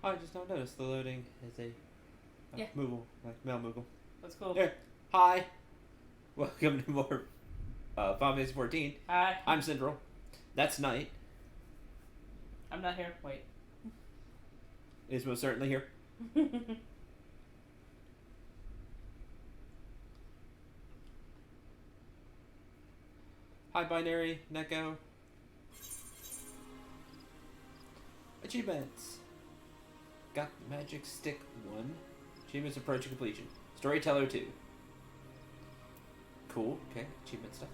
I just don't notice the loading is a Yeah. Moogle, like Mel Moogle. That's cool. Here, hi. Welcome to more FF14. Hi. I'm Central. That's Night. I'm not here. Wait. Is most certainly here. Hi, Binary, Neko. Achievements. Got Magic Stick 1. Achievements approaching completion. Storyteller 2. Cool. Okay, achievement stuff.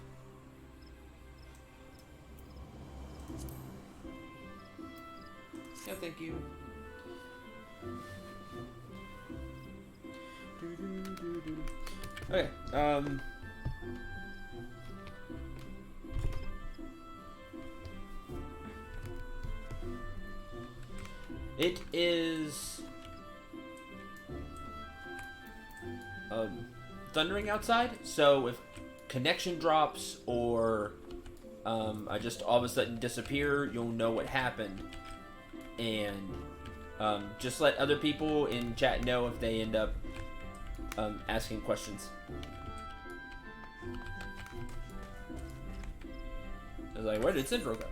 No, thank you. Okay, it is thundering outside, so if connection drops or I just all of a sudden disappear, you'll know what happened. And just let other people in chat know if they end up asking questions. I was like, where did Central go?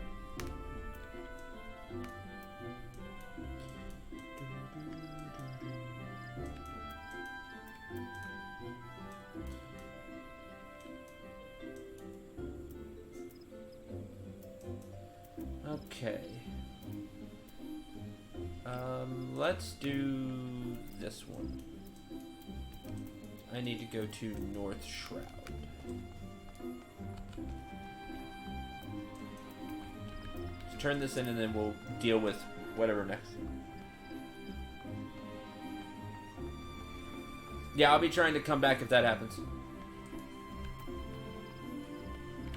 Okay. Let's do this one. I need to go to North Shroud. Let's turn this in and then we'll deal with whatever next. Yeah, I'll be trying to come back if that happens.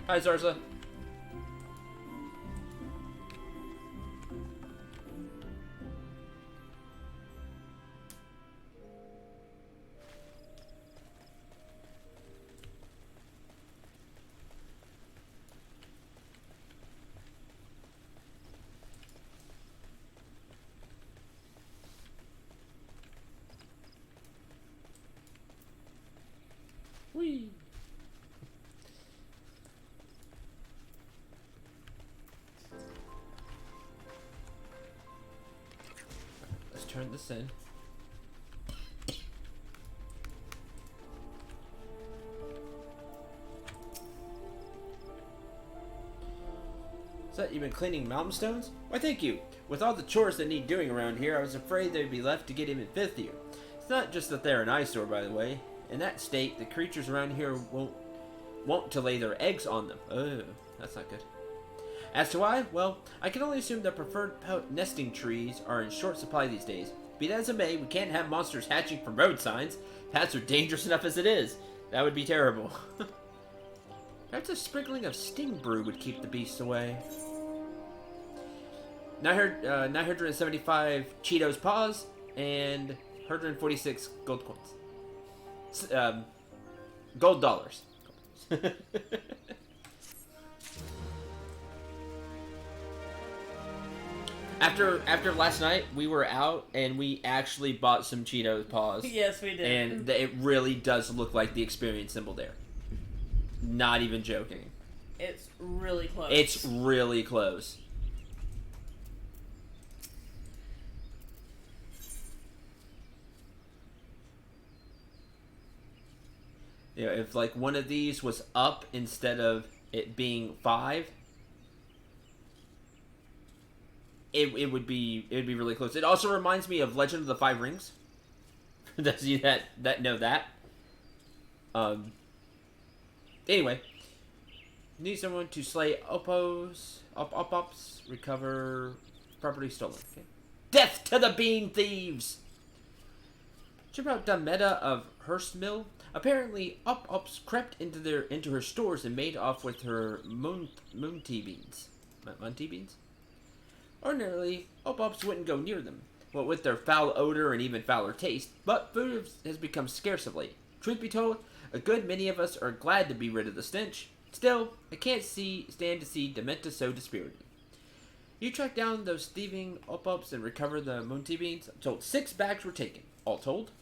Hi, Zarza. Whee! Let's turn this in. Is that you've been cleaning mountain stones? Why, thank you. With all the chores that need doing around here, I was afraid they'd be left to get even filthier. It's not just that they're an eyesore, by the way. In that state, the creatures around here won't to lay their eggs on them. Oh, that's not good. As to why, well, I can only assume that preferred nesting trees are in short supply these days. Be that as it may, we can't have monsters hatching from road signs. Paths are dangerous enough as it is. That would be terrible. Perhaps a sprinkling of sting brew would keep the beasts away. 975 Cheetos paws and 146 gold coins. Gold dollars. After last night, we were out and we actually bought some Cheetos paws. Yes, we did. And it really does look like the experience symbol there. Not even joking. It's really close. It's really close. You know, if like one of these was up instead of it being 5, it would be really close. It also reminds me of Legend of the Five Rings. Does you that know that? Anyway, need someone to slay ops, recover property stolen. Okay. Death to the bean thieves. Check out the meta of Hearst Mill. Apparently, Ups crept into her stores and made off with her Munti beans. Munti beans? Ordinarily, Ups wouldn't go near them, what with their foul odor and even fouler taste, but food has become scarce of late. Truth be told, a good many of us are glad to be rid of the stench. Still, I can't stand to see Dementa so dispirited. You track down those thieving up-ups and recover the Moontea beans. I'm told 6 bags were taken, all told.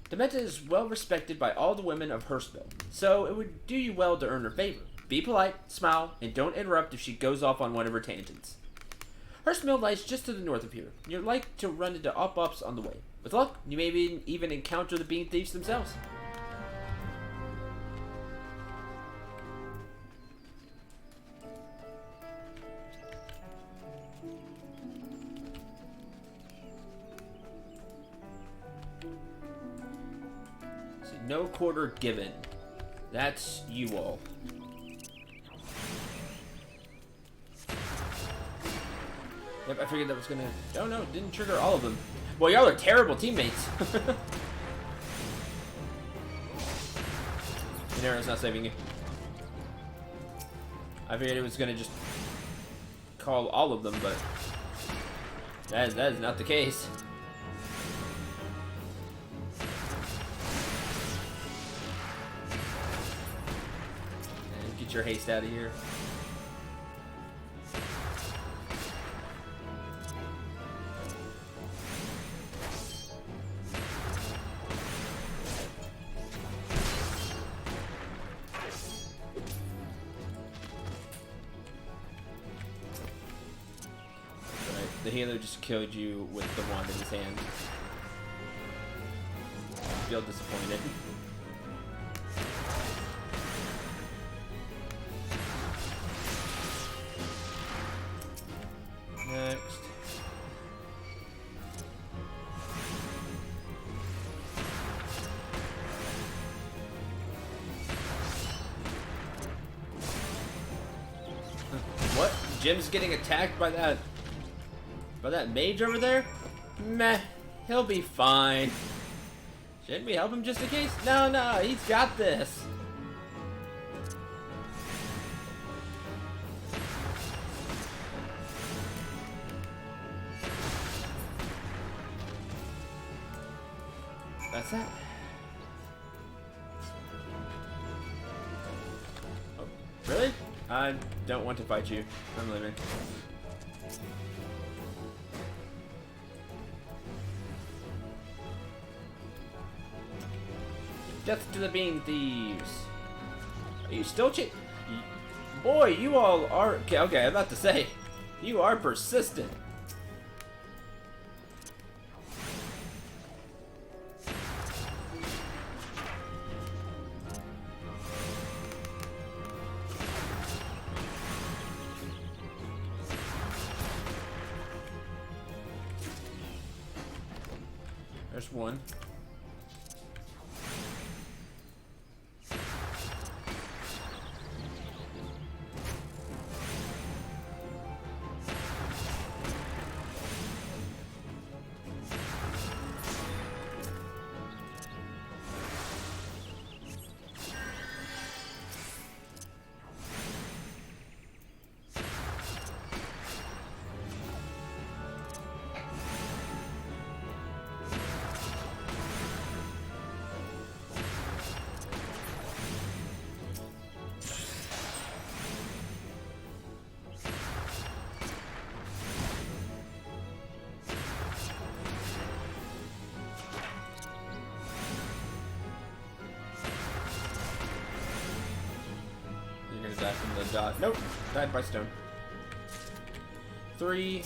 Dementa is well respected by all the women of Hurstville, so it would do you well to earn her favor. Be polite, smile, and don't interrupt if she goes off on one of her tangents. Hurstville lies just to the north of here. You're like to run into up-ups on the way. With luck, you may even encounter the bean thieves themselves. No quarter given. That's you all. Yep, I figured that was gonna... Oh no, didn't trigger all of them. Well, y'all are terrible teammates. Minero's not saving you. I figured it was gonna just call all of them, but that is not the case. Get your haste out of here. The healer just killed you with the wand in his hand. I feel disappointed. Next. What? Jim's getting attacked by that mage over there? Meh, he'll be fine. Shouldn't we help him just in case? No, he's got this. That's that. Oh, really? I don't want to fight you. I'm leaving. Death to the bean thieves. Are you still Boy, you all are... Okay, I'm about to say. You are persistent. There's one. Die from the dot. Nope. Died by stone. 3.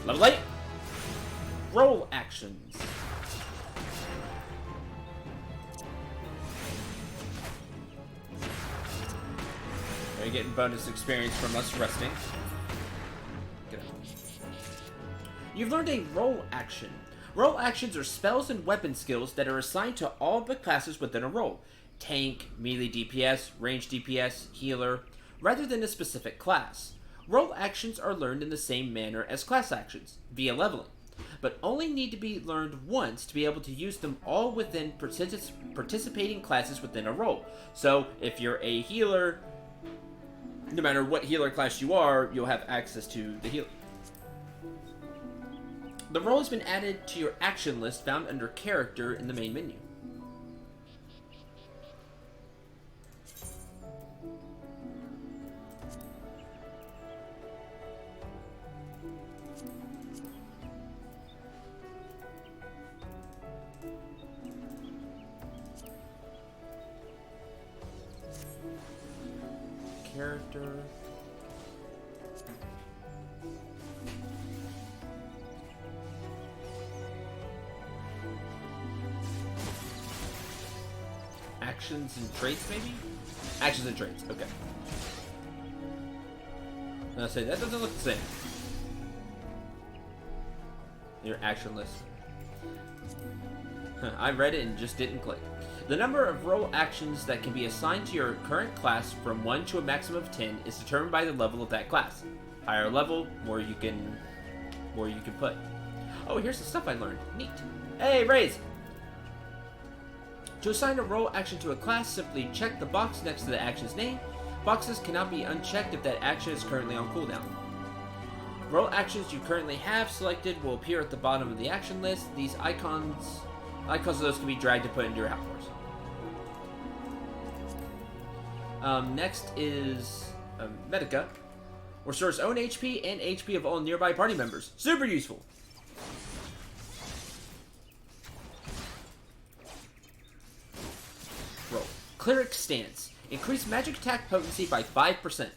Level 8. Roll actions. You're getting bonus experience from us resting. Get out. You've learned a roll action. Roll actions are spells and weapon skills that are assigned to all the classes within a role. Tank, melee DPS, range DPS, healer, rather than a specific class. Roll actions are learned in the same manner as class actions, via leveling, but only need to be learned once to be able to use them all within participating classes within a role. So, if you're a healer, No matter what healer class you are, you'll have access to the healer. The role has been added to your action list found under character in the main menu. Character. Actions and traits, maybe? Actions and traits, okay. I'll say that doesn't look the same. Your action list. I read it and just didn't click. The number of role actions that can be assigned to your current class from 1 to a maximum of 10 is determined by the level of that class. Higher level, more you can put. Oh, here's the stuff I learned. Neat. Hey, Raise! To assign a role action to a class, simply check the box next to the action's name. Boxes cannot be unchecked if that action is currently on cooldown. Role actions you currently have selected will appear at the bottom of the action list. These icons of those can be dragged to put into your house force. Next is Medica. Restores own HP and HP of all nearby party members. Super useful! Roll. Cleric Stance. Increase magic attack potency by 5%.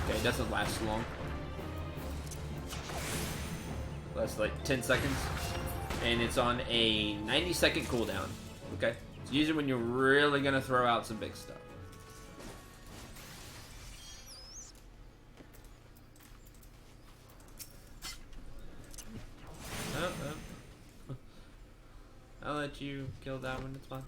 Okay, it doesn't last long. Lasts like 10 seconds. And it's on a 90-second cooldown. Okay? So use it when you're really gonna throw out some big stuff. Oh. I'll let you kill that one, it's fine.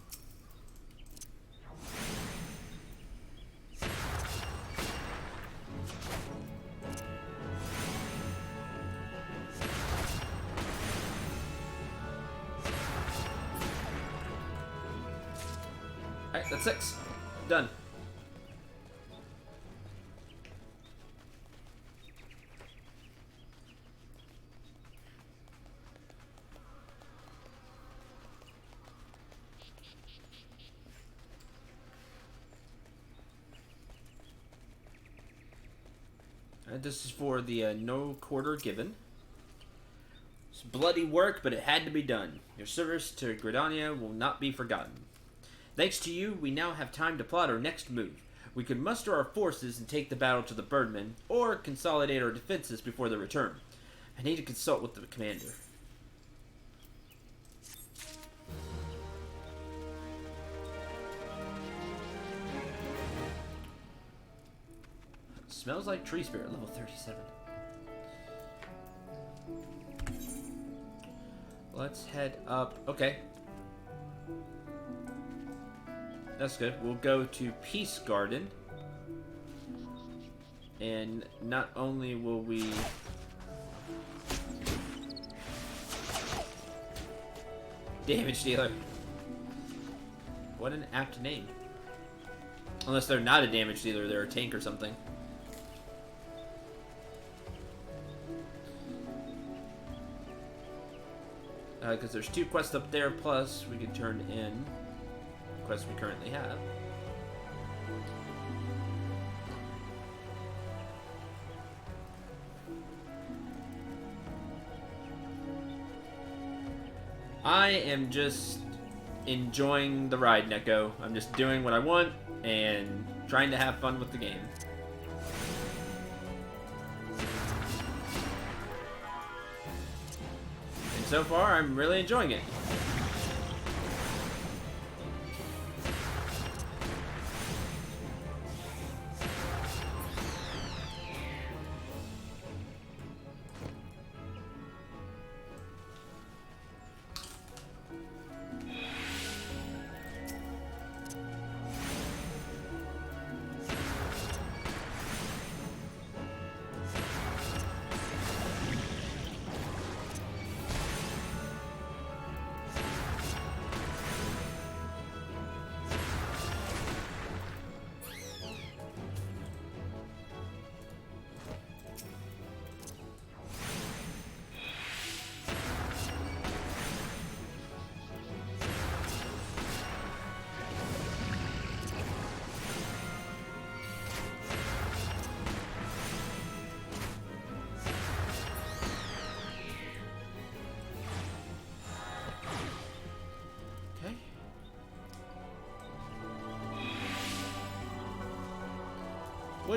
Alright, that's 6. Done. This is for the no quarter given. It's bloody work, but it had to be done. Your service to Gridania will not be forgotten. Thanks to you, we now have time to plot our next move. We could muster our forces and take the battle to the Birdmen, or consolidate our defenses before their return. I need to consult with the commander. Smells like tree spirit, level 37. Let's head up. Okay. That's good. We'll go to Peace Garden. And not only will we... Damage dealer. What an apt name. Unless they're not a damage dealer, they're a tank or something. Because there's 2 quests up there, plus we can turn in quests we currently have. I am just enjoying the ride, Neko. I'm just doing what I want and trying to have fun with the game. And so far, I'm really enjoying it.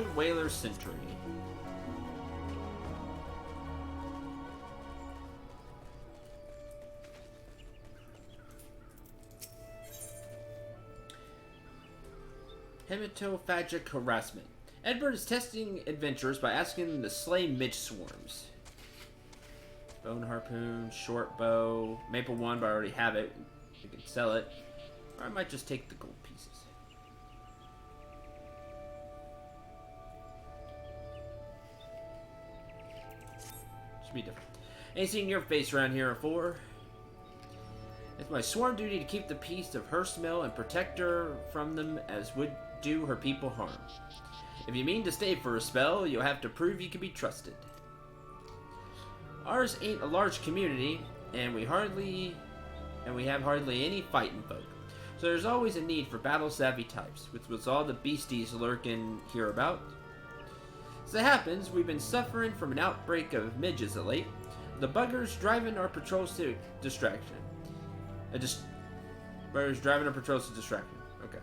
Wood Whaler Sentry. Hematophagic harassment. Edward is testing adventurers by asking them to slay midge swarms. Bone harpoon, short bow, maple wand, but I already have it. You can sell it. Or I might just take the gold pieces. Should be different. Ain't seen your face around here before. It's my sworn duty to keep the peace of her smell and protect her from them as would do her people harm. If you mean to stay for a spell, you'll have to prove you can be trusted. Ours ain't a large community, and we have hardly any fighting folk. So there's always a need for battle-savvy types, which was all the beasties lurking hereabout. As it happens, we've been suffering from an outbreak of midges of late. The buggers driving our patrols to distraction. Buggers driving our patrols to distraction. Okay.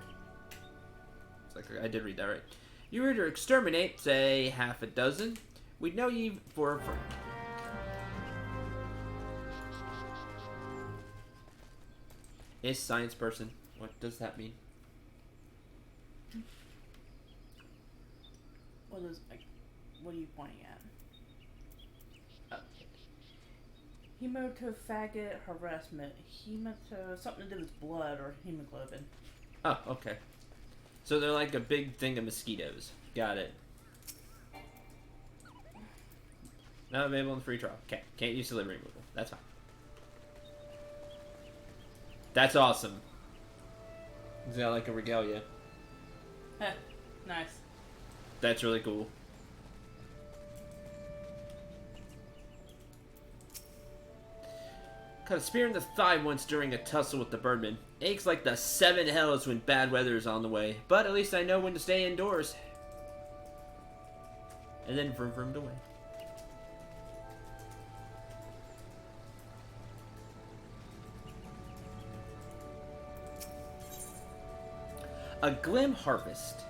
It's like I did read that right. You were to exterminate, say, half a dozen. We'd know you for a friend. Is science person. What does that mean? What are you pointing at? Hematophagic harassment. Something to do with blood or hemoglobin. Oh, okay. So they're like a big thing of mosquitoes. Got it. Not available in the free trial. Okay. Can't use delivery removal. That's fine. That's awesome. Is that like a regalia? Heh. Nice. That's really cool. Got a spear in the thigh once during a tussle with the birdman. Aches like the seven hells when bad weather is on the way. But at least I know when to stay indoors. And then vroom vroomed away. A Glim Harvest.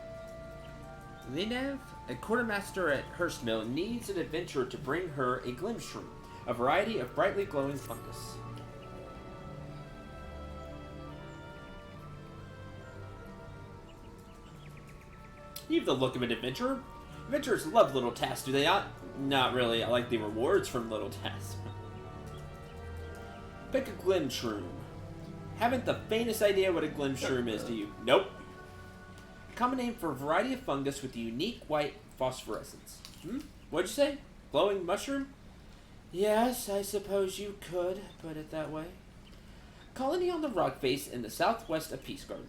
Linev, a quartermaster at Hurstmill, needs an adventurer to bring her a Glim shroom, a variety of brightly glowing fungus. You have the look of an adventurer. Adventurers love little tasks, do they not? Not really. I like the rewards from little tasks. Pick a Glim shroom. Haven't the faintest idea what a Glim shroom is, do you? Nope. Common name for a variety of fungus with a unique white phosphorescence. What'd you say? Glowing mushroom? Yes, I suppose you could put it that way. Colony on the rock face in the southwest of Peace Garden.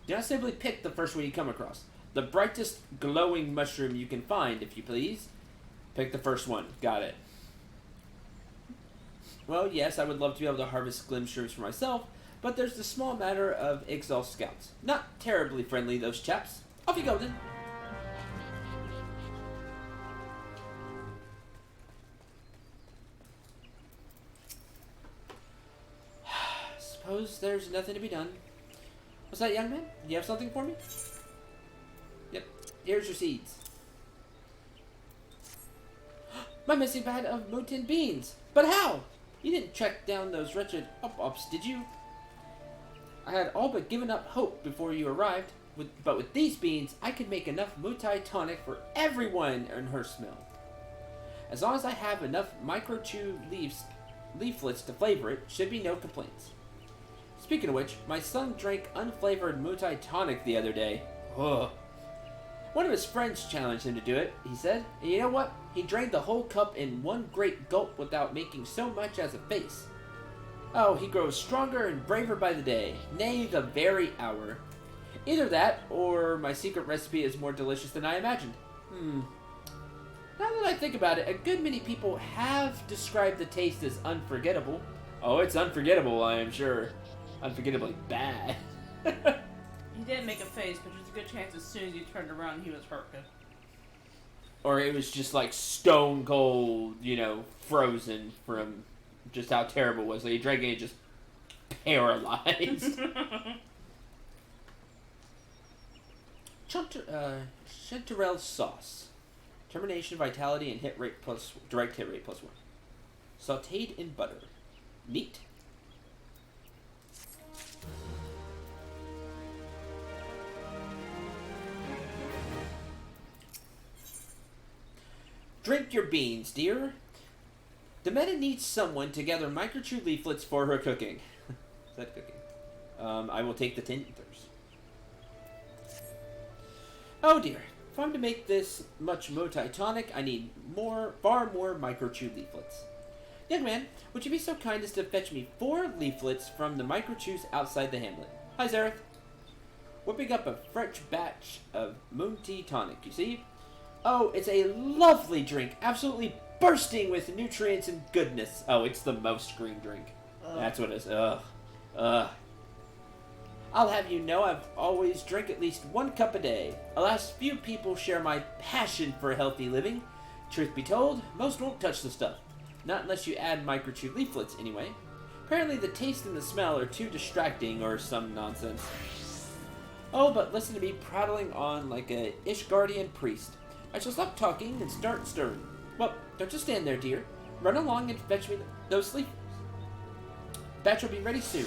Do not simply pick the first one you come across. The brightest glowing mushroom you can find, if you please. Pick the first one. Got it. Well, yes, I would love to be able to harvest Glim shrooms for myself, but there's the small matter of exhaust scouts. Not terribly friendly, those chaps. Off you go, then. Suppose there's nothing to be done. What's that, young man? Do you have something for me? Yep. Here's your seeds. My missing bag of mutant beans. But how? You didn't track down those wretched up-ups, did you? I had all but given up hope before you arrived. But with these beans, I could make enough Mutai tonic for everyone in Hurstmill. As long as I have enough micro-chew leaflets to flavor it, should be no complaints. Speaking of which, my son drank unflavored Mutai tonic the other day. Ugh. One of his friends challenged him to do it, he said. And you know what? He drank the whole cup in one great gulp without making so much as a face. Oh, he grows stronger and braver by the day, nay, the very hour. Either that, or my secret recipe is more delicious than I imagined. Now that I think about it, a good many people have described the taste as unforgettable. Oh, it's unforgettable, I am sure. Unforgettably bad. He did make a face, but there's a good chance as soon as you turned around, he was hurt. Or it was just like stone cold, frozen from just how terrible it was. Like he drank it and just paralyzed. Chanterelle sauce. Termination, vitality, and hit rate plus direct hit rate plus 1. Sauteed in butter. Neat. Drink your beans, dear. Demeta needs someone to gather microchew leaflets for her cooking. Is that cooking? I will take the tinctures. Oh dear. If I'm to make this much Motai tonic, I need far more microchew leaflets. Young man, would you be so kind as to fetch me 4 leaflets from the microchews outside the hamlet? Hi, Zareth. Whipping up a fresh batch of moon tea tonic, you see? Oh, it's a lovely drink, absolutely bursting with nutrients and goodness. Oh, it's the most green drink. That's what it is. Ugh. I'll have you know I've always drank at least 1 cup a day. Alas, few people share my passion for healthy living. Truth be told, most won't touch the stuff. Not unless you add microchew leaflets, anyway. Apparently the taste and the smell are too distracting or some nonsense. Oh, but listen to me prattling on like a Ishgardian priest. I shall stop talking and start stirring. Well, don't just stand there, dear. Run along and fetch me those leaflets. Batch will be ready soon.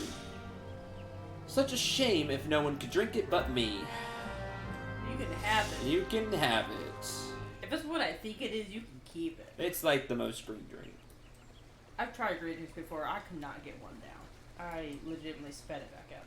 Such a shame if no one could drink it but me. You can have it. You can have it. If it's what I think it is, you can keep it. It's like the most green drink. I've tried green drinks before. I could not get one down. I legitimately spat it back out.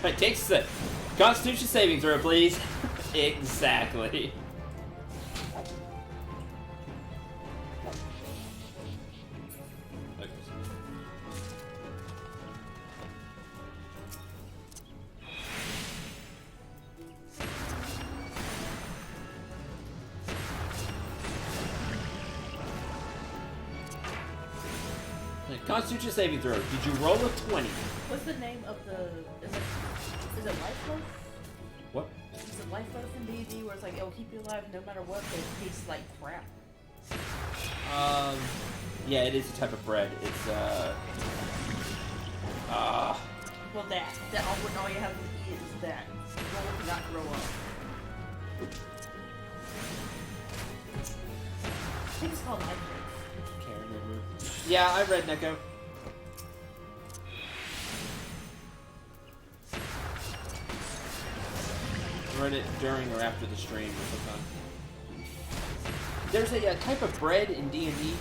It takes a Constitution saving throw, please. Exactly. Constitution saving throw. Did you roll a 20? What's the name of the... Is it Life Loaf? What? Is it Life Loaf in D&D where it's like, it'll keep you alive no matter what, but it tastes like crap? Yeah, it is a type of bread. It's, Well, that all you have to eat is that. Roll to not grow up. I think it's called Life Loaf. Can't remember. Yeah, I read Neko. Read it during or after the stream or something. There's a type of bread in D&D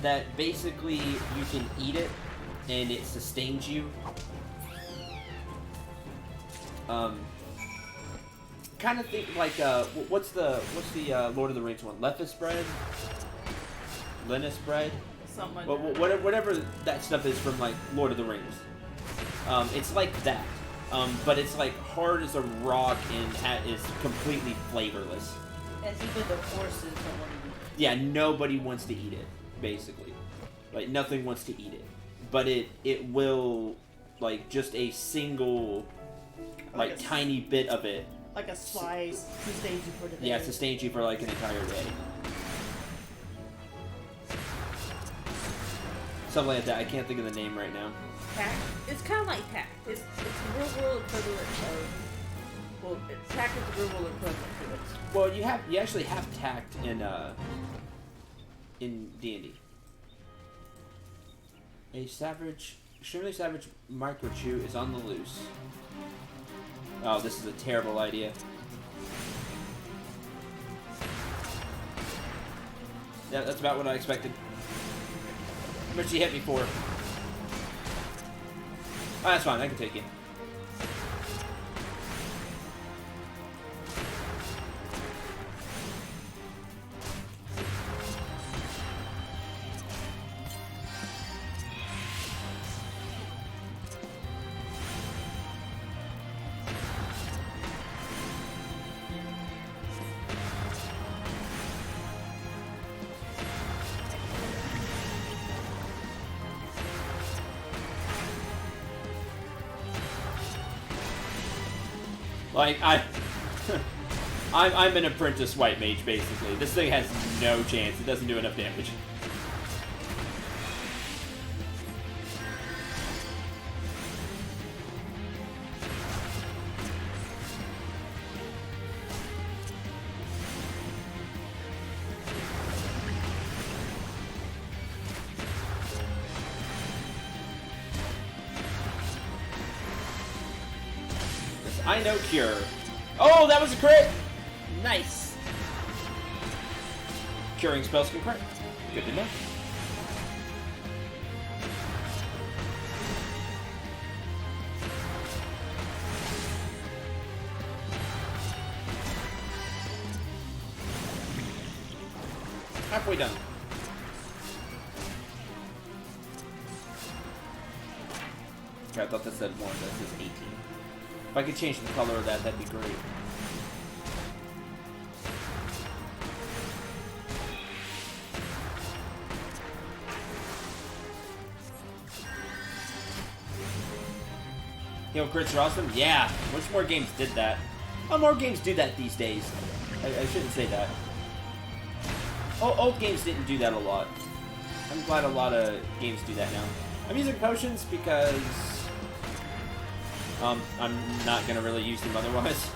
that basically you can eat it and it sustains you. Kind of think like what's the Lord of the Rings one? Lefis bread, Linus bread, Something like that. Whatever that stuff is from like Lord of the Rings. It's like that. But it's like hard as a rock and is completely flavorless. And even the horses don't want to eat it. Yeah, nobody wants to eat it, basically. Like, nothing wants to eat it. But it will, like, just a single, like tiny bit of it. Like a slice sustains you for the day. Yeah, it sustains you for, like, an entire day. Something like that. I can't think of the name right now. Tact? It's kind of like tact. It's the real world equivalent of... Well, tact is the real world equivalent to it. Well, you actually have tact in D&D. Extremely savage microchew is on the loose. Oh, this is a terrible idea. Yeah, that's about what I expected. How much did you hit me for? Oh, that's fine. I can take you. Like, I'm an apprentice white mage, basically. This thing has no chance. It doesn't do enough damage. I know Cure. Oh, that was a crit! Nice! Curing spells can crit. Good to know. Halfway done. Okay, I thought that said 1, that says 18. If I could change the color of that, that'd be great. Heal crits are awesome? Yeah! Wish more games did that. Oh, more games do that these days. I shouldn't say that. Oh, old games didn't do that a lot. I'm glad a lot of games do that now. I'm using potions because I'm not gonna really use them otherwise.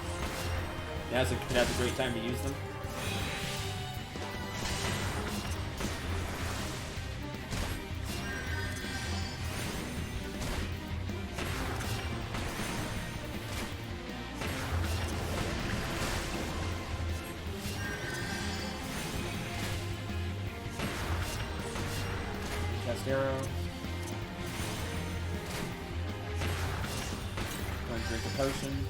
Now's a great time to use them. Cast arrow. Go and drink a potion.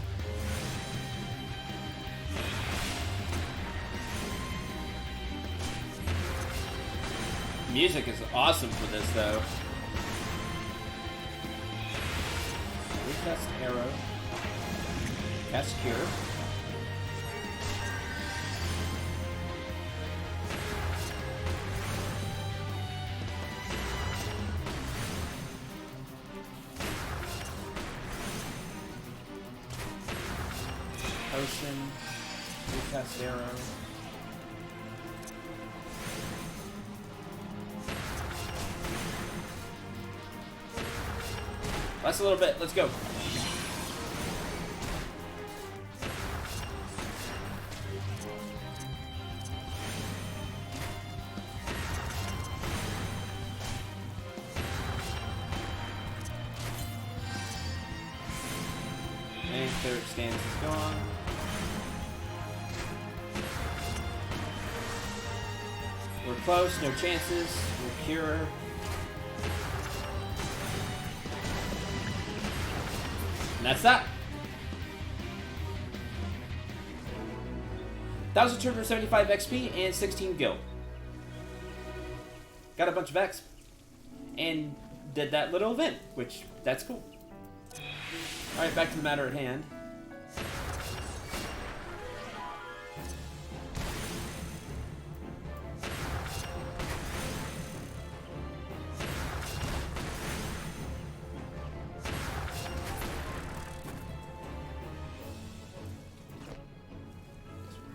Music is awesome for this, though. Recast arrow. Cast cure. Potion. Recast arrow. Last a little bit. Let's go. And third stance is gone. We're close. No chances. We'll cure. And that's that. 1,275 XP and 16 gil. Got a bunch of X. And did that little event, which, that's cool. Alright, back to the matter at hand.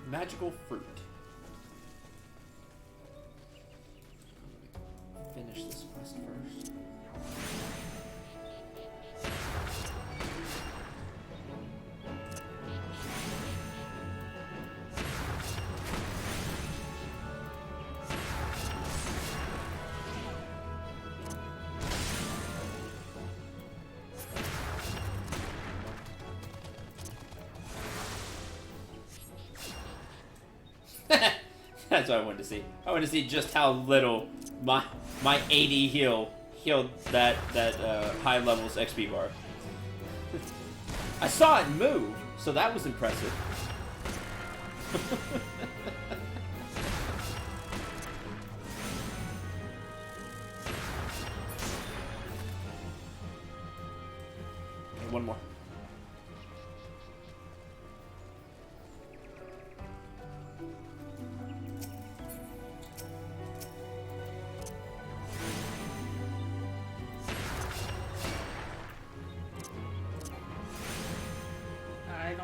Magical fruit. Finish this quest first. That's what I wanted to see. I wanted to see just how little my 80 healed that high levels XP bar. I saw it move, so that was impressive. Okay, one more.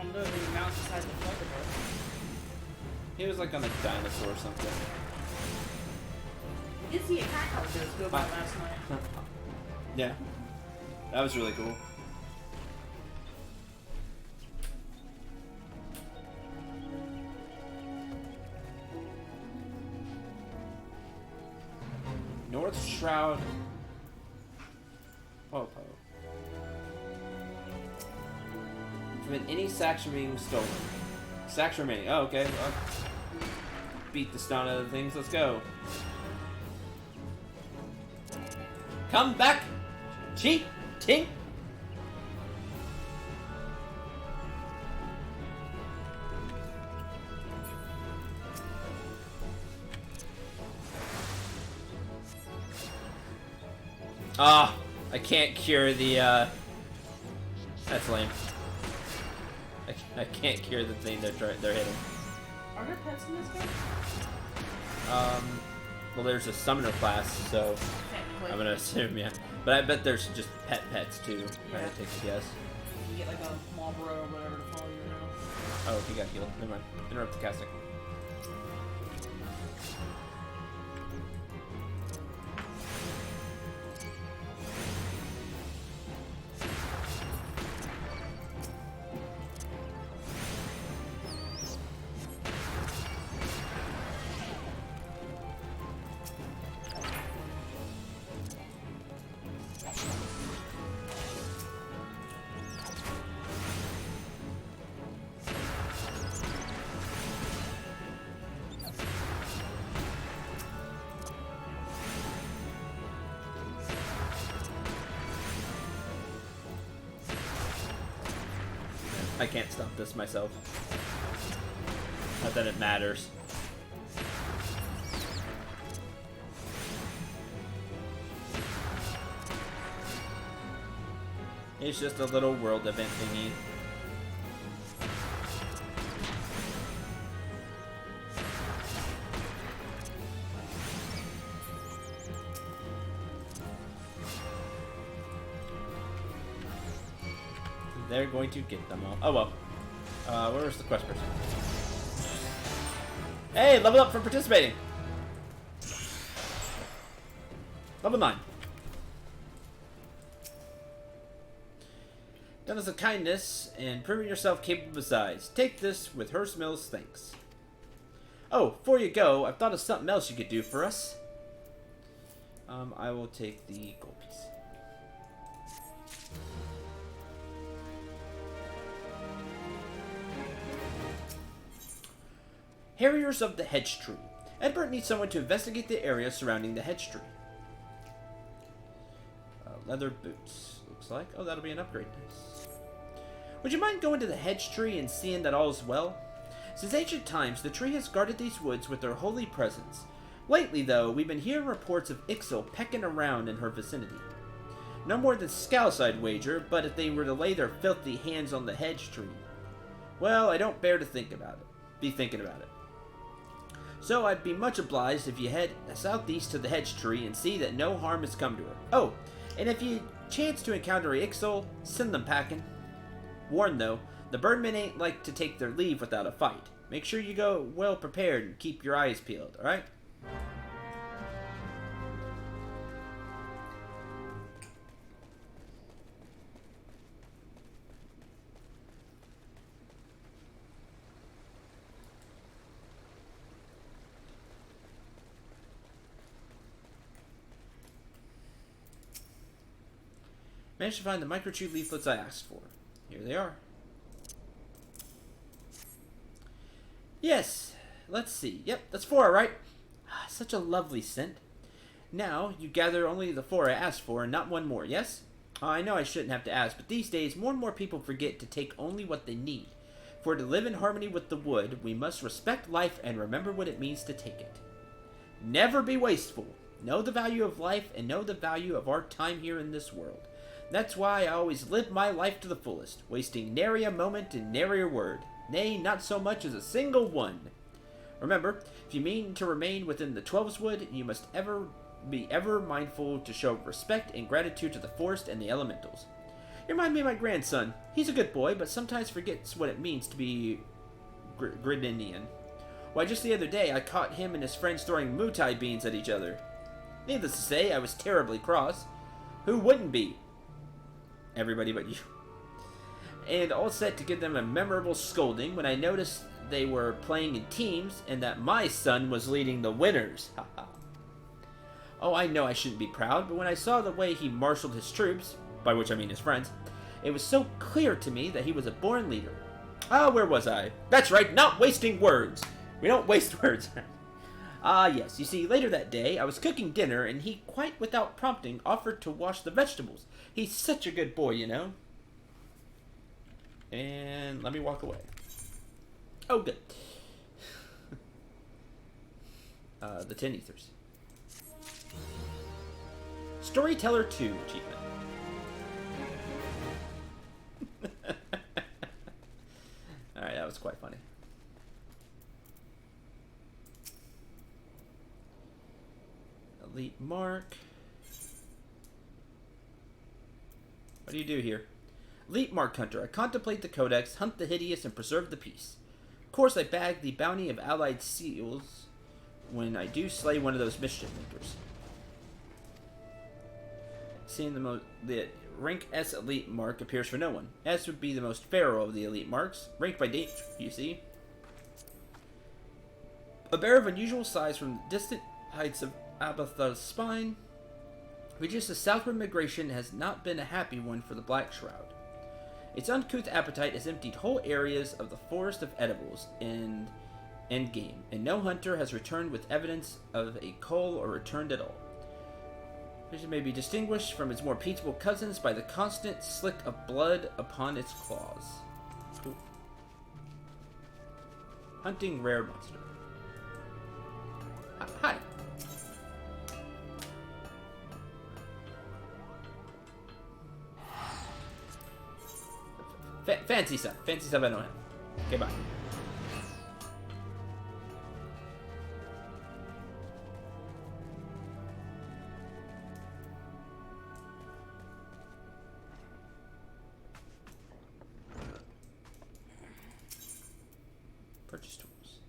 don't know who mounts beside the Thunderbird. He was like on a dinosaur or something. We did see a cat character go by last night. Yeah. That was really cool. North Shroud. Oh. Prevent any sacks from being stolen. Sacks remaining. Oh, okay. Well, beat the stun out of the things. Let's go. Come back! Cheating! Ah, I can't cure the, that's lame. I can't cure the thing they're hitting. Are there pets in this game? Well, there's a summoner class, so Technically. I'm gonna assume, yeah. But I bet there's just pets too. Yeah. I take a guess. You get like a Marlboro or whatever to follow you around. Oh, he got healed. Never mind. Interrupt the casting. I can't stop this myself. Not that it matters. It's just a little world event thingy. They're going to get them all. Oh well. Where's the quest person? Hey, level up for participating. Level 9. Done as a kindness and proving yourself capable besides. Take this with Hearst Mills' thanks. Oh, before you go, I've thought of something else you could do for us. I will take the gold piece. Harriers of the Hedge Tree. Edbert needs someone to investigate the area surrounding the hedge tree. Leather boots, looks like. Oh, that'll be an upgrade. Nice. Would you mind going to the hedge tree and seeing that all is well? Since ancient times, the tree has guarded these woods with their holy presence. Lately, though, we've been hearing reports of Ixil pecking around in her vicinity. No more than Scouse, I'd wager, but if they were to lay their filthy hands on the hedge tree, well, I don't bear to think about it. Be thinking about it. So I'd be much obliged if you head southeast to the hedge tree and see that no harm has come to her. Oh, and if you chance to encounter Ixil, send them packing. Warn though, the birdmen ain't like to take their leave without a fight. Make sure you go well prepared and keep your eyes peeled, alright? Managed to find the microchip leaflets I asked for. Here they are. Yes, let's see. Yep, that's 4, right? Such a lovely scent. Now, you gather only the 4 I asked for and not one more, yes? I know I shouldn't have to ask, but these days more and more people forget to take only what they need. For to live in harmony with the wood, we must respect life and remember what it means to take it. Never be wasteful. Know the value of life and know the value of our time here in this world. That's why I always live my life to the fullest, wasting nary a moment and nary a word, nay, not so much as a single one. Remember, if you mean to remain within the Twelveswood, you must be ever mindful to show respect and gratitude to the forest and the elementals. You remind me of my grandson. He's a good boy, but sometimes forgets what it means to be Grid Indian. Why, just the other day, I caught him and his friends throwing Mutai beans at each other. Needless to say, I was terribly cross. Who wouldn't be? Everybody but you. And all set to give them a memorable scolding when I noticed they were playing in teams and that my son was leading the winners. Oh, I know I shouldn't be proud, but when I saw the way he marshaled his troops, by which I mean his friends, it was so clear to me that he was a born leader. Ah, where was I? That's right, not wasting words. We don't waste words. Yes, you see, later that day, I was cooking dinner, and he, quite without prompting, offered to wash the vegetables. He's such a good boy, you know. And let me walk away. Oh, good. The 10 ethers. Storyteller 2 achievement. Alright, that was quite funny. Elite Mark. What do you do here? Elite Mark Hunter. I contemplate the codex, hunt the hideous, and preserve the peace. Of course, I bag the bounty of allied seals when I do slay one of those mischief makers. Seeing the rank S elite mark appears for no one. S would be the most pharaoh of the elite marks, ranked by danger, you see. A bear of unusual size from the distant heights of Abatha's spine. Regis' southward migration has not been a happy one for the Black Shroud. Its uncouth appetite has emptied whole areas of the Forest of Edibles in endgame, and no hunter has returned with evidence of a cull or returned at all. Vision may be distinguished from its more peaceable cousins by the constant slick of blood upon its claws. Cool. Hunting rare monster. Hi. Fancy stuff. Fancy stuff I don't have. Okay, bye. Purchase tools.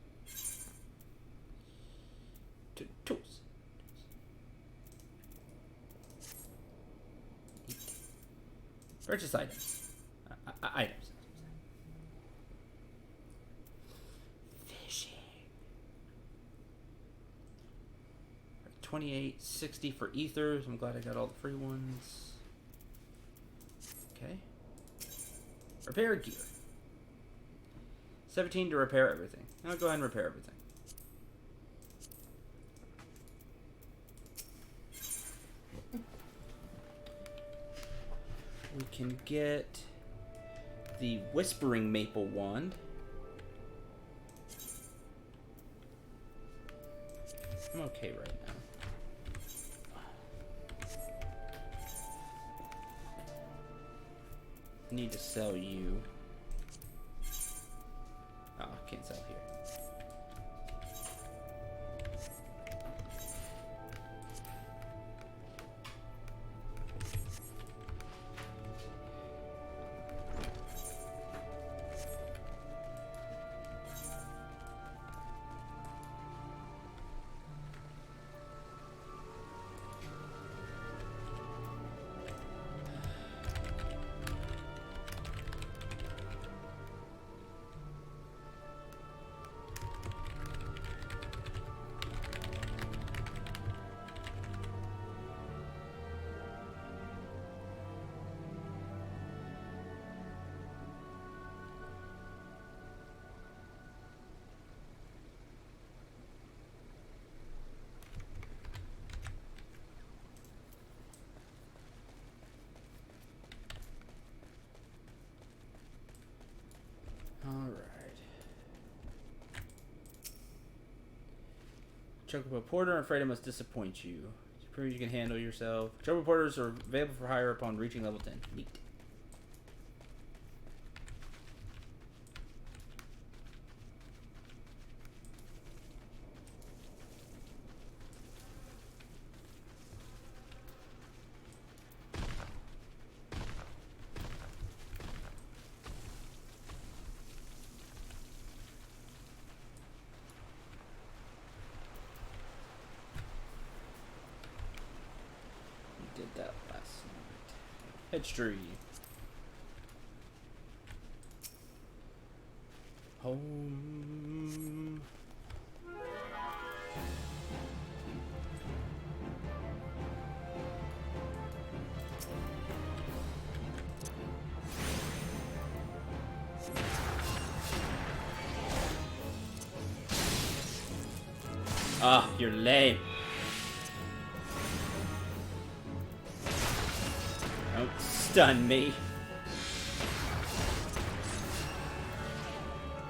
Tools. Eat. Purchase items. Items. Fishing. 28.60 for ethers. I'm glad I got all the free ones. Okay. Repair gear. 17 to repair everything. I'll go ahead and repair everything. We can get the Whispering Maple Wand. I'm okay right now. Need to sell you. Oh, can't sell here. Chocobo Porter, I'm afraid I must disappoint you. To prove you can handle yourself. Chocobo Porters are available for hire upon reaching level 10. Neat. Hedge tree. Home. Ah, you're lame. Don't stun me.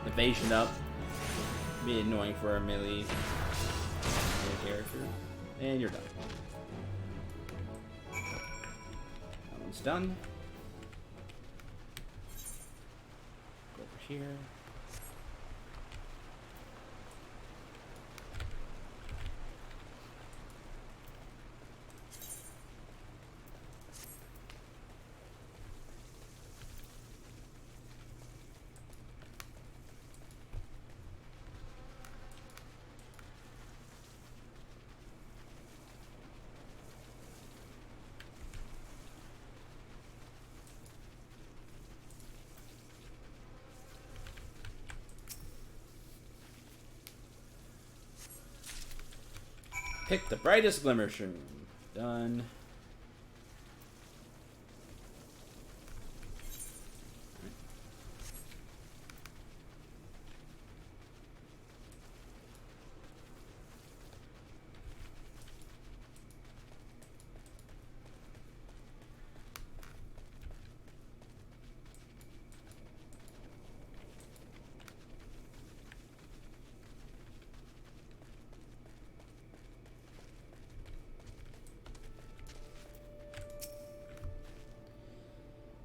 Evasion up. Be annoying for our melee character. And you're done. That one's done. Go over here. Pick the brightest glimmer shroom. Done.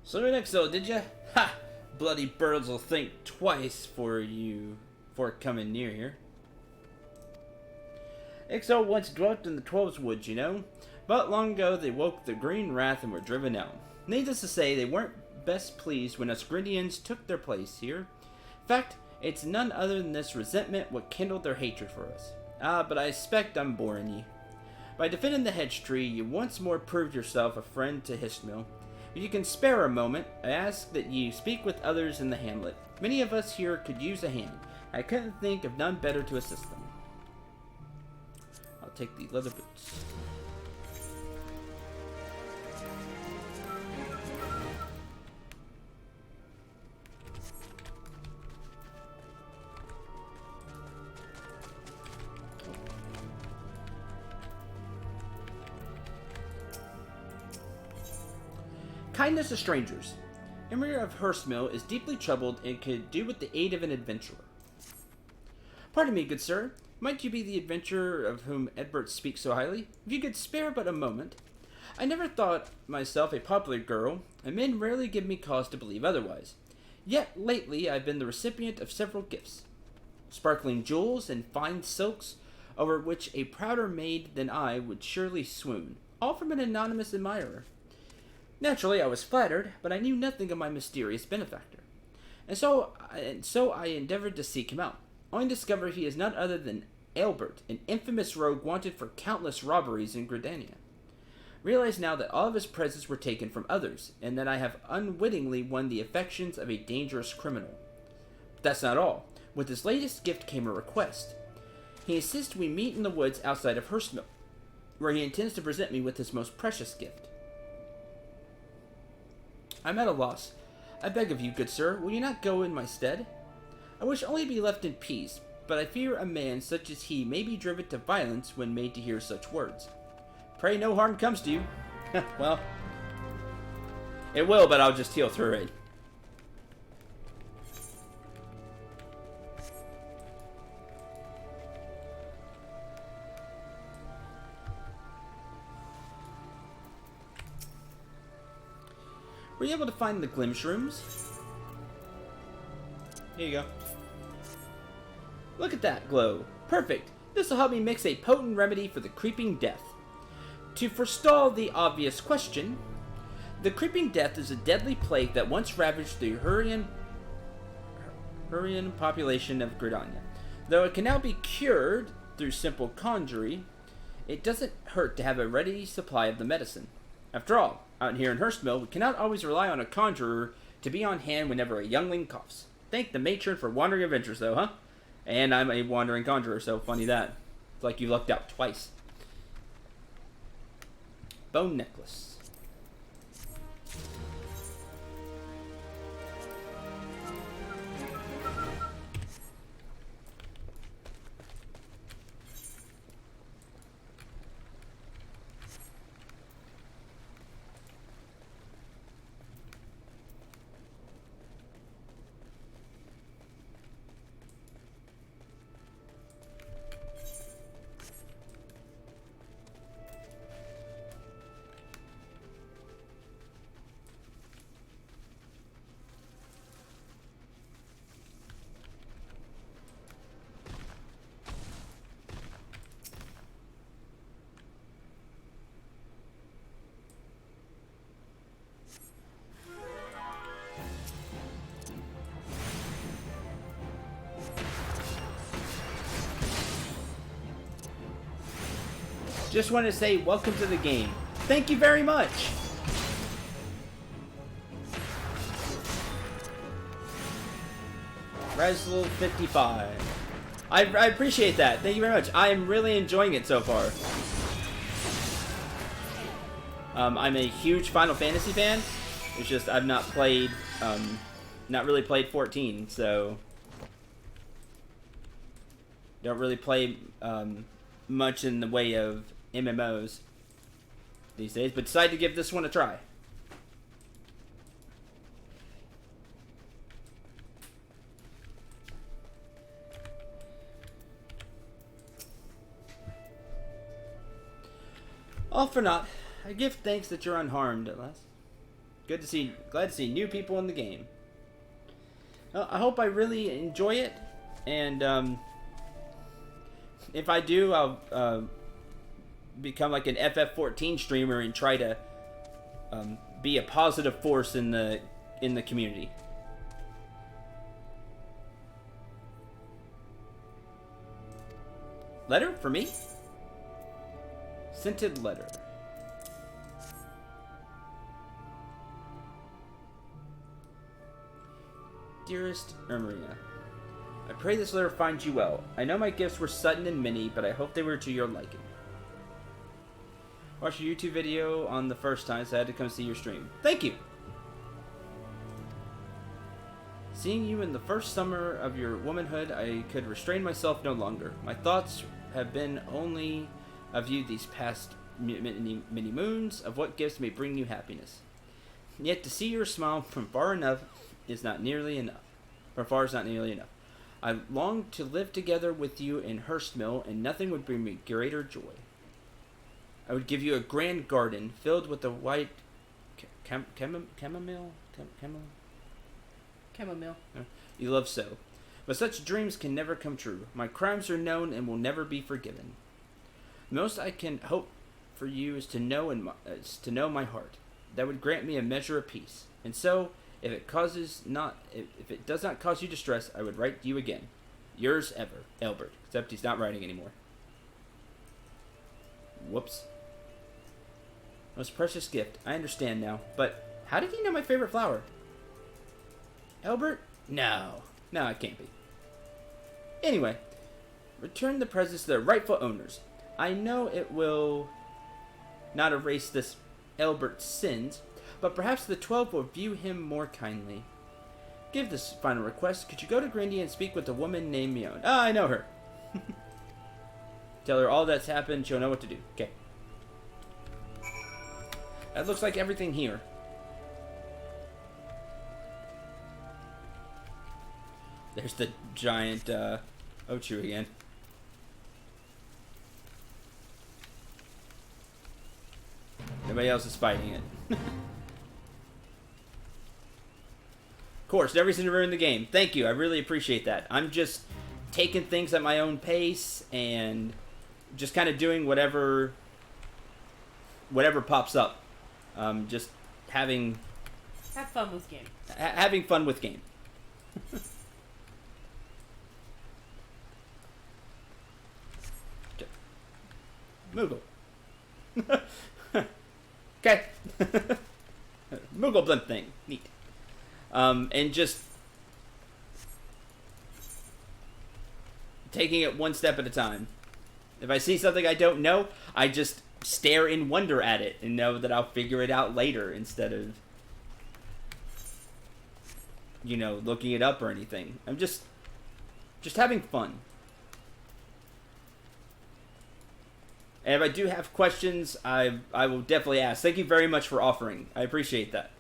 So next though, did ya? Ha! Bloody birds will think twice for coming near here. Ixo once dwelt in the 12's woods, you know, but long ago they woke the green wrath and were driven out. Needless to say, they weren't best pleased when us Grindians took their place here. In fact, it's none other than this resentment what kindled their hatred for us. But I expect I'm boring ye. By defending the hedge tree, you once more proved yourself a friend to Histmill. If you can spare a moment, I ask that you speak with others in the hamlet. Many of us here could use a hand. I couldn't think of none better to assist them. I'll take the leather boots. Kindness to strangers. Emir of Hurstmill is deeply troubled and could do with the aid of an adventurer. Pardon me, good sir. Might you be the adventurer of whom Edbert speaks so highly? If you could spare but a moment. I never thought myself a popular girl, and men rarely give me cause to believe otherwise. Yet lately I've been the recipient of several gifts. Sparkling jewels and fine silks, over which a prouder maid than I would surely swoon, all from an anonymous admirer. Naturally, I was flattered, but I knew nothing of my mysterious benefactor. And so I endeavored to seek him out, only to discover he is none other than Aelbert, an infamous rogue wanted for countless robberies in Gridania. Realize now that all of his presents were taken from others, and that I have unwittingly won the affections of a dangerous criminal. But that's not all. With his latest gift came a request. He insists we meet in the woods outside of Hurstmill, where he intends to present me with his most precious gift. I'm at a loss. I beg of you, good sir, will you not go in my stead? I wish only to be left in peace, but I fear a man such as he may be driven to violence when made to hear such words. Pray no harm comes to you. Well, it will, but I'll just heal through it. Were you able to find the Glimshrooms? Here you go. Look at that glow. Perfect. This will help me mix a potent remedy for the creeping death. To forestall the obvious question, the creeping death is a deadly plague that once ravaged the Hurrian population of Gridania. Though it can now be cured through simple conjuring, it doesn't hurt to have a ready supply of the medicine. After all, out here in Hurstmill, we cannot always rely on a conjurer to be on hand whenever a youngling coughs. Thank the matron for wandering adventures, though, huh? And I'm a wandering conjurer, so funny that. It's like you lucked out twice. Bone necklace. Just want to say welcome to the game. Thank you very much. Resl55. I appreciate that. Thank you very much. I am really enjoying it so far. I'm a huge Final Fantasy fan. It's just I've not played, not really played 14, so don't really play much in the way of MMOs these days, but decided to give this one a try. All for naught. I give thanks that you're unharmed at last. Glad to see new people in the game. Well, I hope I really enjoy it, and if I do, I'll become like an FF14 streamer and try to be a positive force in the community. Letter for me? Scented letter. Dearest Ermarina, I pray this letter finds you well. I know my gifts were sudden and many, but I hope they were to your liking. Watched your YouTube video on the first time, so I had to come see your stream. Thank you! Seeing you in the first summer of your womanhood, I could restrain myself no longer. My thoughts have been only of you these past many moons, of what gifts may bring you happiness. Yet to see your smile from far is not nearly enough. I long to live together with you in Hurstmill, and nothing would bring me greater joy. I would give you a grand garden filled with the white chamomile you love so. But such dreams can never come true. My crimes are known and will never be forgiven. The most I can hope for you is to know my heart. That would grant me a measure of peace. And so, if it does not cause you distress, I would write to you again. Yours ever, Elbert. Except he's not writing anymore. Whoops. Most precious gift. I understand now. But how did he know my favorite flower? Elbert? No. No, it can't be. Anyway, return the presents to their rightful owners. I know it will not erase this Elbert's sins, but perhaps the 12 will view him more kindly. Give this final request. Could you go to Grindy and speak with a woman named Mione? Ah, I know her. Tell her all that's happened. She'll know what to do. Okay. That looks like everything here. There's the giant Ochu again. Nobody else is fighting it. Of course, never reason to ruin the game. Thank you, I really appreciate that. I'm just taking things at my own pace and just kind of doing whatever pops up. Just having fun with game. Having fun with game. Moogle. Okay. Moogle blimp thing. Neat. And just taking it one step at a time. If I see something I don't know, I just stare in wonder at it and know that I'll figure it out later instead of, you know, looking it up or anything. I'm just having fun. And if I do have questions, I will definitely ask. Thank you very much for offering. I appreciate that.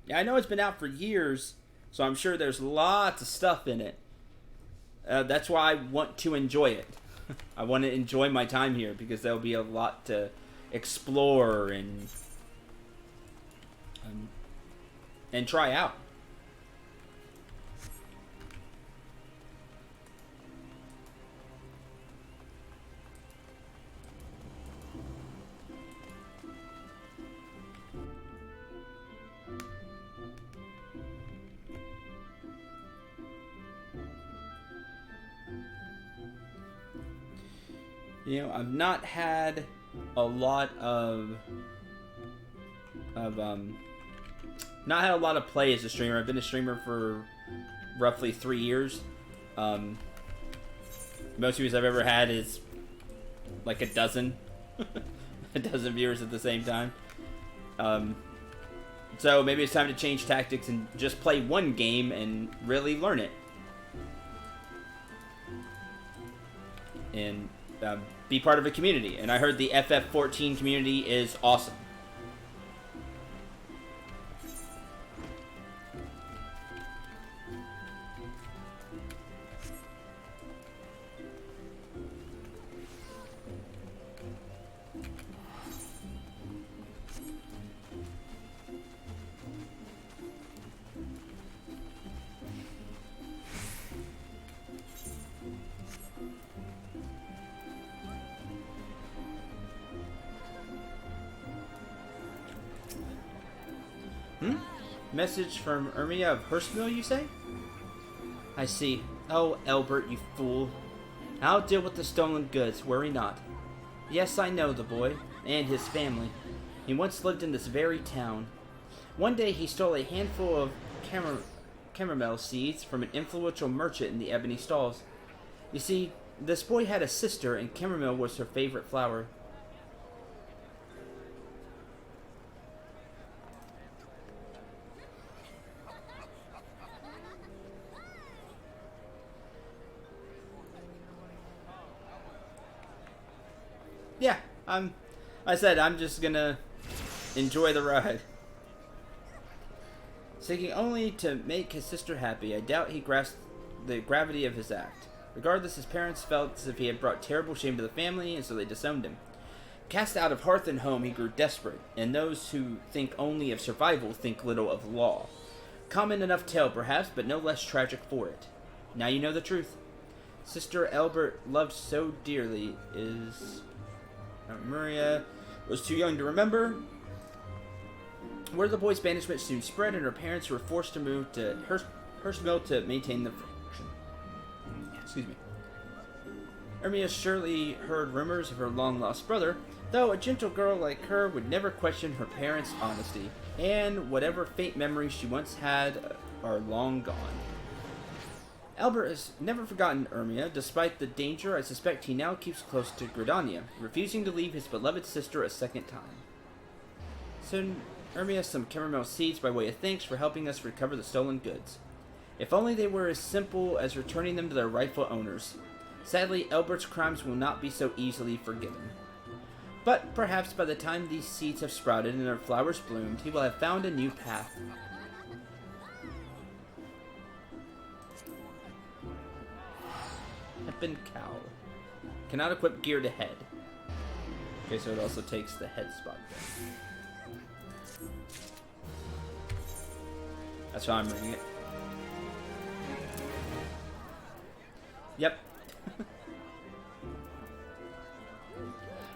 Yeah, I know it's been out for years, so I'm sure there's lots of stuff in it. That's why I want to enjoy it. I want to enjoy my time here because there'll be a lot to explore and try out. You know, I've not had a lot of not had a lot of play as a streamer. I've been a streamer for roughly 3 years. Most views I've ever had is like a dozen viewers at the same time. So maybe it's time to change tactics and just play one game and really learn it. And be part of a community. And I heard the FF14 community is awesome. Message from Ermia of Hurstmill, you say? I see. Oh, Elbert, you fool. I'll deal with the stolen goods, worry not. Yes, I know the boy, and his family. He once lived in this very town. One day he stole a handful of chamomile seeds from an influential merchant in the ebony stalls. You see, this boy had a sister, and chamomile was her favorite flower. Yeah, I said I'm just gonna enjoy the ride. Seeking only to make his sister happy, I doubt he grasped the gravity of his act. Regardless, his parents felt as if he had brought terrible shame to the family, and so they disowned him. Cast out of hearth and home, he grew desperate, and those who think only of survival think little of law. Common enough tale, perhaps, but no less tragic for it. Now you know the truth. Sister Albert loved so dearly is... Maria was too young to remember. Word of the boy's banishment soon spread, and her parents were forced to move to Hurstmill to maintain the function. Excuse me. Ermia surely heard rumors of her long-lost brother, though a gentle girl like her would never question her parents' honesty, and whatever faint memories she once had are long gone. Albert has never forgotten Ermia. Despite the danger, I suspect he now keeps close to Gridania, refusing to leave his beloved sister a second time. Send Ermia some chamomile seeds by way of thanks for helping us recover the stolen goods. If only they were as simple as returning them to their rightful owners. Sadly, Albert's crimes will not be so easily forgiven. But perhaps by the time these seeds have sprouted and their flowers bloomed, he will have found a new path. Weapon cowl. Cannot equip gear to head. Okay, so it also takes the head spot then. That's how I'm reading it. Yep.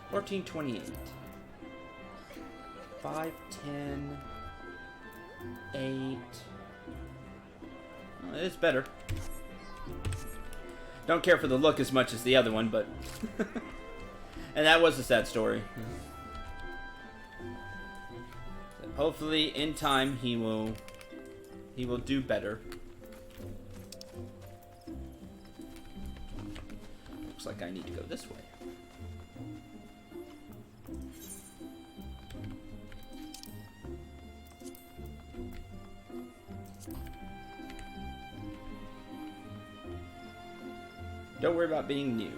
1428. 5, 10, 8. Well, it's better. Don't care for the look as much as the other one, but... And that was a sad story. So hopefully, in time, he will do better. Looks like I need to go this way. Don't worry about being new.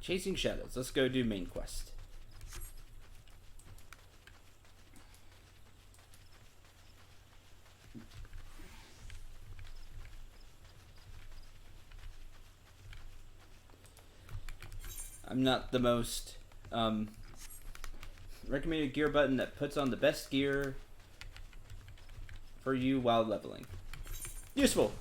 Chasing Shadows. Let's go do main quest. I'm not the most recommended gear button that puts on the best gear for you while leveling. Useful.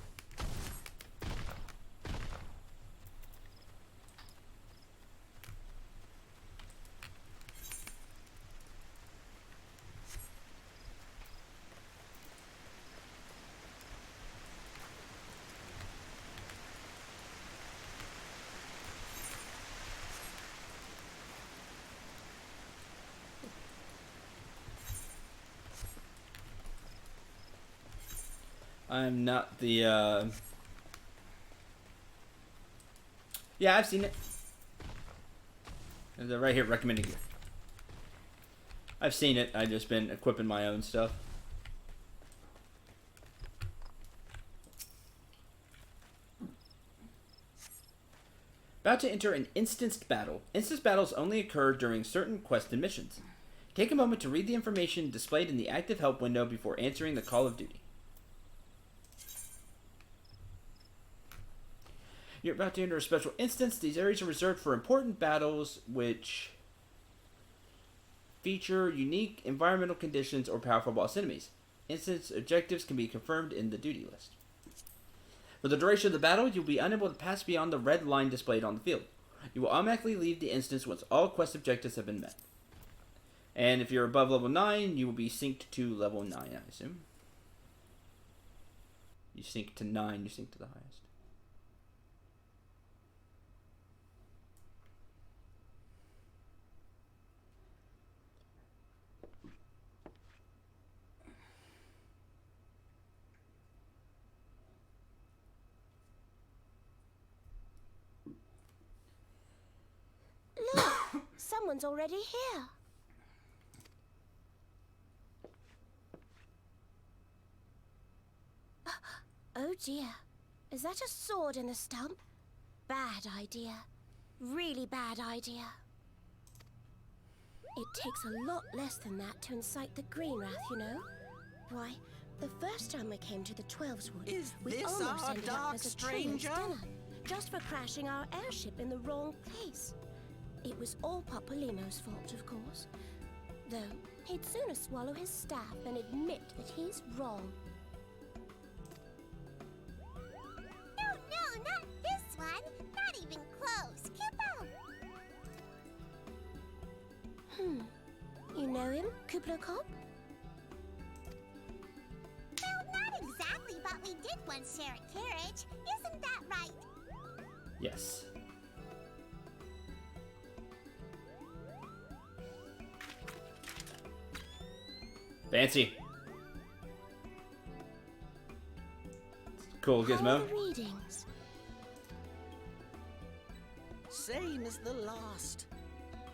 I'm not the, Yeah, I've seen it. They're right here, recommending gear. I've seen it, I've just been equipping my own stuff. About to enter an instanced battle. Instanced battles only occur during certain quests and missions. Take a moment to read the information displayed in the active help window before answering the call of duty. You're about to enter a special instance. These areas are reserved for important battles which feature unique environmental conditions or powerful boss enemies. Instance objectives can be confirmed in the duty list. For the duration of the battle, you'll be unable to pass beyond the red line displayed on the field. You will automatically leave the instance once all quest objectives have been met. And if you're above level 9, you will be synced to level 9, I assume. You sync to 9, you sync to the highest. Look, someone's already here. Oh dear. Is that a sword in a stump? Bad idea. Really bad idea. It takes a lot less than that to incite the Green Wrath, you know? Why, the first time we came to the Twelves Wood, we almost ended up as a train's dinner, just for crashing our airship in the wrong place. It was all Papolino's fault, of course. Though, he'd sooner swallow his staff and admit that he's wrong. No, not this one. Not even close. Kupo! You know him, Kuplo Cop? Well, not exactly, but we did once share a carriage. Isn't that right? Yes. Fancy. Cool How are gizmo. the readings? Same as the last.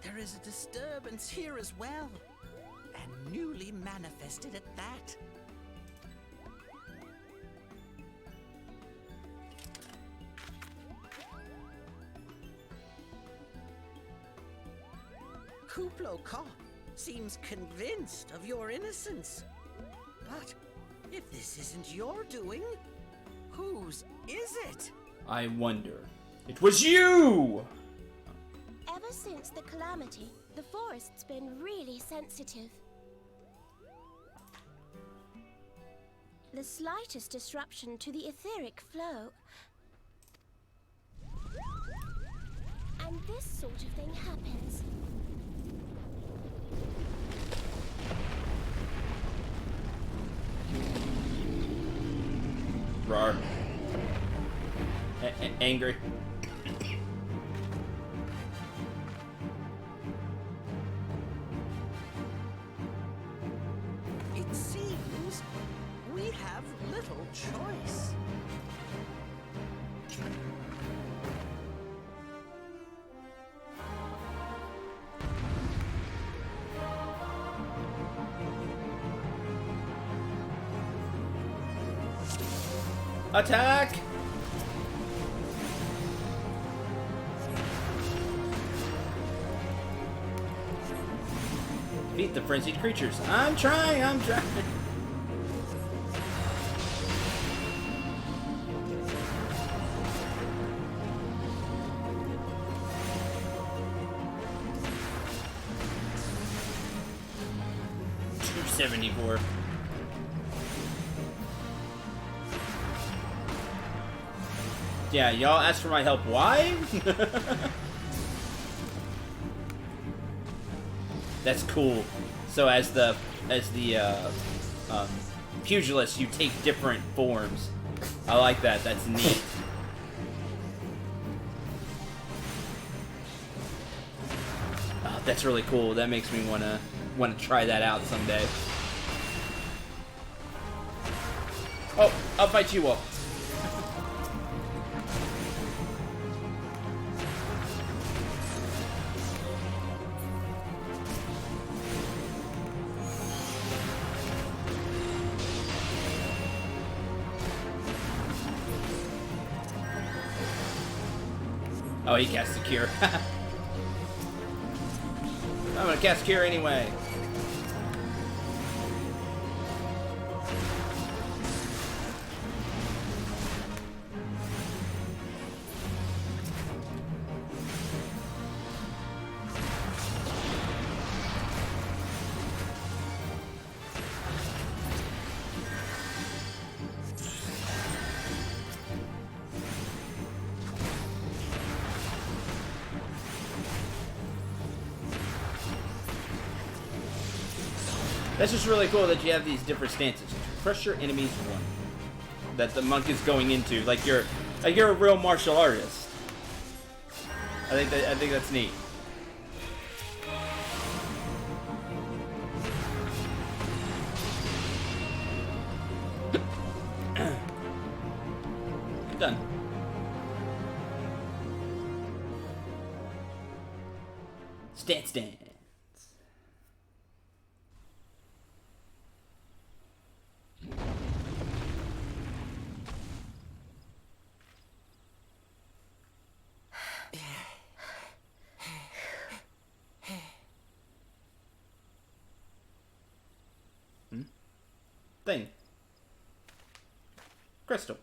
There is a disturbance here as well. And newly manifested at that. Kuplo Cop seems convinced of your innocence. But if this isn't your doing, whose is it? I wonder. It was you! Ever since the calamity, the forest's been really sensitive. The slightest disruption to the etheric flow, and this sort of thing happens. Rar. Angry. It seems we have little choice. Attack! Beat the frenzied creatures. I'm trying. 274. Yeah, y'all asked for my help. Why? That's cool. So as the pugilist, you take different forms. I like that. That's neat. Oh, that's really cool. That makes me wanna try that out someday. Oh, I'll fight you all. Oh, he cast the cure. I'm gonna cast cure anyway. That's just really cool that you have these different stances. Crush your enemies one. That the monk is going into, like you're a real martial artist. I think that's neat. Done. Stance. Thing. Crystal.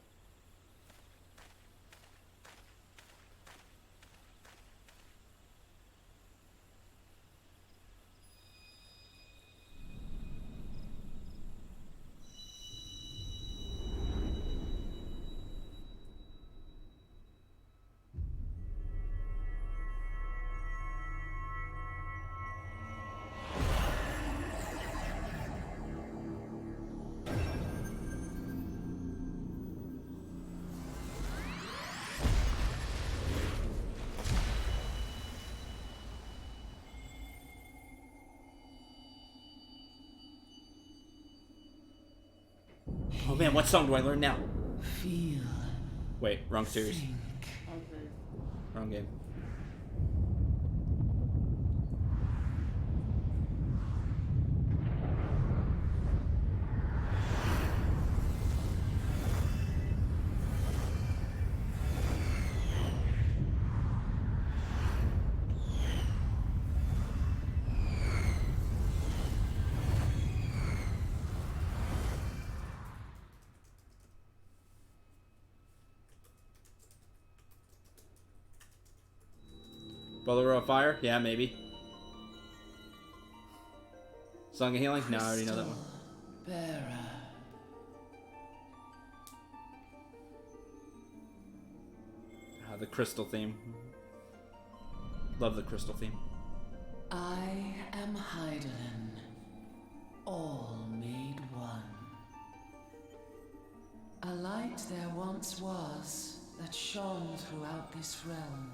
Oh man, what song do I learn now? Feel. Wait, wrong series. Think. Okay. Wrong game. Brother of Fire? Yeah, maybe. Song of Healing? No, I already know that one. Bearer. The crystal theme. Love the crystal theme. I am Heidelin, all made one. A light there once was that shone throughout this realm,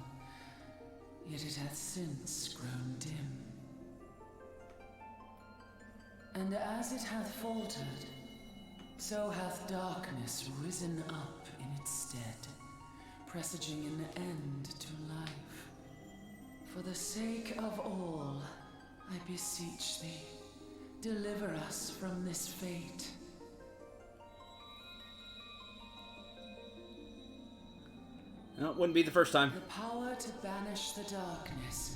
yet it hath since grown dim. And as it hath faltered, so hath darkness risen up in its stead, presaging an end to life. For the sake of all, I beseech thee, deliver us from this fate. No, it wouldn't be the first time. The power to banish the darkness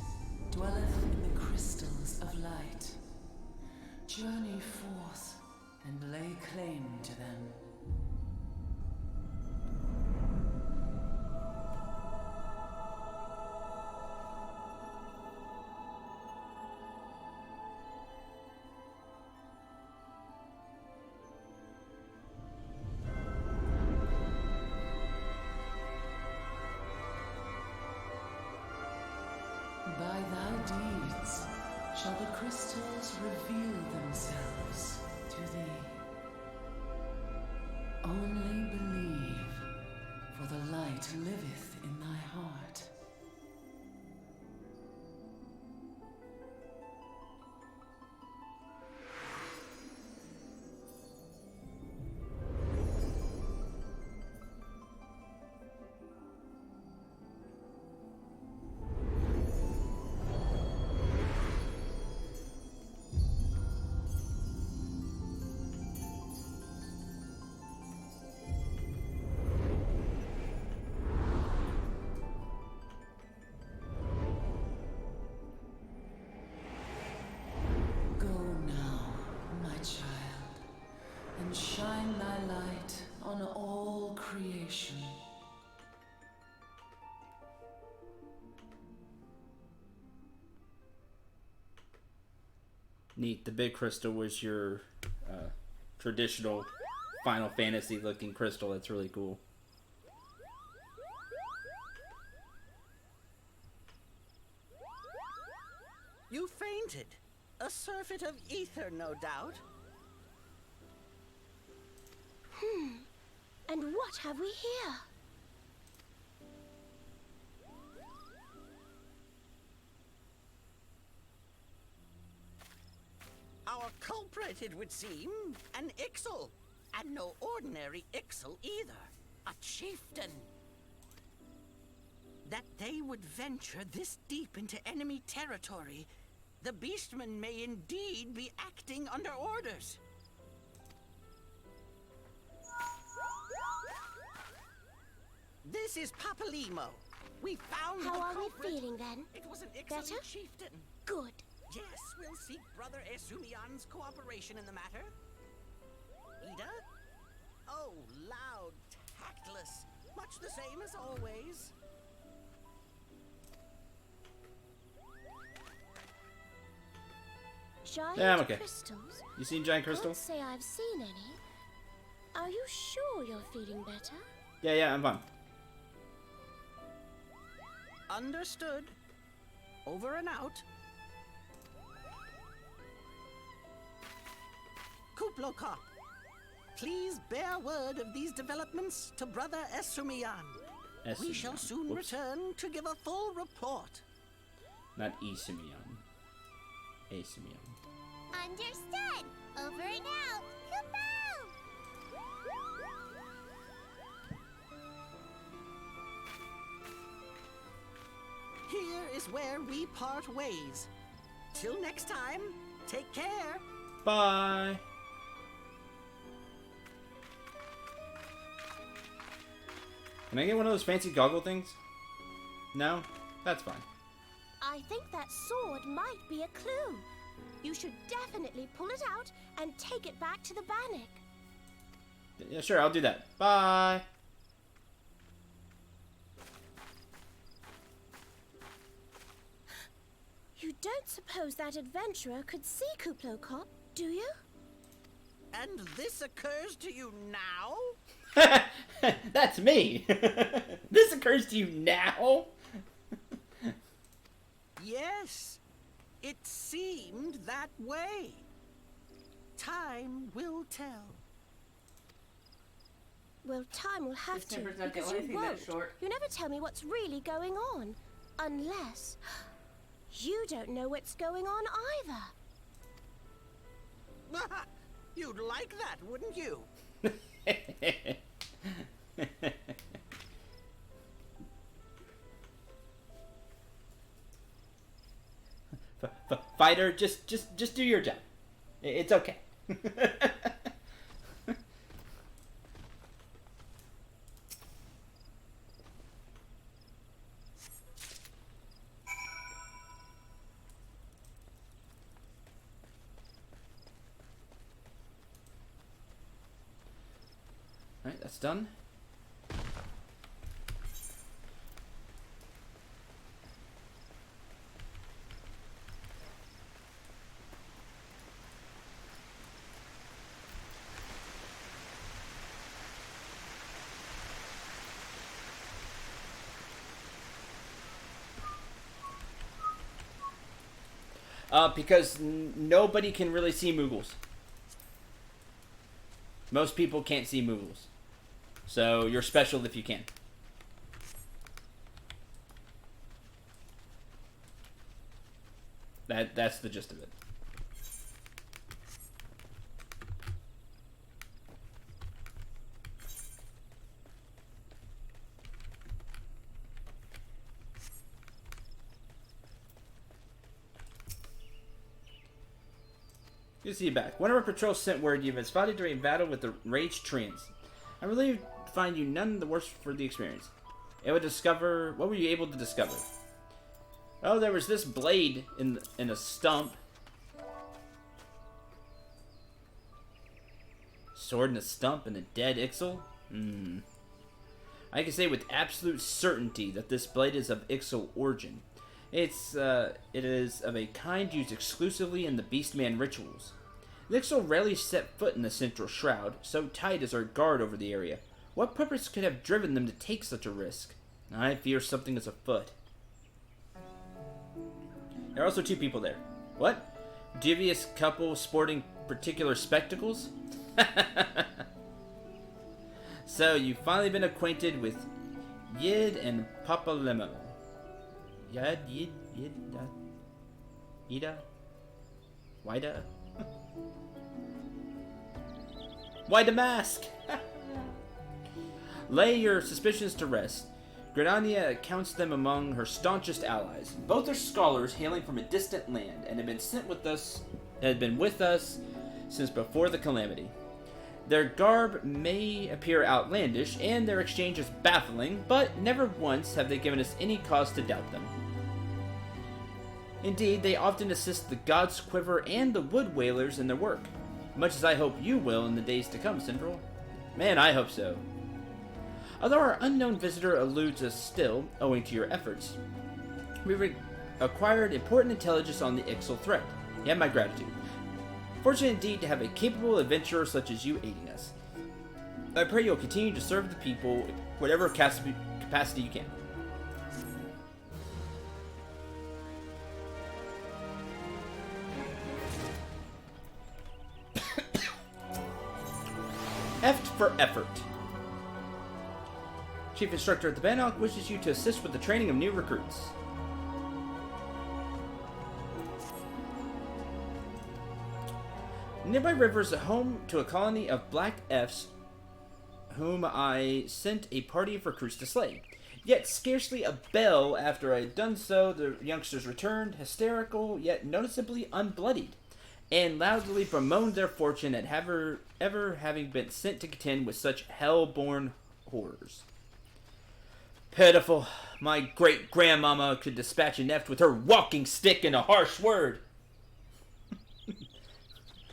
dwelleth in the crystals of light. Journey forth and lay claim to them. By thy deeds shall the crystals reveal themselves to thee. Only believe, for the light liveth in thy heart. Shine thy light on all creation. Neat. The big crystal was your traditional Final Fantasy looking crystal. That's really cool. You fainted. A surfeit of ether, no doubt. And what have we here? Our culprit, it would seem, an Ixal. And no ordinary Ixal either. A chieftain. That they would venture this deep into enemy territory, the beastmen may indeed be acting under orders. This is Papalimo. We found the How are we culprit. feeling then? It was an Ixalan Better? chieftain. Good. Yes, we'll seek Brother Esumian's cooperation in the matter. Ida? Oh, loud, tactless. Much the same as always. Giant Yeah, I'm okay. crystals? You seen giant crystal? Can't say I've seen any. Are you sure you're feeling better? Yeah, I'm fine. Understood. Over and out. Kuplokop, please bear word of these developments to Brother Esumian. We shall soon return to give a full report. Not Esumian. Esumian. Understood. Over and out. Kaboom! Here is where we part ways. Till next time, take care. Bye. Can I get one of those fancy goggle things? No? That's fine. I think that sword might be a clue. You should definitely pull it out and take it back to the Bannock. Yeah, sure, I'll do that. Bye. don't suppose that adventurer could see Kuplokop, do you? And this occurs to you now? That's me. This occurs to you now? Yes, it seemed that way. Time will tell. Well, time will have This to, temper's not the because only you thing won't. that's short. You never tell me what's really going on. Unless... you don't know what's going on either. You'd like that, wouldn't you? Fighter, just do your job. It's okay. Alright, that's done. Because nobody can really see Moogles. Most people can't see Moogles. So you're special if you can. That's the gist of it. Good to see you back. One of our patrols sent word you've been spotted during battle with the raged treants. I'm relieved to find you none the worse for the experience. Able to discover... what were you able to discover? Oh, there was this blade in a stump. Sword in a stump and a dead Ixal? I can say with absolute certainty that this blade is of Ixal origin. It is of a kind used exclusively in the Beastman rituals. The Ixal rarely set foot in the central shroud, so tight is our guard over the area. What purpose could have driven them to take such a risk? I fear something is afoot. There are also two people there. What? Dubious couple sporting particular spectacles? So, you've finally been acquainted with Yid and Papa Lemo. Yid, Ida? Wida? Why the mask? Lay your suspicions to rest. Gridania counts them among her staunchest allies. Both are scholars hailing from a distant land and had been with us since before the calamity. Their garb may appear outlandish, and their exchange is baffling, but never once have they given us any cause to doubt them. Indeed, they often assist the God's Quiver and the Wood Whalers in their work, much as I hope you will in the days to come, Syndril. Man, I hope so. Although our unknown visitor eludes us still, owing to your efforts, we've acquired important intelligence on the Ixal threat. You have my gratitude. Fortunate indeed to have a capable adventurer such as you aiding us. I pray you'll continue to serve the people whatever capacity you can. Eft for effort. Chief Instructor at the Bannock wishes you to assist with the training of new recruits. Nearby river is a home to a colony of black Fs whom I sent a party of recruits to slay. Yet scarcely a bell after I had done so, the youngsters returned, hysterical yet noticeably unbloodied, and loudly bemoaned their fortune at ever having been sent to contend with such hell-born horrors. Pitiful. My great-grandmama could dispatch an Eft with her walking stick and a harsh word.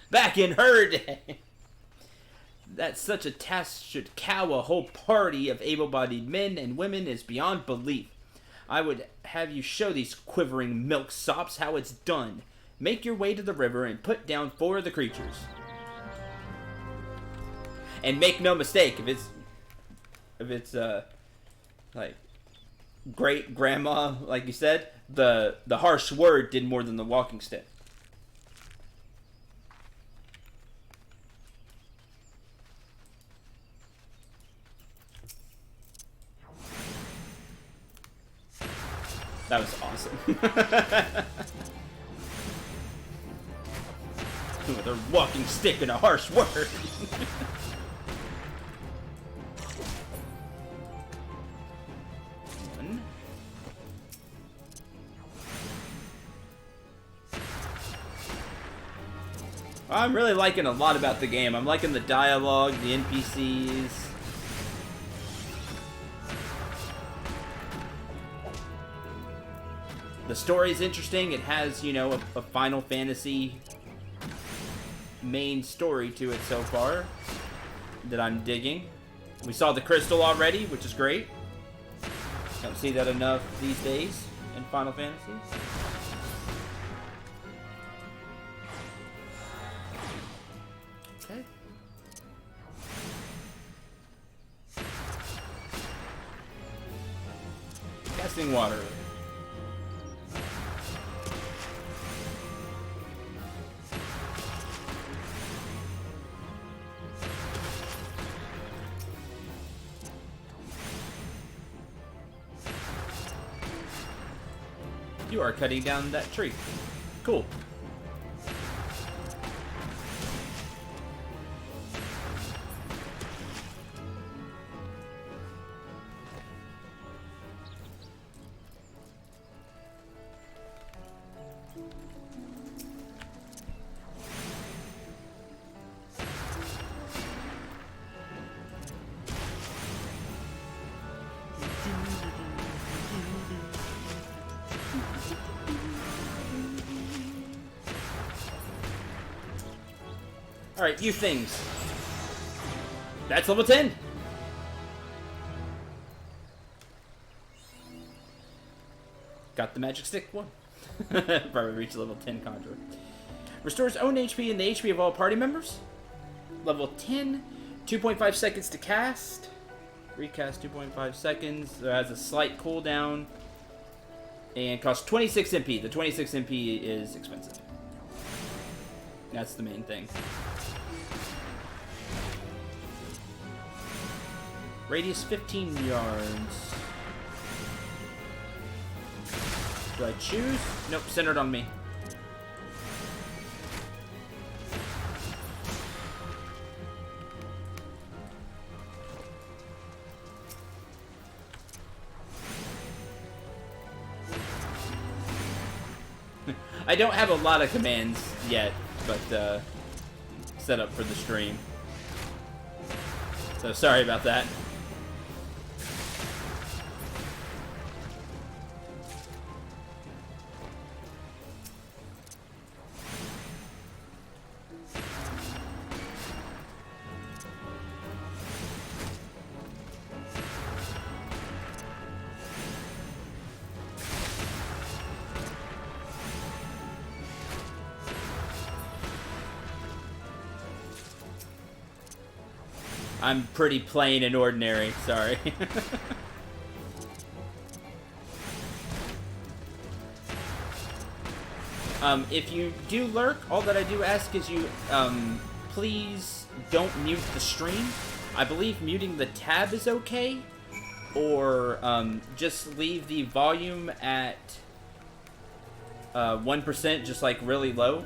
Back in her day. That such a task should cow a whole party of able-bodied men and women is beyond belief. I would have you show these quivering milksops how it's done. Make your way to the river and put down 4 of the creatures. And make no mistake, if it's like great grandma, like you said, the harsh word did more than the walking stick. That was awesome. With a walking stick and a harsh word. I'm really liking a lot about the game. I'm liking the dialogue, the NPCs. The story's interesting. It has, you know, a Final Fantasy main story to it so far that I'm digging. We saw the crystal already, which is great. Don't see that enough these days in Final Fantasy. Okay. Casting water. You are cutting down that tree. Cool. Alright, you things. That's level 10. Got the magic stick one. Probably reached level 10 Conjurer. Restores own HP and the HP of all party members. Level 10. 2.5 seconds to cast. Recast 2.5 seconds. Has a slight cooldown. And costs 26 MP. The 26 MP is expensive. That's the main thing. Radius 15 yards. Do I choose? Nope, centered on me. I don't have a lot of commands yet, but set up for the stream. So sorry about that. I'm pretty plain and ordinary, sorry. If you do lurk, all that I do ask is you, please don't mute the stream. I believe muting the tab is okay, or just leave the volume at 1%, just like really low.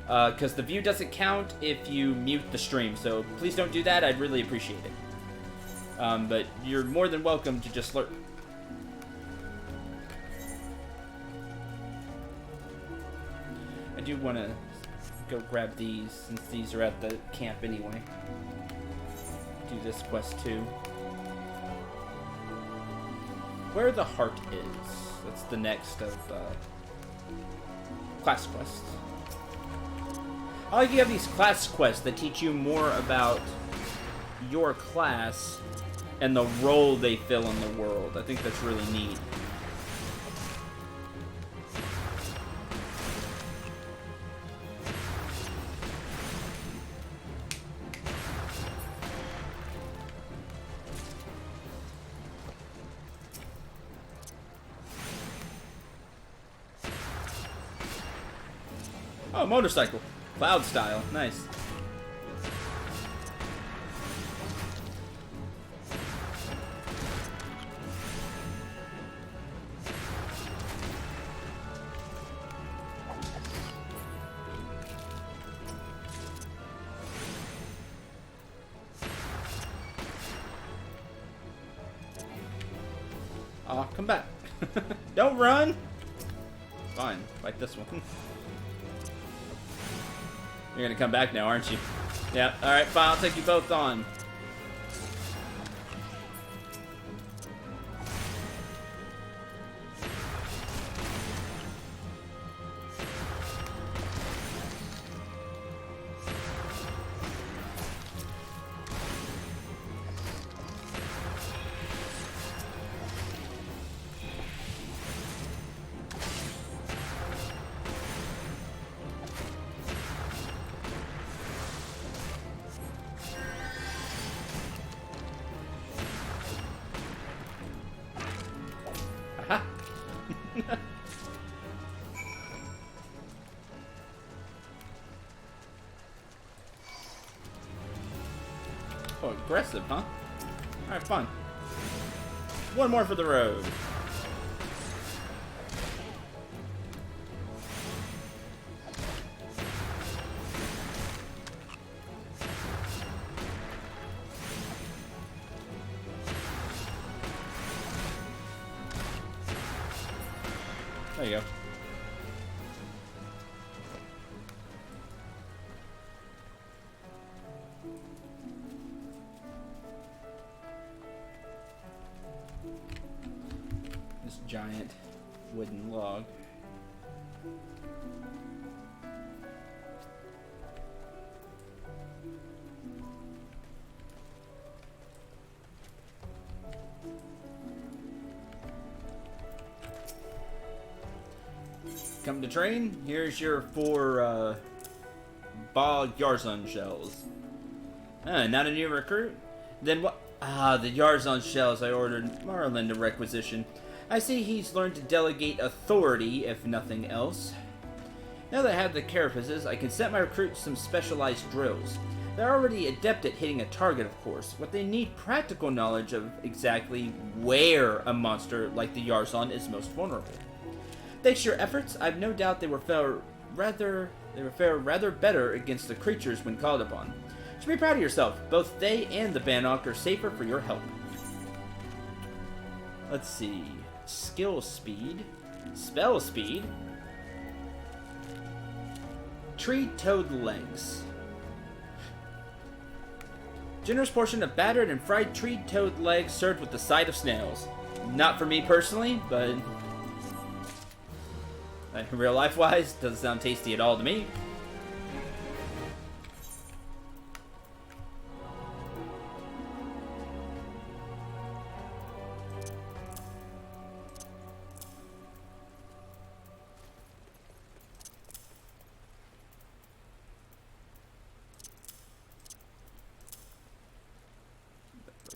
Because the view doesn't count if you mute the stream, so please don't do that. I'd really appreciate it. But you're more than welcome to just lurk. I do want to go grab these, since these are at the camp anyway. Do this quest too. Where the heart is. That's the next of class quests. I like you have these class quests that teach you more about your class and the role they fill in the world. I think that's really neat. Oh, motorcycle. Cloud style. Nice. Oh, come back. Don't run! Fine, like this one. You're gonna come back now, aren't you? Yeah, alright, fine, I'll take you both on. Aha! Oh, aggressive, huh? Alright, fine. One more for the road. There you go. This giant wooden log. Come to train. Here's your 4 bog Yarzon shells. Not a new recruit? Then what? Ah, the Yarzon shells I ordered Marlin to requisition. I see he's learned to delegate authority, if nothing else. Now that I have the carapaces, I can set my recruits some specialized drills. They're already adept at hitting a target, of course, but they need practical knowledge of exactly where a monster like the Yarzon is most vulnerable. Thanks to your efforts, I've no doubt they will fare rather better against the creatures when called upon. You should be proud of yourself. Both they and the Bannock are safer for your help. Let's see. Skill speed. Spell speed. Tree-toed legs. Generous portion of battered and fried tree-toed legs served with the side of snails. Not for me personally, but real life wise, doesn't sound tasty at all to me.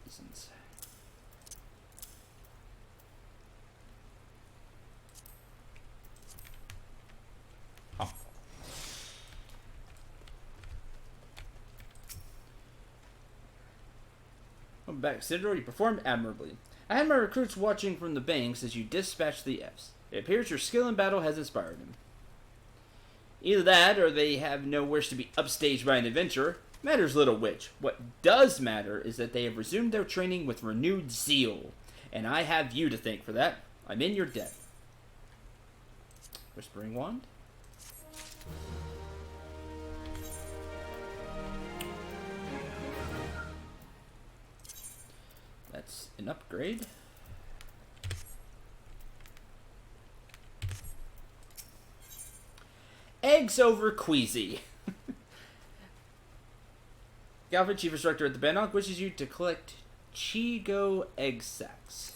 Reasons. Oh. Welcome back, Citadel. You performed admirably. I had my recruits watching from the banks as you dispatched the Fs. It appears your skill in battle has inspired them. Either that, or they have no wish to be upstaged by an adventurer. Matters little which. What does matter is that they have resumed their training with renewed zeal. And I have you to thank for that. I'm in your debt. Whispering Wand. That's an upgrade. Eggs over Queasy. Galvin, Chief Instructor at the Bannock, wishes you to collect Chigo egg sacs.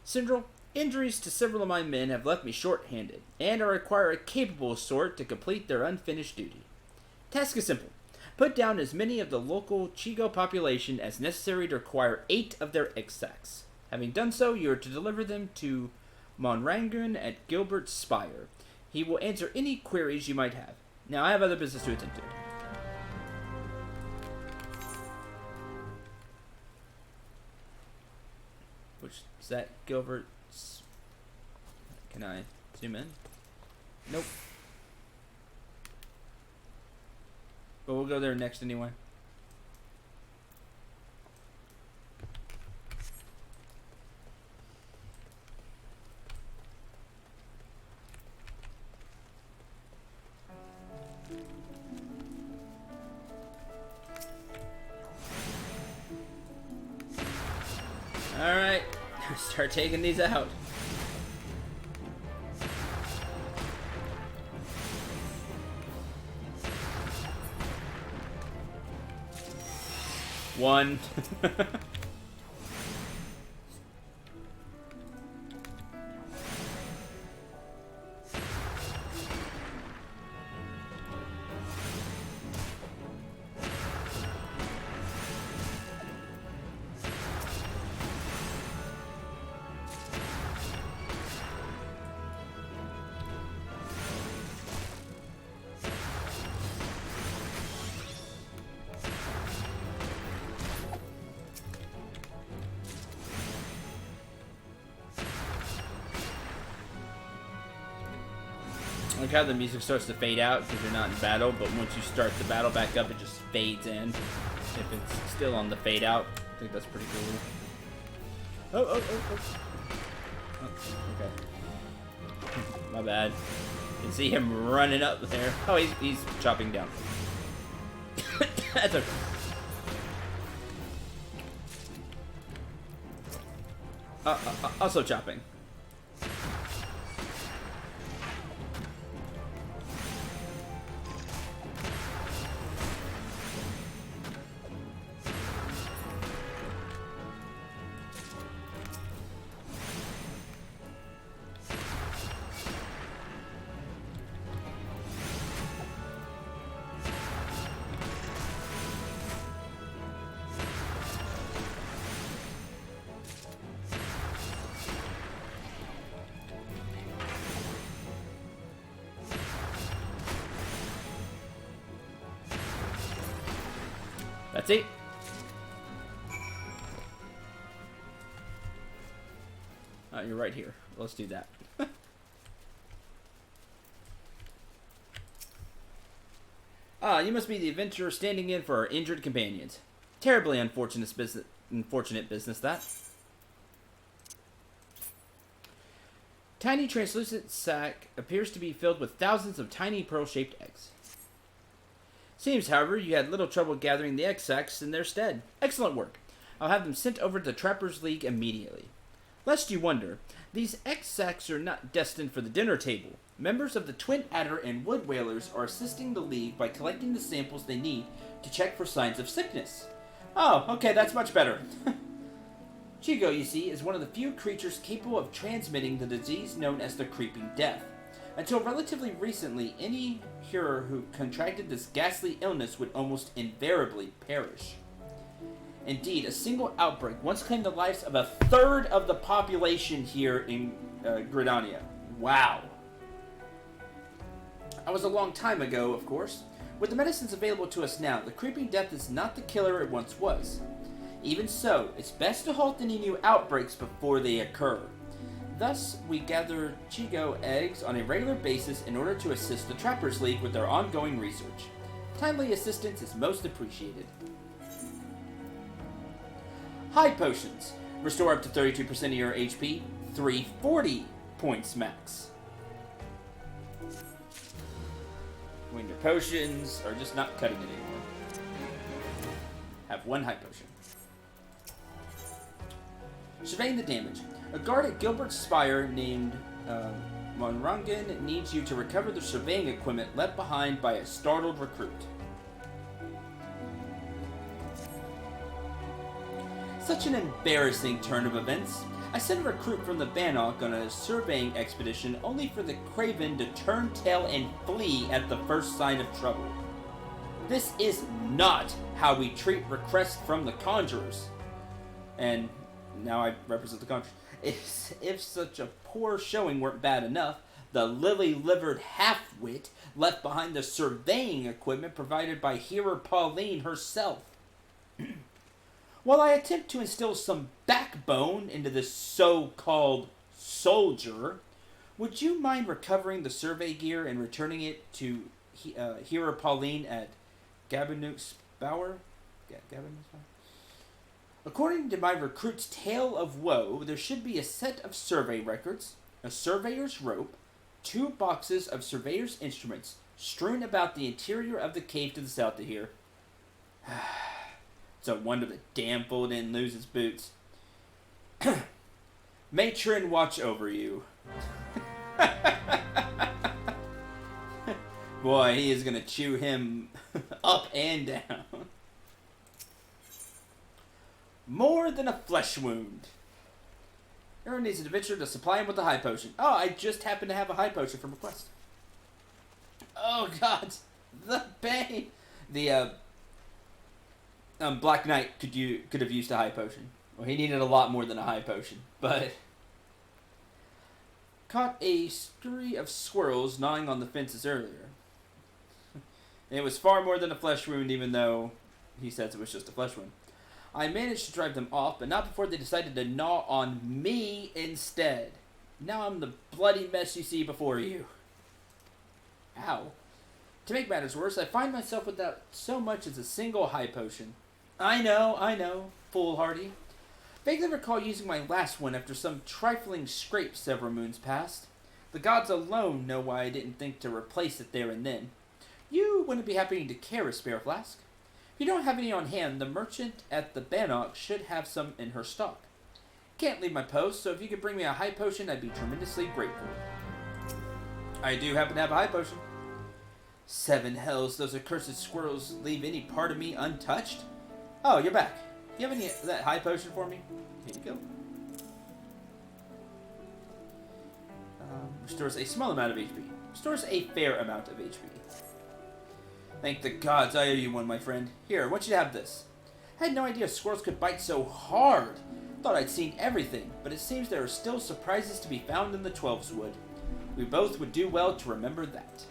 Syndrome, injuries to several of my men have left me short-handed, and I require a capable sort to complete their unfinished duty. Task is simple. Put down as many of the local Chigo population as necessary to acquire 8 of their egg sacs. Having done so, you are to deliver them to Monrangon at Gilbert's Spire. He will answer any queries you might have. Now, I have other business to attend to. Which, is that Gilbert's... Can I zoom in? Nope. But we'll go there next anyway. Alright, start taking these out. One. I like how the music starts to fade out because you're not in battle, but once you start the battle back up, it just fades in. If it's still on the fade out, I think that's pretty cool. Oh, okay. My bad. You can see him running up there. Oh, he's chopping down. That's okay. Also chopping. That's it. You're right here. Let's do that. You must be the adventurer standing in for our injured companions. Terribly unfortunate business that. Tiny translucent sack appears to be filled with thousands of tiny pearl-shaped eggs. Seems, however, you had little trouble gathering the egg sacs in their stead. Excellent work. I'll have them sent over to Trappers League immediately. Lest you wonder, these egg sacs are not destined for the dinner table. Members of the Twin Adder and Wood Whalers are assisting the League by collecting the samples they need to check for signs of sickness. Oh, okay, that's much better. Chigo, you see, is one of the few creatures capable of transmitting the disease known as the Creeping Death. Until relatively recently, any hearer who contracted this ghastly illness would almost invariably perish. Indeed, a single outbreak once claimed the lives of a third of the population here in Gridania. Wow. That was a long time ago, of course. With the medicines available to us now, the Creeping Death is not the killer it once was. Even so, it's best to halt any new outbreaks before they occur. Thus, we gather Chigo eggs on a regular basis in order to assist the Trappers League with their ongoing research. Timely assistance is most appreciated. High potions. Restore up to 32% of your HP. 340 points max. When your potions are just not cutting it anymore. Have one high potion. Surveying the damage. A guard at Gilbert's Spire named Monrangan needs you to recover the surveying equipment left behind by a startled recruit. Such an embarrassing turn of events. I sent a recruit from the Bannock on a surveying expedition only for the Craven to turn tail and flee at the first sign of trouble. This is not how we treat requests from the Conjurers. And now I represent the Conjurers. If such a poor showing weren't bad enough, the lily-livered half-wit left behind the surveying equipment provided by Hero Pauline herself. While I attempt to instill some backbone into this so-called soldier, would you mind recovering the survey gear and returning it to Hero Pauline at Gabenuk's Bower? According to my recruit's tale of woe, there should be a set of survey records, a surveyor's rope, 2 boxes of surveyor's instruments strewn about the interior of the cave to the south of here. It's a wonder the damn fool didn't lose his boots. Matron watch over you. Boy, he is gonna chew him up and down. More than a flesh wound. Aaron needs an adventurer to supply him with a high potion. Oh, I just happen to have a high potion from a quest. Oh god, the pain. The Black Knight could have used a high potion. Well, he needed a lot more than a high potion, but caught a scurry of squirrels gnawing on the fences earlier. And it was far more than a flesh wound, even though he says it was just a flesh wound. I managed to drive them off, but not before they decided to gnaw on me instead. Now I'm the bloody mess you see before you. Ow. To make matters worse, I find myself without so much as a single high potion. I know, foolhardy. Vaguely recall using my last one after some trifling scrape several moons past. The gods alone know why I didn't think to replace it there and then. You wouldn't be happening to care a spare flask. If you don't have any on hand, the merchant at the Bannock should have some in her stock. Can't leave my post, so if you could bring me a high potion, I'd be tremendously grateful. I do happen to have a high potion. 7 hells, those accursed squirrels leave any part of me untouched? Oh, you're back. Do you have any of that high potion for me? Here you go. Restores a small amount of HP. Restores a fair amount of HP. Thank the gods I owe you one, my friend. Here, I want you to have this. I had no idea squirrels could bite so hard. Thought I'd seen everything, but it seems there are still surprises to be found in the Twelves Wood. We both would do well to remember that.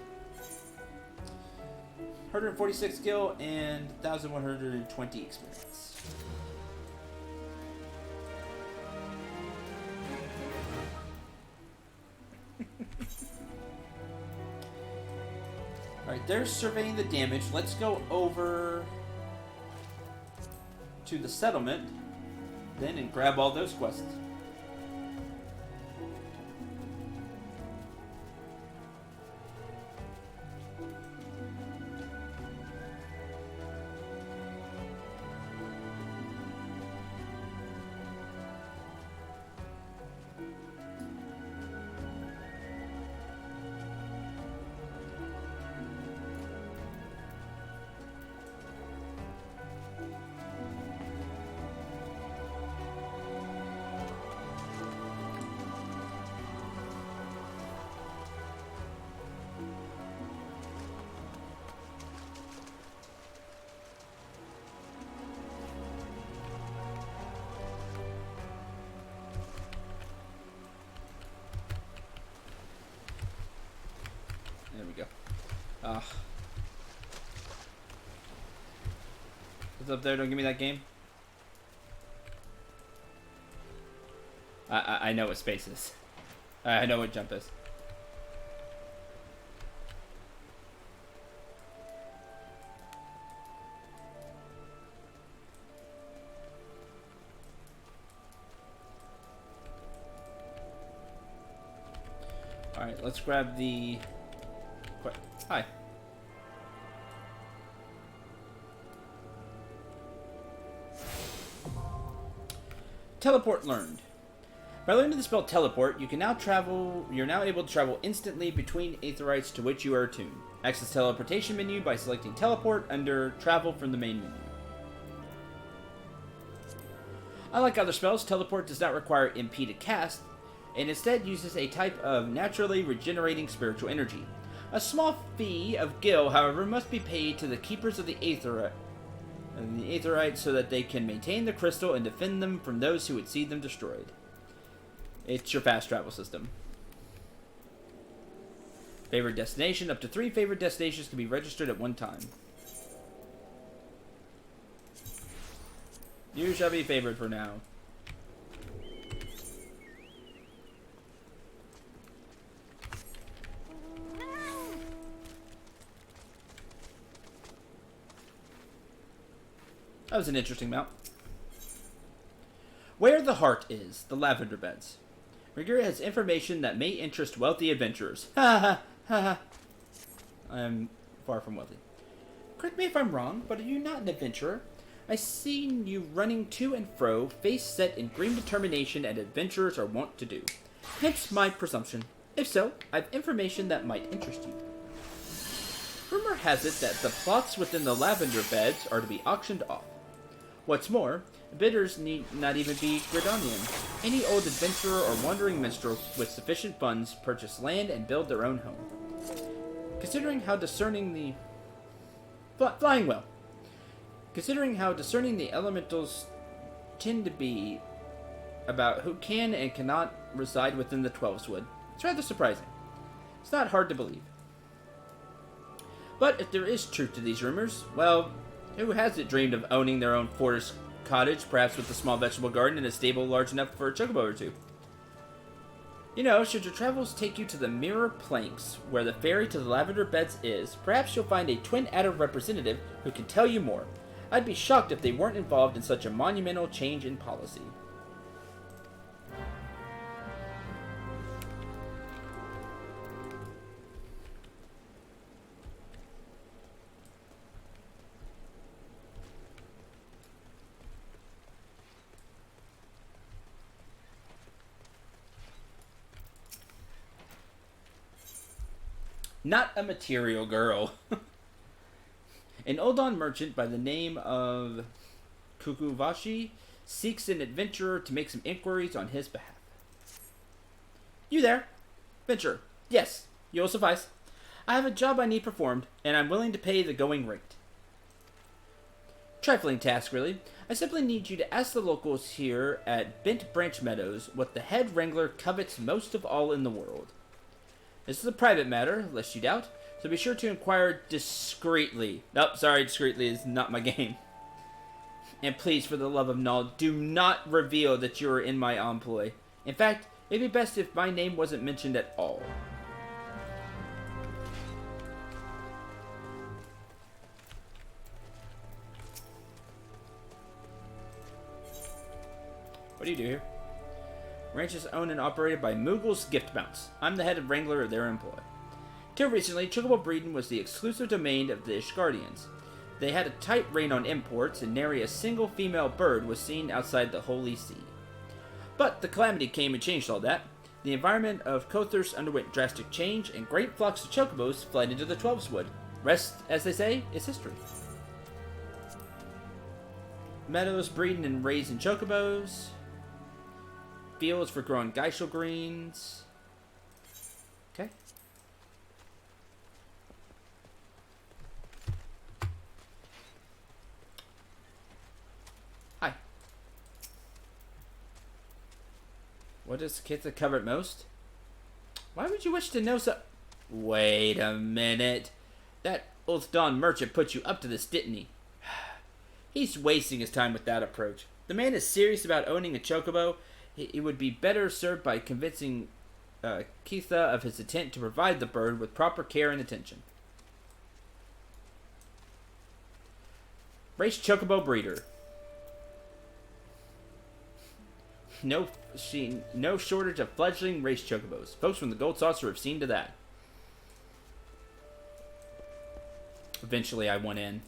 146 skill and 1,120 experience. Alright, there's surveying the damage. Let's go over to the settlement then and grab all those quests. There we go. What's up there? Don't give me that game. I know what space is. I know what jump is. Alright, let's grab the... Hi. Teleport learned. By learning the spell teleport, you're now able to travel instantly between aetherytes to which you are attuned. Access teleportation menu by selecting teleport under travel from the main menu. Unlike other spells, teleport does not require MP to cast, and instead uses a type of naturally regenerating spiritual energy. A small fee of gil, however, must be paid to the keepers of the aetheryte so that they can maintain the crystal and defend them from those who would see them destroyed. It's your fast travel system. Favorite destination. Up to 3 favorite destinations can be registered at one time. You shall be favored for now. That was an interesting mount. Where the heart is, the lavender beds. Rigura has information that may interest wealthy adventurers. Ha ha ha ha. I am far from wealthy. Correct me if I'm wrong, but are you not an adventurer? I've seen you running to and fro, face set in grim determination as adventurers are wont to do. Hence my presumption. If so, I've information that might interest you. Rumor has it that the plots within the lavender beds are to be auctioned off. What's more, bidders need not even be Gridonian. Any old adventurer or wandering minstrel with sufficient funds purchase land and build their own home. Considering how discerning the... Flying well. Considering how discerning the elementals tend to be about who can and cannot reside within the Twelveswood, it's rather surprising. It's not hard to believe. But if there is truth to these rumors, well, who hasn't dreamed of owning their own forest cottage, perhaps with a small vegetable garden and a stable large enough for a chocobo or two? You know, should your travels take you to the Mirror Planks, where the ferry to the Lavender Beds is, perhaps you'll find a Twin Adder representative who can tell you more. I'd be shocked if they weren't involved in such a monumental change in policy. Not a material girl. An Oldon merchant by the name of Kukuvashi seeks an adventurer to make some inquiries on his behalf. You there? Venturer. Yes, you'll suffice. I have a job I need performed, and I'm willing to pay the going rate. Trifling task, really. I simply need you to ask the locals here at Bent Branch Meadows what the head wrangler covets most of all in the world. This is a private matter, lest you doubt, so be sure to inquire discreetly. Nope, sorry, discreetly is not my game. And please, for the love of Null, do not reveal that you are in my employ. In fact, it'd be best if my name wasn't mentioned at all. What do you do here? Ranch is owned and operated by Moogle's Gift Mounts. I'm the head of wrangler of their employ. Till recently, Chocobo breeding was the exclusive domain of the Ishgardians. They had a tight rein on imports, and nary a single female bird was seen outside the Holy See. But the calamity came and changed all that. The environment of Kothurst underwent drastic change, and great flocks of chocobos fled into the Twelveswood. Rest, as they say, is history. Meadows breeding and raising chocobos. Fields for growing Geishel greens. Okay. Hi. What does Kitha covet most? Why would you wish to know so... Wait a minute. That Ulthdon merchant put you up to this, didn't he? He's wasting his time with that approach. The man is serious about owning a chocobo. He would be better served by convincing Kitha of his intent to provide the bird with proper care and attention. Race chocobo breeder. No shortage of fledgling race chocobos. Folks from the Gold Saucer have seen to that. Eventually, I went in.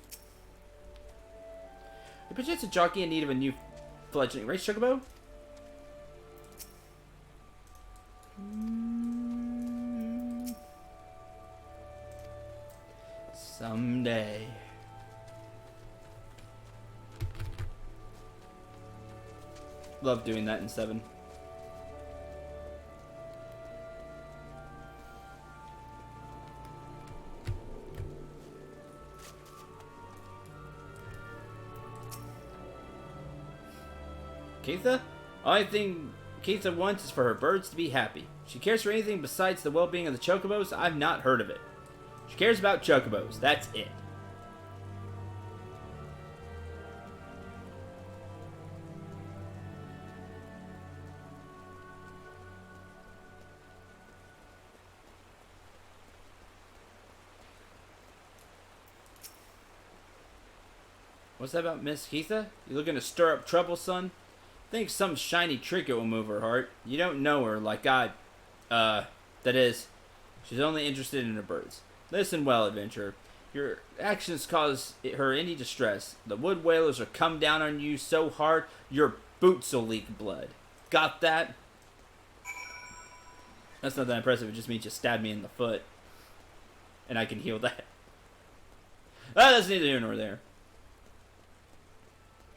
If perchance a jockey in need of a new fledgling race chocobo? Someday. Love doing that in 7. Kitha? Only thing Keitha wants is for her birds to be happy. She cares for anything besides the well-being of the chocobos. I've not heard of it. She cares about chocobos. That's it. What's that about Miss Keitha? You looking to stir up trouble, son? Think some shiny trinket will move her heart. You don't know her like I... that is, she's only interested in her birds. Listen well, adventurer. Your actions cause her any distress. The wood whalers will come down on you so hard, your boots will leak blood. Got that? That's not that impressive. It just means you stabbed me in the foot. And I can heal that. Ah, that's neither here nor there.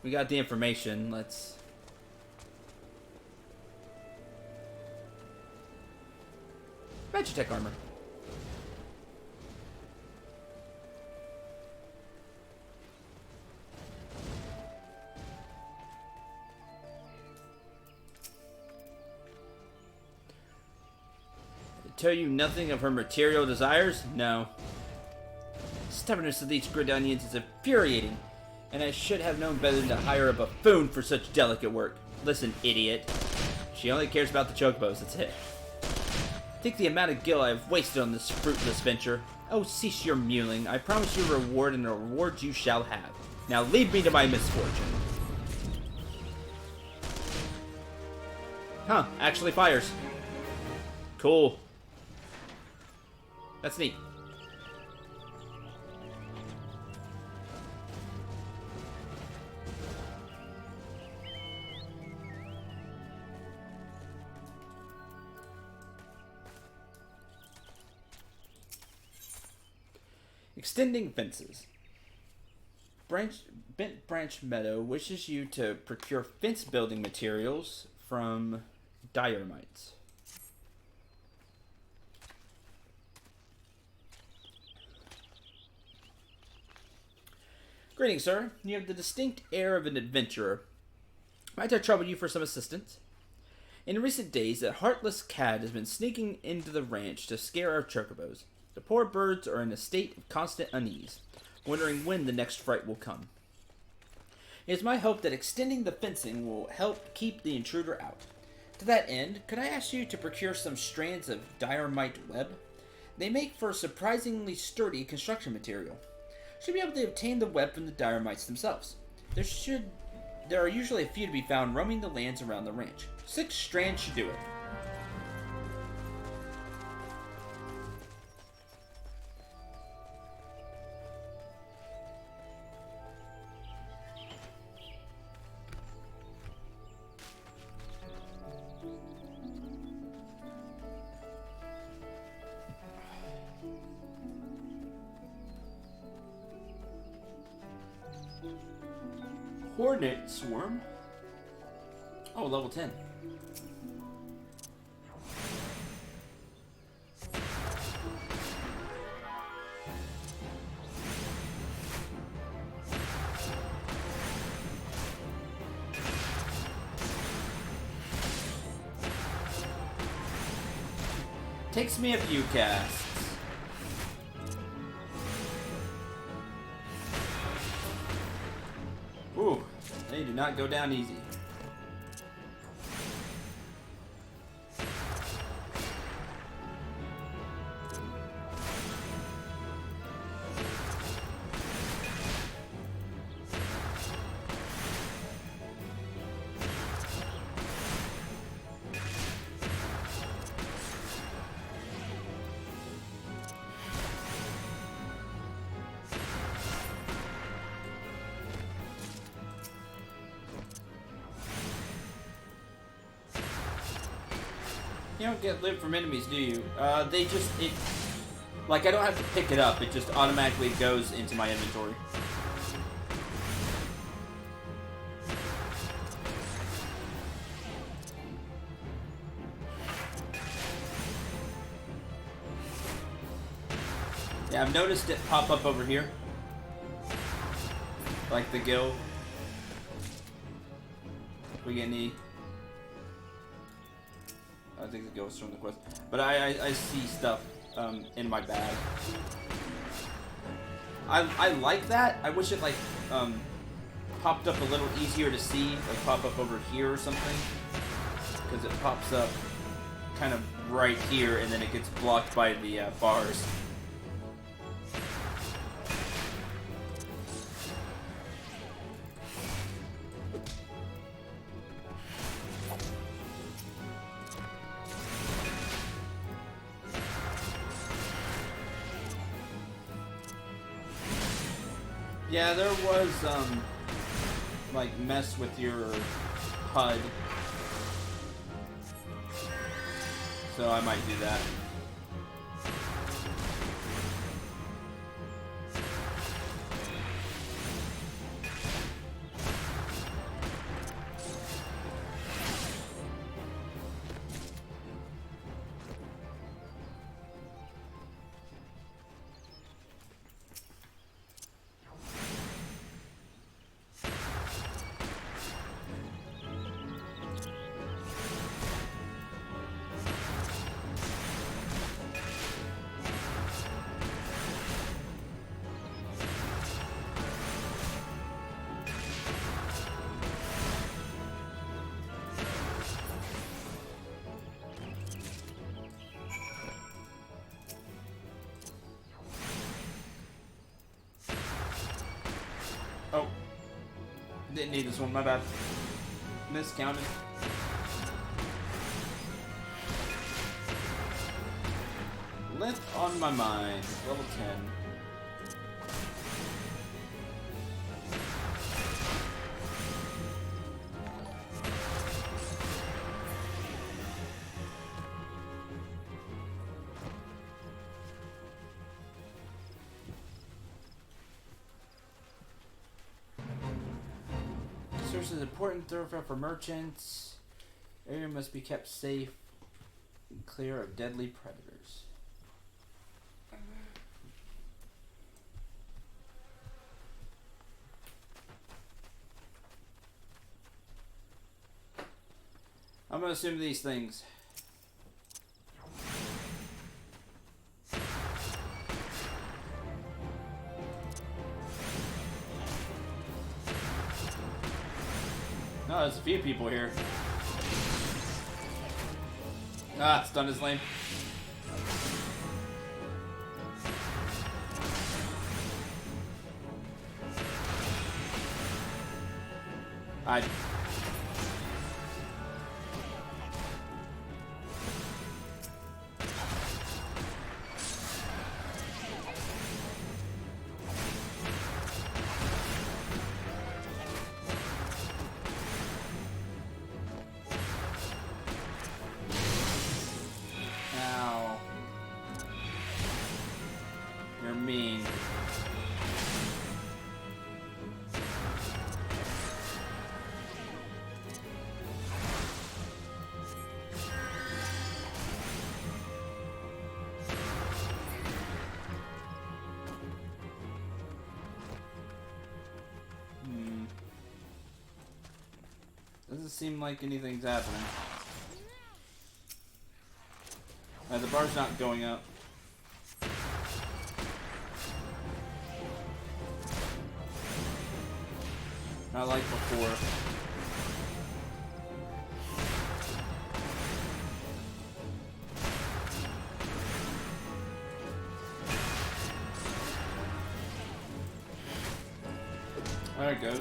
We got the information. Let's... Magitech armor. Tell you nothing of her material desires? No. Stubbornness of these grid onions is infuriating, and I should have known better than to hire a buffoon for such delicate work. Listen, idiot. She only cares about the chocobos, that's it. Think the amount of gil I have wasted on this fruitless venture. Oh, cease your mewling. I promise you a reward, and a reward you shall have. Now leave me to my misfortune. Huh, actually fires. Cool. That's neat. Extending fences. Bent Branch Meadow wishes you to procure fence building materials from dioramites. Greetings, sir. You have the distinct air of an adventurer. Might I trouble you for some assistance? In recent days, a heartless cat has been sneaking into the ranch to scare our chocobos. The poor birds are in a state of constant unease, wondering when the next fright will come. It is my hope that extending the fencing will help keep the intruder out. To that end, could I ask you to procure some strands of diorite web? They make for surprisingly sturdy construction material. Should be able to obtain the web from the dioramites themselves. There are usually a few to be found roaming the lands around the ranch. 6 strands should do it. Hornet Swarm. Oh, level 10. Takes me a few casts. Ooh, they do not go down easy. You don't get loot from enemies, do you? Like, I don't have to pick it up. It just automatically goes into my inventory. Yeah, I've noticed it pop up over here. Like the gil. We get any... I think it goes from the quest. But I see stuff in my bag. I like that. I wish it like popped up a little easier to see, like pop up over here or something, because it pops up kind of right here and then it gets blocked by the bars. Yeah, there was, like, mess with your HUD. So I might do that. Oh. Didn't need this one, my bad. Miscounted. Limp on my mind. Level 10. This is an important thoroughfare for merchants. Area must be kept safe and clear of deadly predators. I'm gonna assume these things. No, there's a few people here. Ah, stun is lame. I. Ow. You're mean. Doesn't seem like anything's happening. The bar's not going up. Not like before. There it goes.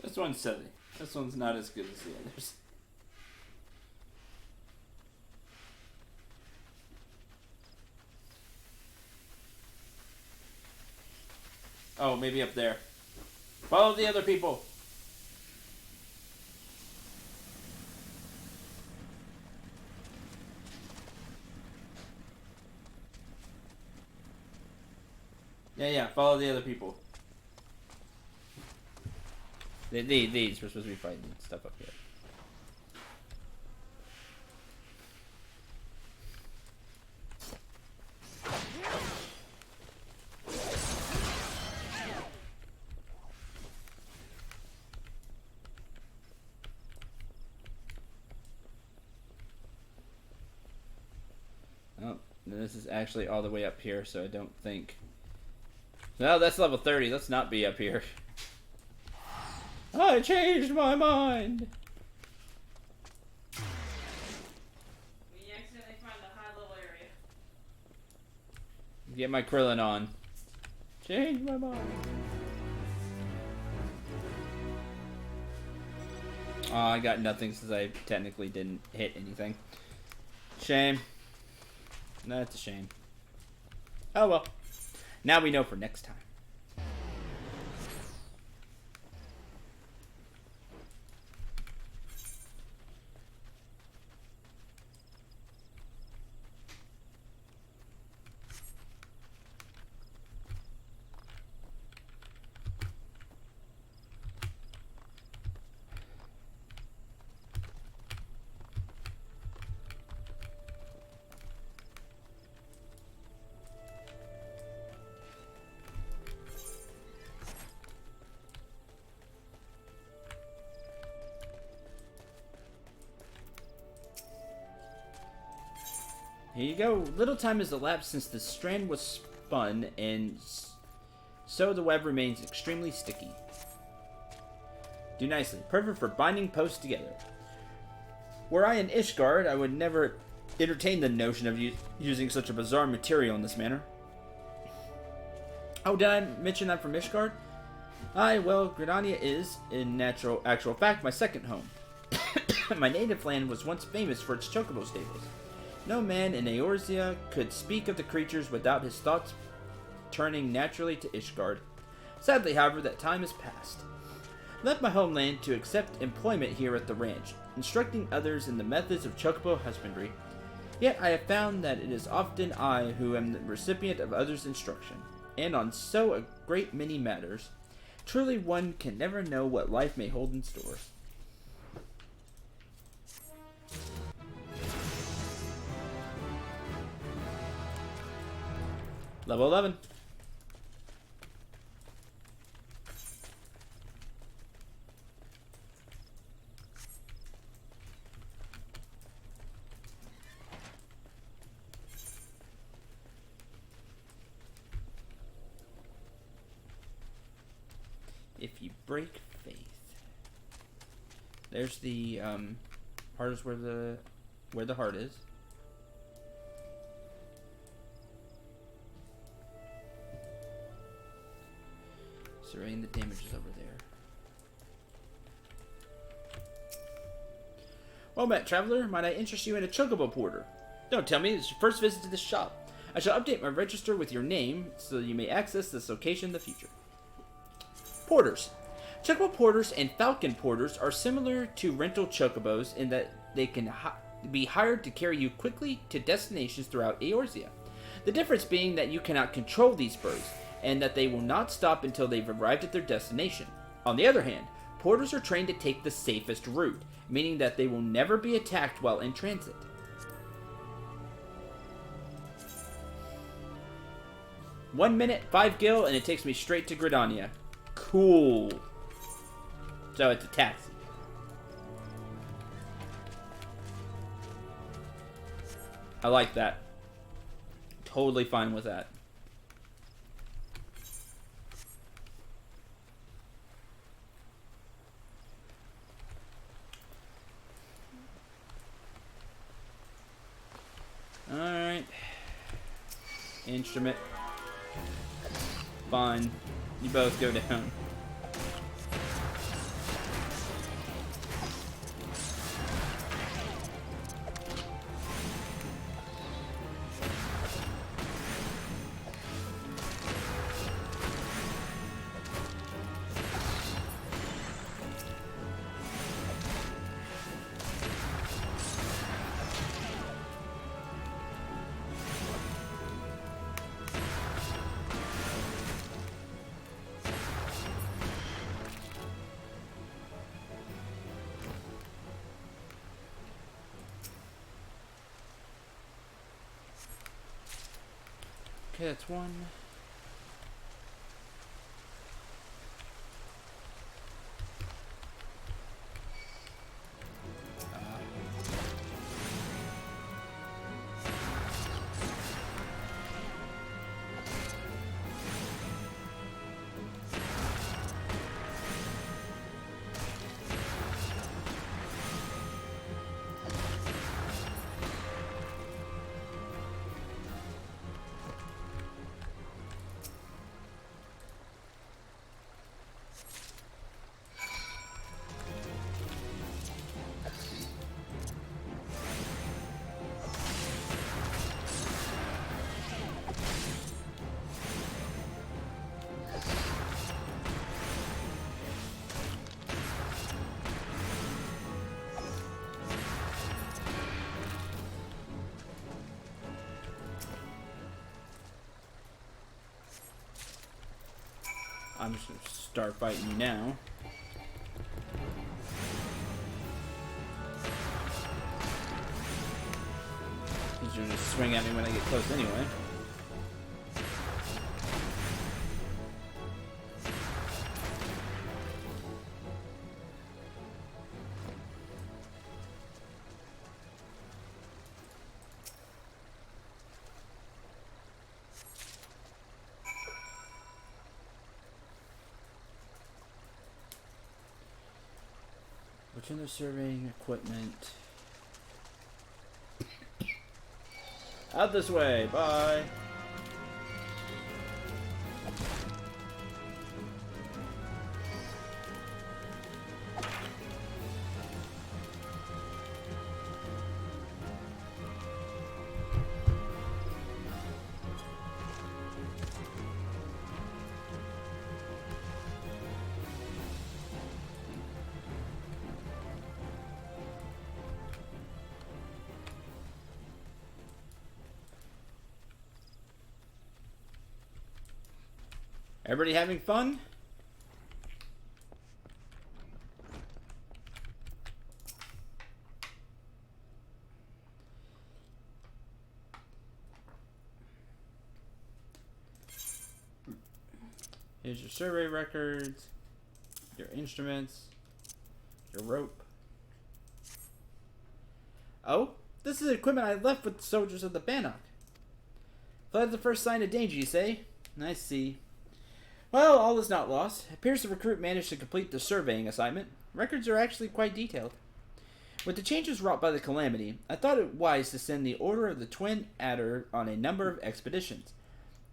This one's silly. This one's not as good as the others. Oh, maybe up there. Follow the other people. Yeah, follow the other people. These we're supposed to be fighting stuff up here. Oh, this is actually all the way up here, so I don't think... No, that's level 30. Let's not be up here. I changed my mind! We accidentally find the high level area. Get my Krillin on. Change my mind. Oh, I got nothing since I technically didn't hit anything. Shame. That's a shame. Oh well. Now we know for next time. Here you go. Little time has elapsed since the strand was spun, and so the web remains extremely sticky. Do nicely. Perfect for binding posts together. Were I in Ishgard, I would never entertain the notion of using such a bizarre material in this manner. Oh, did I mention I'm from Ishgard? Aye, well, Gridania is, in actual fact, my second home. My native land was once famous for its chocobo stables. No man in Eorzea could speak of the creatures without his thoughts turning naturally to Ishgard. Sadly, however, that time has passed. I left my homeland to accept employment here at the ranch, instructing others in the methods of chocobo husbandry. Yet I have found that it is often I who am the recipient of others' instruction, and on so a great many matters. Truly one can never know what life may hold in store. Level 11. If you break faith. There's the heart is where the heart is. Surveying the damages over there. Well met, traveler. Might I interest you in a chocobo porter? Don't tell me, it's your first visit to this shop. I shall update my register with your name so you may access this location in the future. Porters. Chocobo porters and falcon porters are similar to rental chocobos in that they can be hired to carry you quickly to destinations throughout Eorzea. The difference being that you cannot control these birds, and that they will not stop until they've arrived at their destination. On the other hand, porters are trained to take the safest route, meaning that they will never be attacked while in transit. One minute, 5 gil, and it takes me straight to Gridania. Cool. So it's a taxi. I like that. Totally fine with that. Alright. Instrument. Fine. You both go down. Okay, that's one. I'm just gonna start fighting you now. He's gonna just swing at me when I get close anyway. Return the surveying equipment. Out this way. Bye. Everybody having fun? Here's your survey records, your instruments, your rope. Oh, this is the equipment I left with the soldiers of the Bannock. Fled the first sign of danger, you say? I see. Well, all is not lost. It appears the recruit managed to complete the surveying assignment. Records are actually quite detailed. With the changes wrought by the calamity, I thought it wise to send the Order of the Twin Adder on a number of expeditions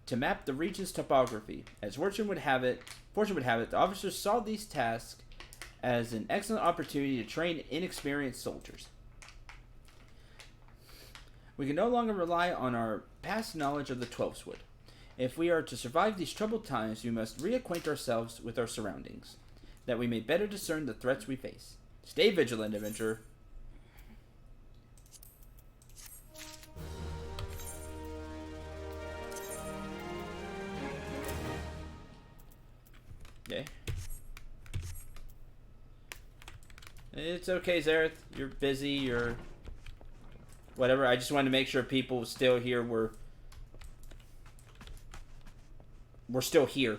to map the region's topography. As fortune would have it, the officers saw these tasks as an excellent opportunity to train inexperienced soldiers. We can no longer rely on our past knowledge of the Twelveswood. If we are to survive these troubled times, we must reacquaint ourselves with our surroundings, that we may better discern the threats we face. Stay vigilant, adventurer. Okay. It's okay, Zareth. You're busy, you're... whatever. I just wanted to make sure people still here were... we're still here.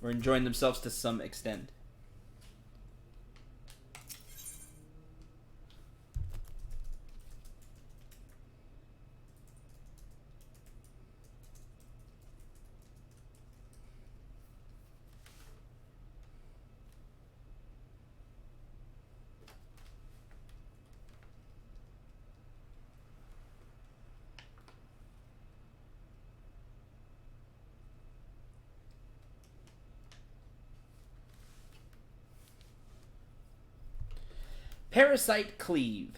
We're enjoying themselves to some extent. Parasite Cleave.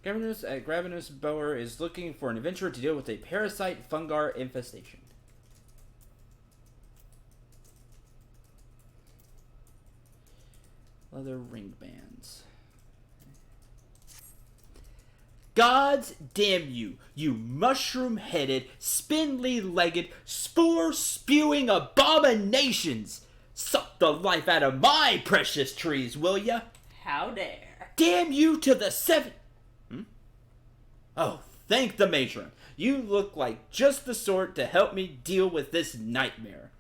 Gravinus Bower is looking for an adventurer to deal with a parasite fungar infestation. Leather ring bands. Gods damn you, you mushroom-headed, spindly-legged, spore-spewing abominations! Suck the life out of my precious trees, will ya? How dare. Damn you to the seven... Oh, thank the matron. You look like just the sort to help me deal with this nightmare.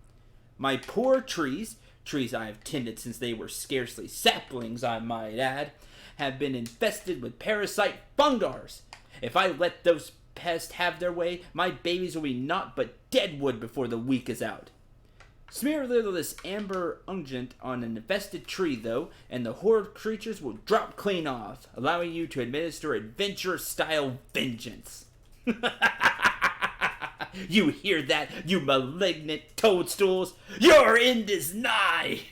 My poor trees I have tended since they were scarcely saplings, I might add, have been infested with parasite fungars. If I let those pests have their way, my babies will be naught but dead wood before the week is out. Smear a little of this amber unguent on an infested tree, though, and the horrid creatures will drop clean off, allowing you to administer adventure-style vengeance. You hear that, you malignant toadstools? Your end is nigh!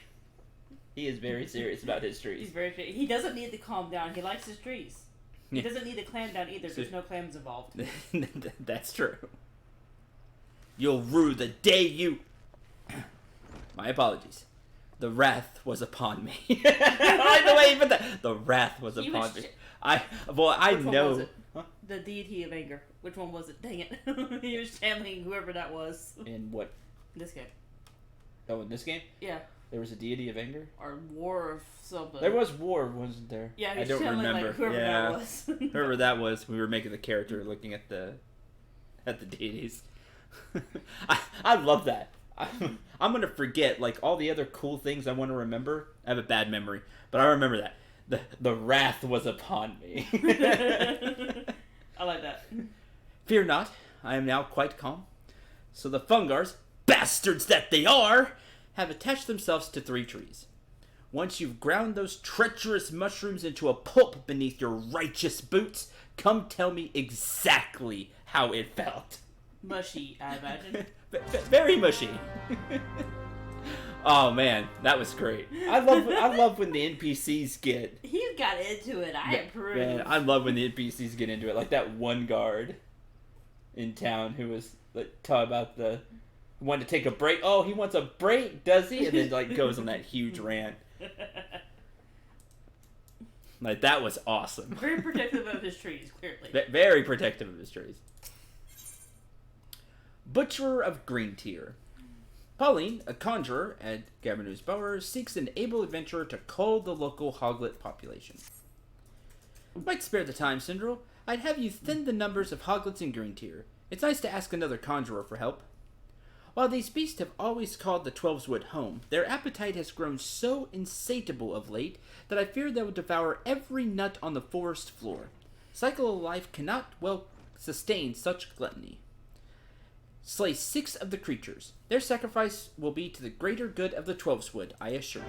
He is very serious about his trees. He's very. He doesn't need to calm down. He likes his trees. He doesn't need to clam down either. There's no clams involved. That's true. You'll rue the day you... My apologies. The wrath was upon me. I like the way you put that. The wrath was upon me. I Which know. one was it? Huh? The deity of anger. Which one was it? Dang it. He was channeling whoever that was. In what? This game. Oh, in this game? Yeah. There was a deity of anger? Or war of something. There was war, wasn't there? Yeah, I don't remember. Like whoever that was. Whoever that was, we were making the character looking at the deities. I love that. I'm gonna forget like all the other cool things I want to remember. I have a bad memory, but I remember that the wrath was upon me. I like that. Fear not, I am now quite calm. So the fungars, bastards that they are, have attached themselves to 3 trees. Once you've ground those treacherous mushrooms into a pulp beneath your righteous boots, come tell me exactly how it felt. Mushy, I imagine. Very mushy. Oh man, that was great. I love when the NPCs get. He got into it. I approve. Man, I love when the NPCs get into it. Like that one guard in town who was like talking about the wanted to take a break. Oh, he wants a break, does he? And then like goes on that huge rant. Like that was awesome. Very protective of his trees, clearly. Very protective of his trees. Butcherer of Green Tier. Pauline, a conjurer at Gavinu's Bower, seeks an able adventurer to cull the local hoglet population. Might spare the time, Syndrel. I'd have you thin the numbers of hoglets in Green Tier. It's nice to ask another conjurer for help. While these beasts have always called the Twelveswood home, their appetite has grown so insatiable of late that I fear they will devour every nut on the forest floor. Cycle of life cannot well sustain such gluttony. Slay 6 of the creatures. Their sacrifice will be to the greater good of the Twelveswood, I assure you.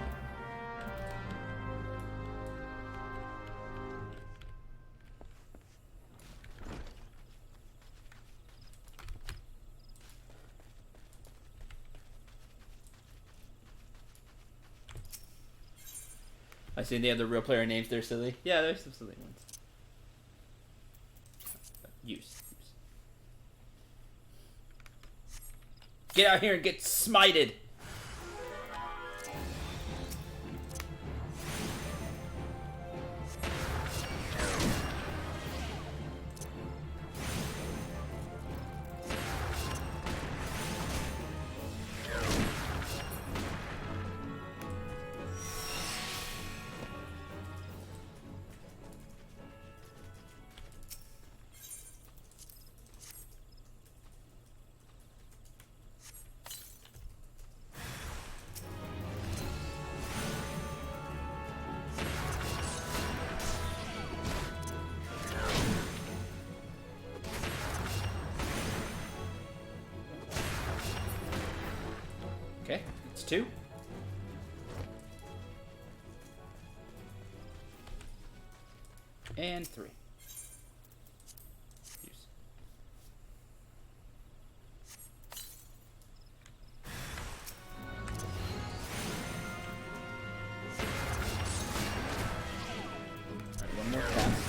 I see the other real player names there, silly. Yeah, there's some silly ones. Use. Get out here and get smited! Okay, it's 2. And 3. Use. Alright, one more cast.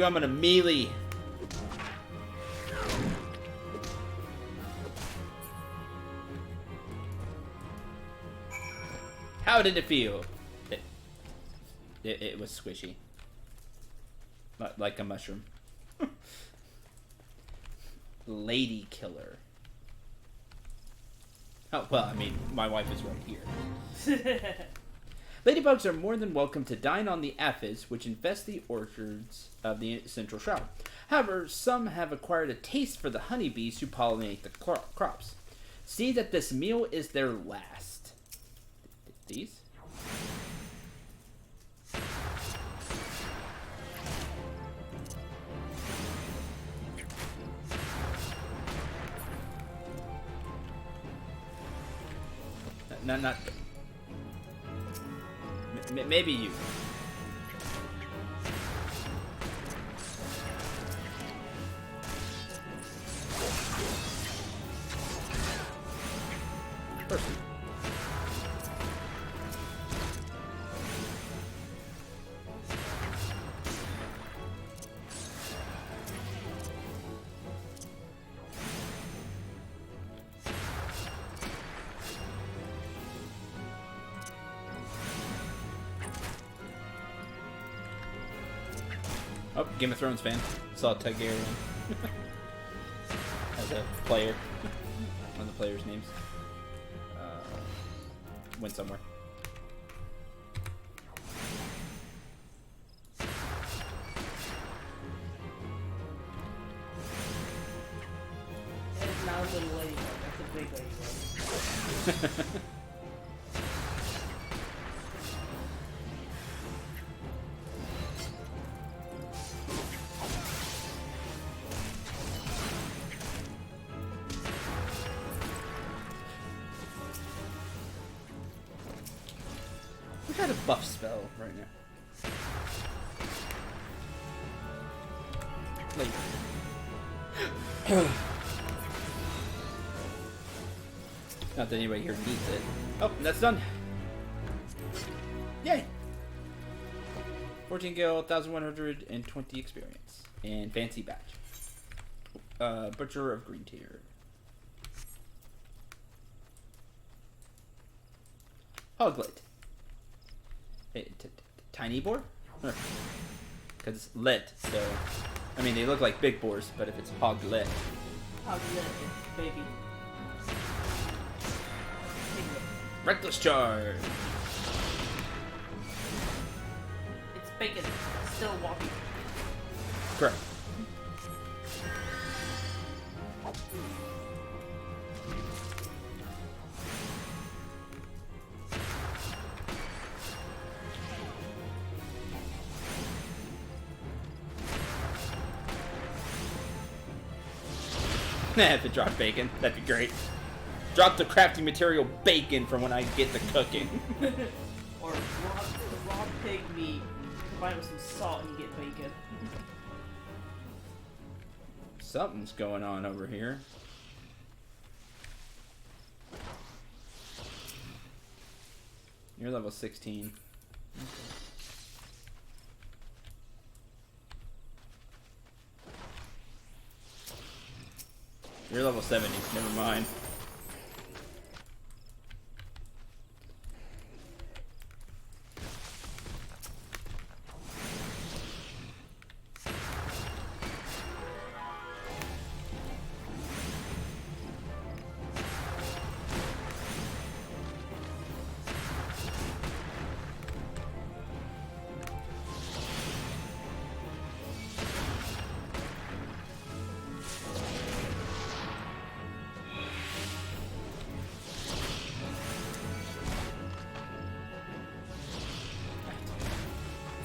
I'm gonna melee. How did it feel? It was squishy. Like a mushroom. Lady killer. Oh, well, I mean, my wife is right here. Ladybugs are more than welcome to dine on the aphids which infest the orchards of the Central Shroud. However, some have acquired a taste for the honeybees who pollinate the crops. See that this meal is their last. These? Not. Maybe you. Person. Oh, Game of Thrones fan. Saw Targaryen as a player. One of the players' names. Went somewhere. It's not a little ladybug, that's a big ladybug. We got a buff spell right now. Later. Not that anybody here needs it. Oh, that's done. Yay! 14 gil, 1,120 experience. And fancy badge. Butcher of Green Tier. Hoglet. Tiny boar? Because it's lit, so... I mean, they look like big boars, but if it's hoglet... Hoglet, baby. Reckless charge! It's bacon. Still walking. Correct. If it dropped bacon, that'd be great. Drop the crafting material bacon from when I get to cooking. Or raw pig meat combined with some salt and you get bacon. Something's going on over here. You're level 16. Okay. You're level 70. Never mind.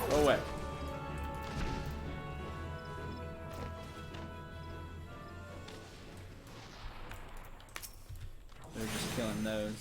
Go away. They're just killing those.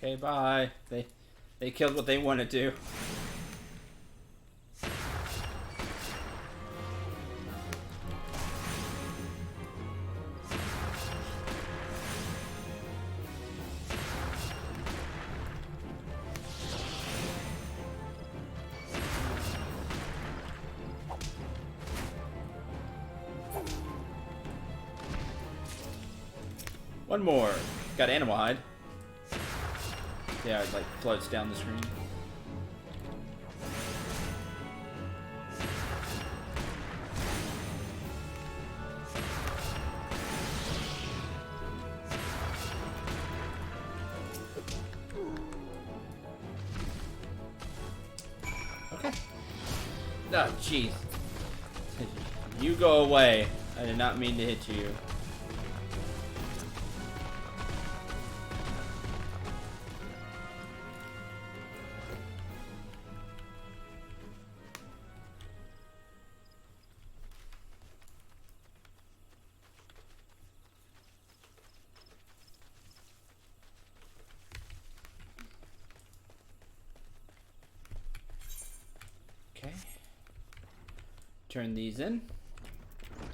Okay, bye. They killed what they wanted to. One more. Got animal hide. Yeah, it like floats down the screen. Okay. Oh, jeez. You go away. I did not mean to hit you. Okay. Turn these in.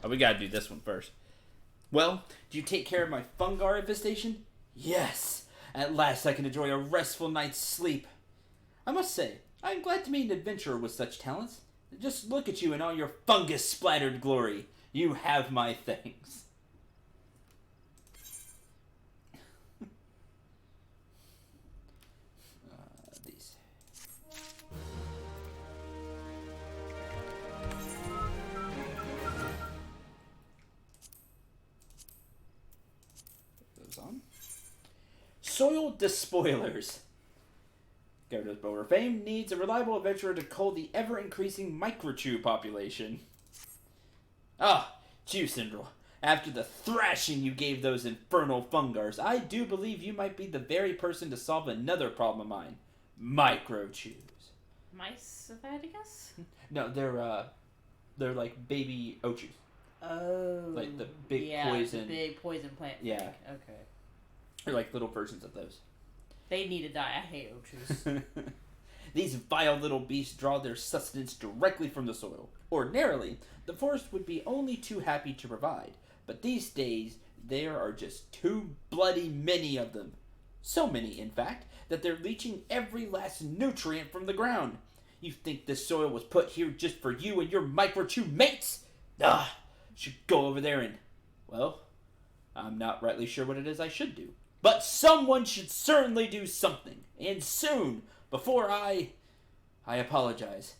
Oh, we gotta do this one first. Well, do you take care of my fungar infestation? Yes! At last I can enjoy a restful night's sleep. I must say, I am glad to meet an adventurer with such talents. Just look at you in all your fungus-splattered glory. You have my thanks. These. Those on. Soil despoilers. Gyarados Bower fame needs a reliable adventurer to cull the ever-increasing microchew population. Ah, Chew Syndrome. After the thrashing you gave those infernal fungars, I do believe you might be the very person to solve another problem of mine. Microchews. Mice, if I had to guess? No, they're like baby Ochus. Oh. Like the big yeah, poison. the big poison plant. Yeah. Thing. Okay. They're like little versions of those. They need to die. I hate Ochus. These vile little beasts draw their sustenance directly from the soil. Ordinarily, the forest would be only too happy to provide, but these days there are just too bloody many of them. So many, in fact, that they're leaching every last nutrient from the ground. You think this soil was put here just for you and your microchew mates? Ah, should go over there and, well, I'm not rightly sure what it is I should do. But someone should certainly do something, and soon, before I apologize.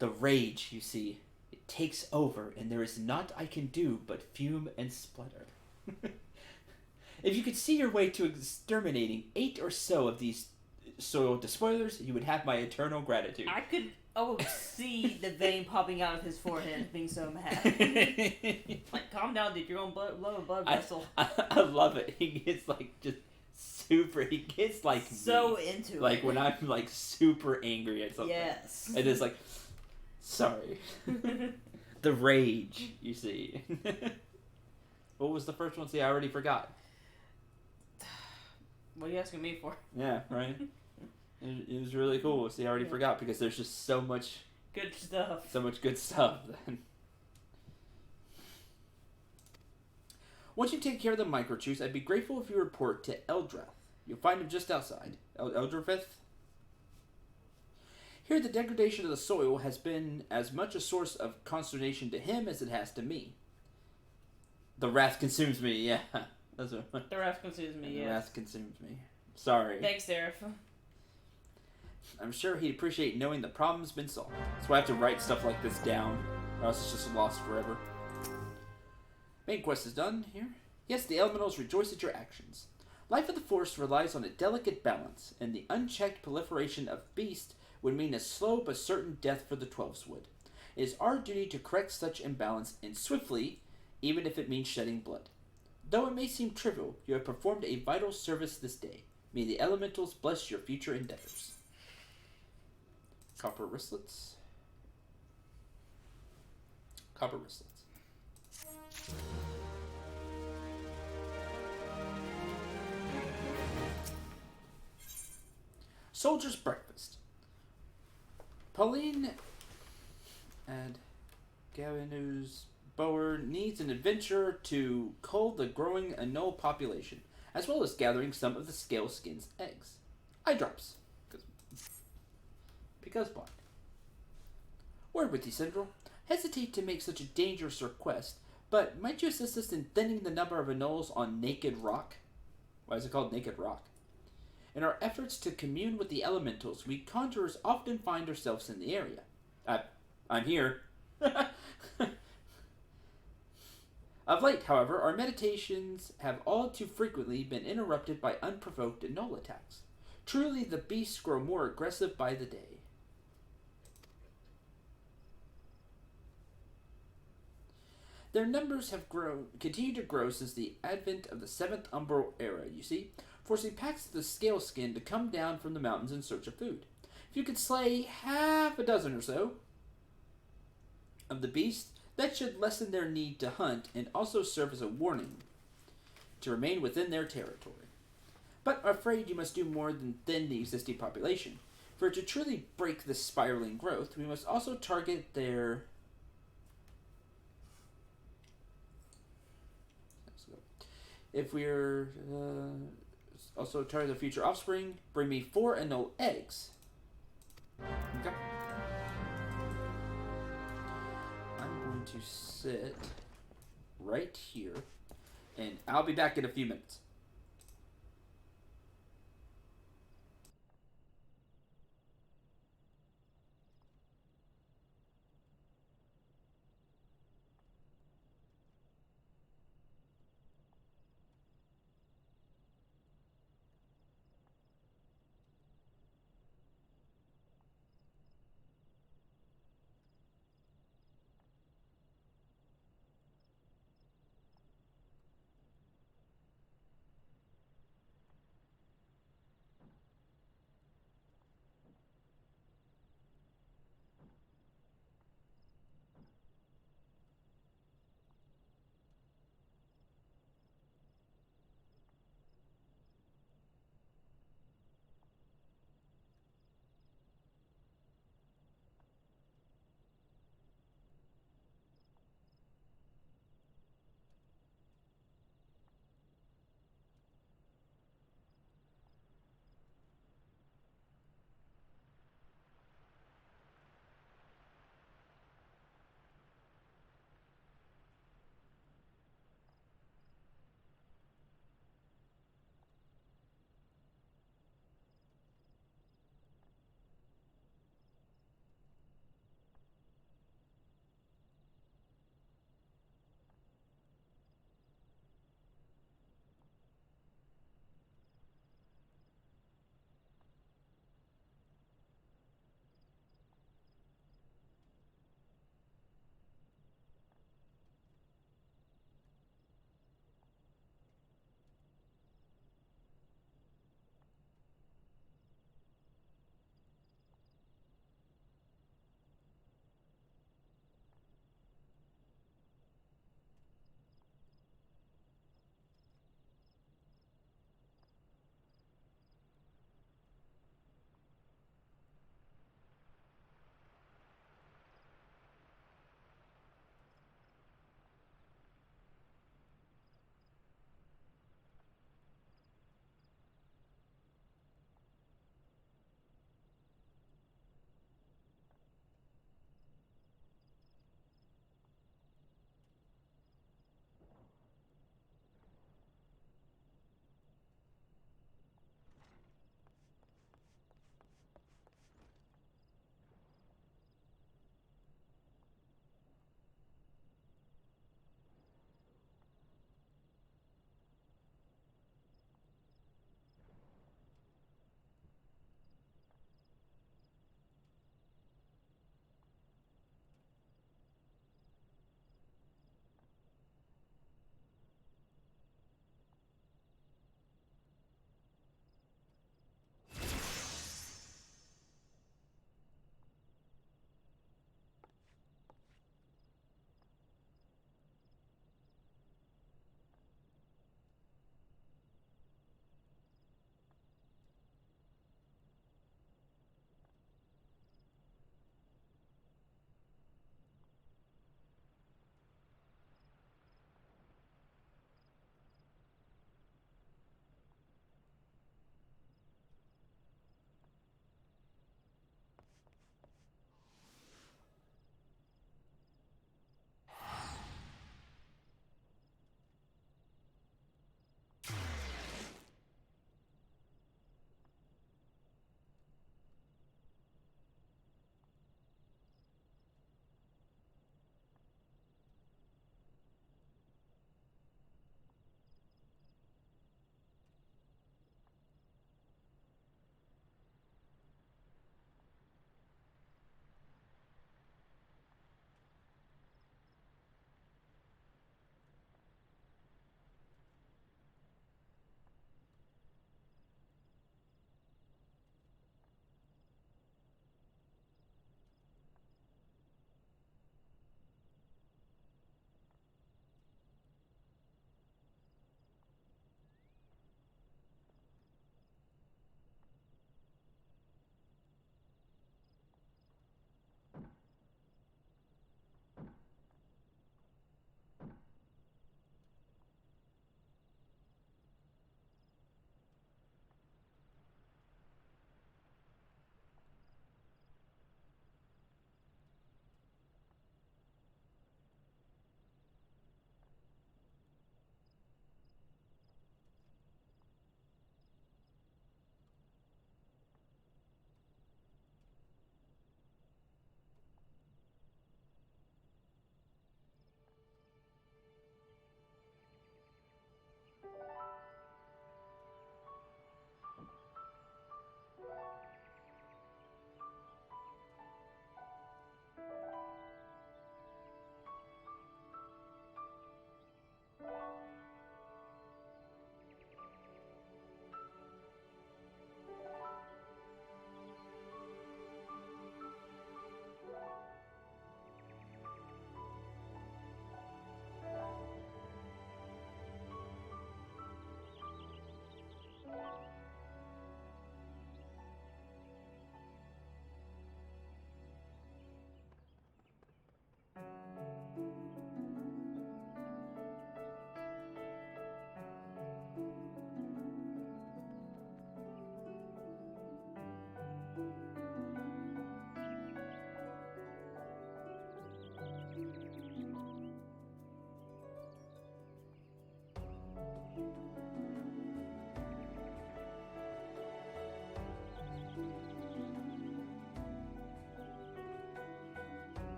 The rage, you see, it takes over, and there is naught I can do but fume and splutter. If you could see your way to exterminating 8 or so of these soil despoilers, you would have my eternal gratitude. I could see the vein popping out of his forehead, being so mad. Like, calm down, dude. You're on blood vessel. I love it. He gets like just super. He gets like so me. into it. Like when I'm like super angry at something. Yes. And it's like, sorry. The rage, you see. What was the first one? See, I already forgot. What are you asking me for? Yeah, right. It was really cool. See, I already forgot because there's just so much good stuff. So much good stuff. Once you take care of the microchews, I'd be grateful if you report to Eldrath. You'll find him just outside. Eldrath? Here, the degradation of the soil has been as much a source of consternation to him as it has to me. The wrath consumes me, yeah. That's what. The wrath consumes me, yeah. The wrath consumes me. Sorry. Thanks, Seraph. I'm sure he'd appreciate knowing the problem's been solved. That's why I have to write stuff like this down, or else it's just lost forever. Main quest is done here. Yes, the elementals rejoice at your actions. Life of the forest relies on a delicate balance, and the unchecked proliferation of beasts would mean a slow but certain death for the Twelves would. It is our duty to correct such imbalance, and swiftly, even if it means shedding blood. Though it may seem trivial, you have performed a vital service this day. May the elementals bless your future endeavors. Copper wristlets. Copper wristlets. Soldier's breakfast. Pauline and Gavinus Bower needs an adventurer to cull the growing anole population, as well as gathering some of the scale skin's eggs. Eye drops. Because why? Word with you, Syndrome. Hesitate to make such a dangerous request, but might you assist us in thinning the number of anoles on Naked Rock? Why is it called Naked Rock? In our efforts to commune with the elementals, we conjurers often find ourselves in the area. I'm here. Of late, however, our meditations have all too frequently been interrupted by unprovoked anole attacks. Truly, the beasts grow more aggressive by the day. Their numbers have continued to grow since the advent of the 7th Umbral Era, you see, forcing packs of the scale skin to come down from the mountains in search of food. If you could slay half a dozen or so of the beasts, that should lessen their need to hunt and also serve as a warning to remain within their territory. But I'm afraid you must do more than thin the existing population. For to truly break this spiraling growth, we must also target their... If we're also target the future offspring, bring me 4 anole eggs. Okay. I'm going to sit right here, and I'll be back in a few minutes.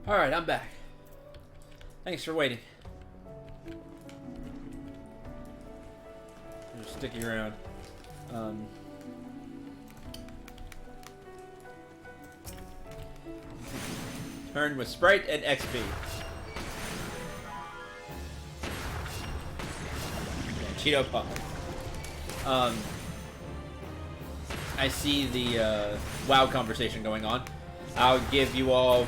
Alright, I'm back. Thanks for waiting. Just sticking around. Turn with Sprite and XP. Yeah, Cheeto Pop. I see the WoW conversation going on. I'll give you all,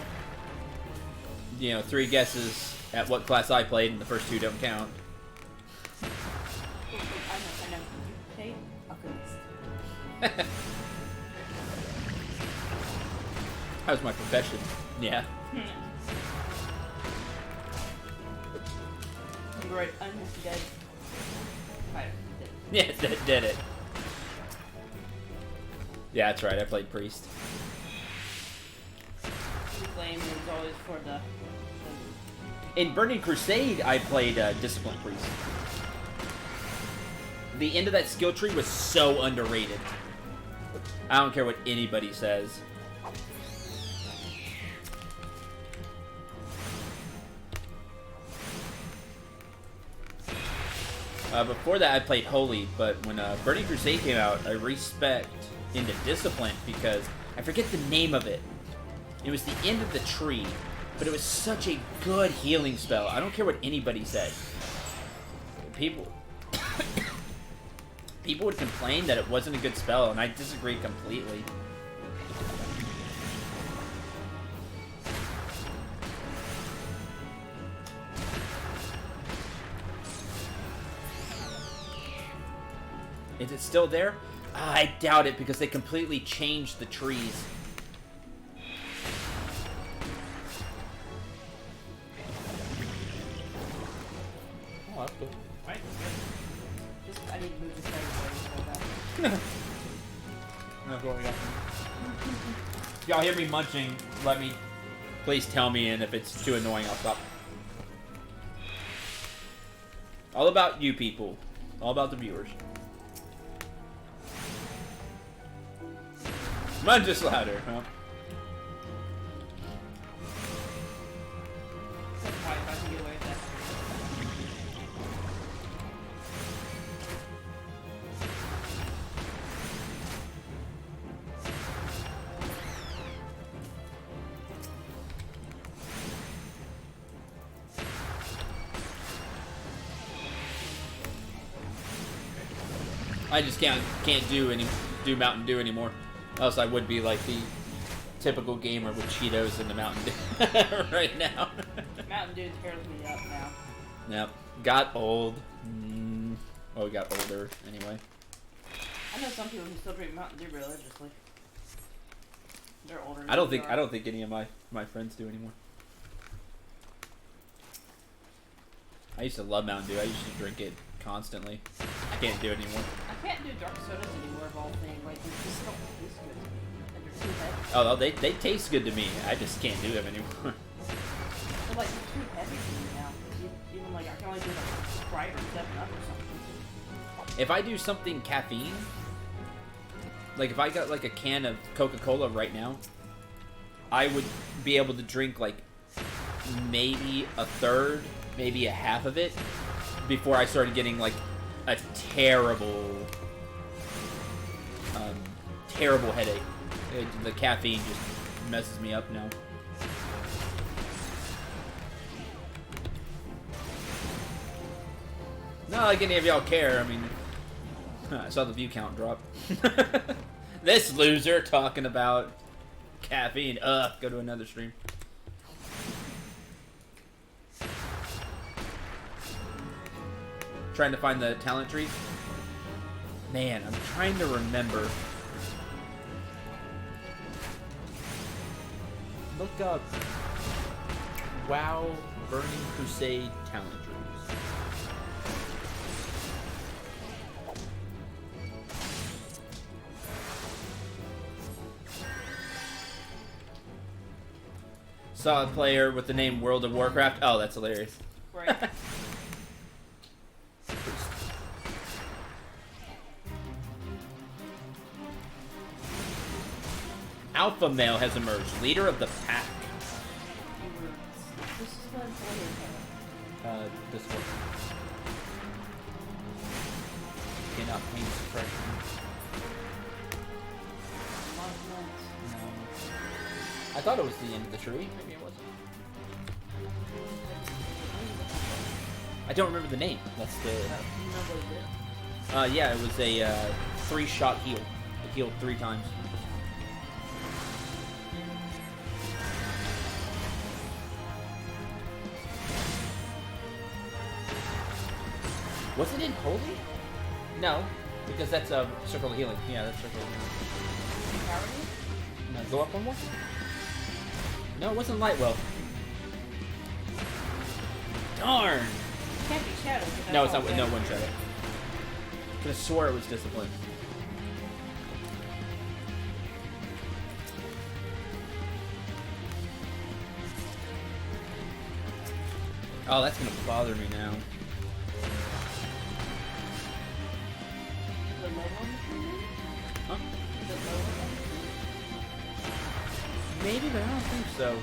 3 guesses at what class I played, and the first 2 don't count. I know. You played Alchemist. That was my profession. Yeah. You were an undead fighter. Yeah, that did it. Yeah, that's right. I played Priest. Flame is always for the In Burning Crusade, I played Discipline Priest. The end of that skill tree was so underrated. I don't care what anybody says. Before that, I played Holy, but when Burning Crusade came out, I respec into Discipline because I forget the name of it. It was the end of the tree, but it was such a good healing spell. I don't care what anybody said. People would complain that it wasn't a good spell, and I disagree completely. Is it still there? I doubt it because they completely changed the trees. Oh, that's good. right. Just I need to move this guy so No, going up. If y'all hear me munching, let me. Please tell me, and if it's too annoying, I'll stop. All about you people. All about the viewers. Munch just louder, huh? that's why if I can get away with that. I just can't do Mountain Dew anymore. Else I would be like the typical gamer with Cheetos in the Mountain Dew right now. Mountain Dew tears me up now. Yep. Got old. Oh, we got older anyway. I know some people who still drink Mountain Dew religiously. They're older. I don't think any of my friends do anymore. I used to love Mountain Dew. I used to drink it constantly. I can't do it anymore. I can't do dark sodas anymore of all things. Like, they just don't taste good to me. And they're too heavy. Oh, they taste good to me. I just can't do them anymore. They're like, they're too heavy for me now. Even like, I can only do like Sprite or 7-Up or something. If I do something caffeine, like if I got like a can of Coca-Cola right now, I would be able to drink like maybe a third, maybe a half of it before I started getting like a terrible headache. The caffeine just messes me up now. Not like any of y'all care. I mean, I saw the view count drop. This loser talking about caffeine. Go to another stream. Trying to find the talent trees. Man, I'm trying to remember. Look up WoW Burning Crusade talent trees. Saw a player with the name World of Warcraft. Oh, that's hilarious. Right. Alpha male has emerged, leader of the pack. You were this one. Cannot paint suppression. No. I thought it was the end of the tree. Maybe it wasn't. I don't remember the name. That's the. Yeah, it was a 3-shot heal. It healed 3 times. Was it in Holy? No, because that's a Circle of Healing. Yeah, that's Circle of Healing. No, go up one more. No, it wasn't Lightwell. Darn! It can't be Shadow. No, it's not. No, one Shadow. Could have swore it was Discipline. Oh, that's gonna bother me now. Huh? Maybe, but I don't think so.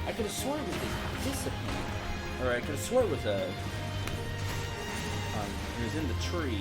I could have sworn it was a Discipline. Or I could have sworn it was a... it was in the tree.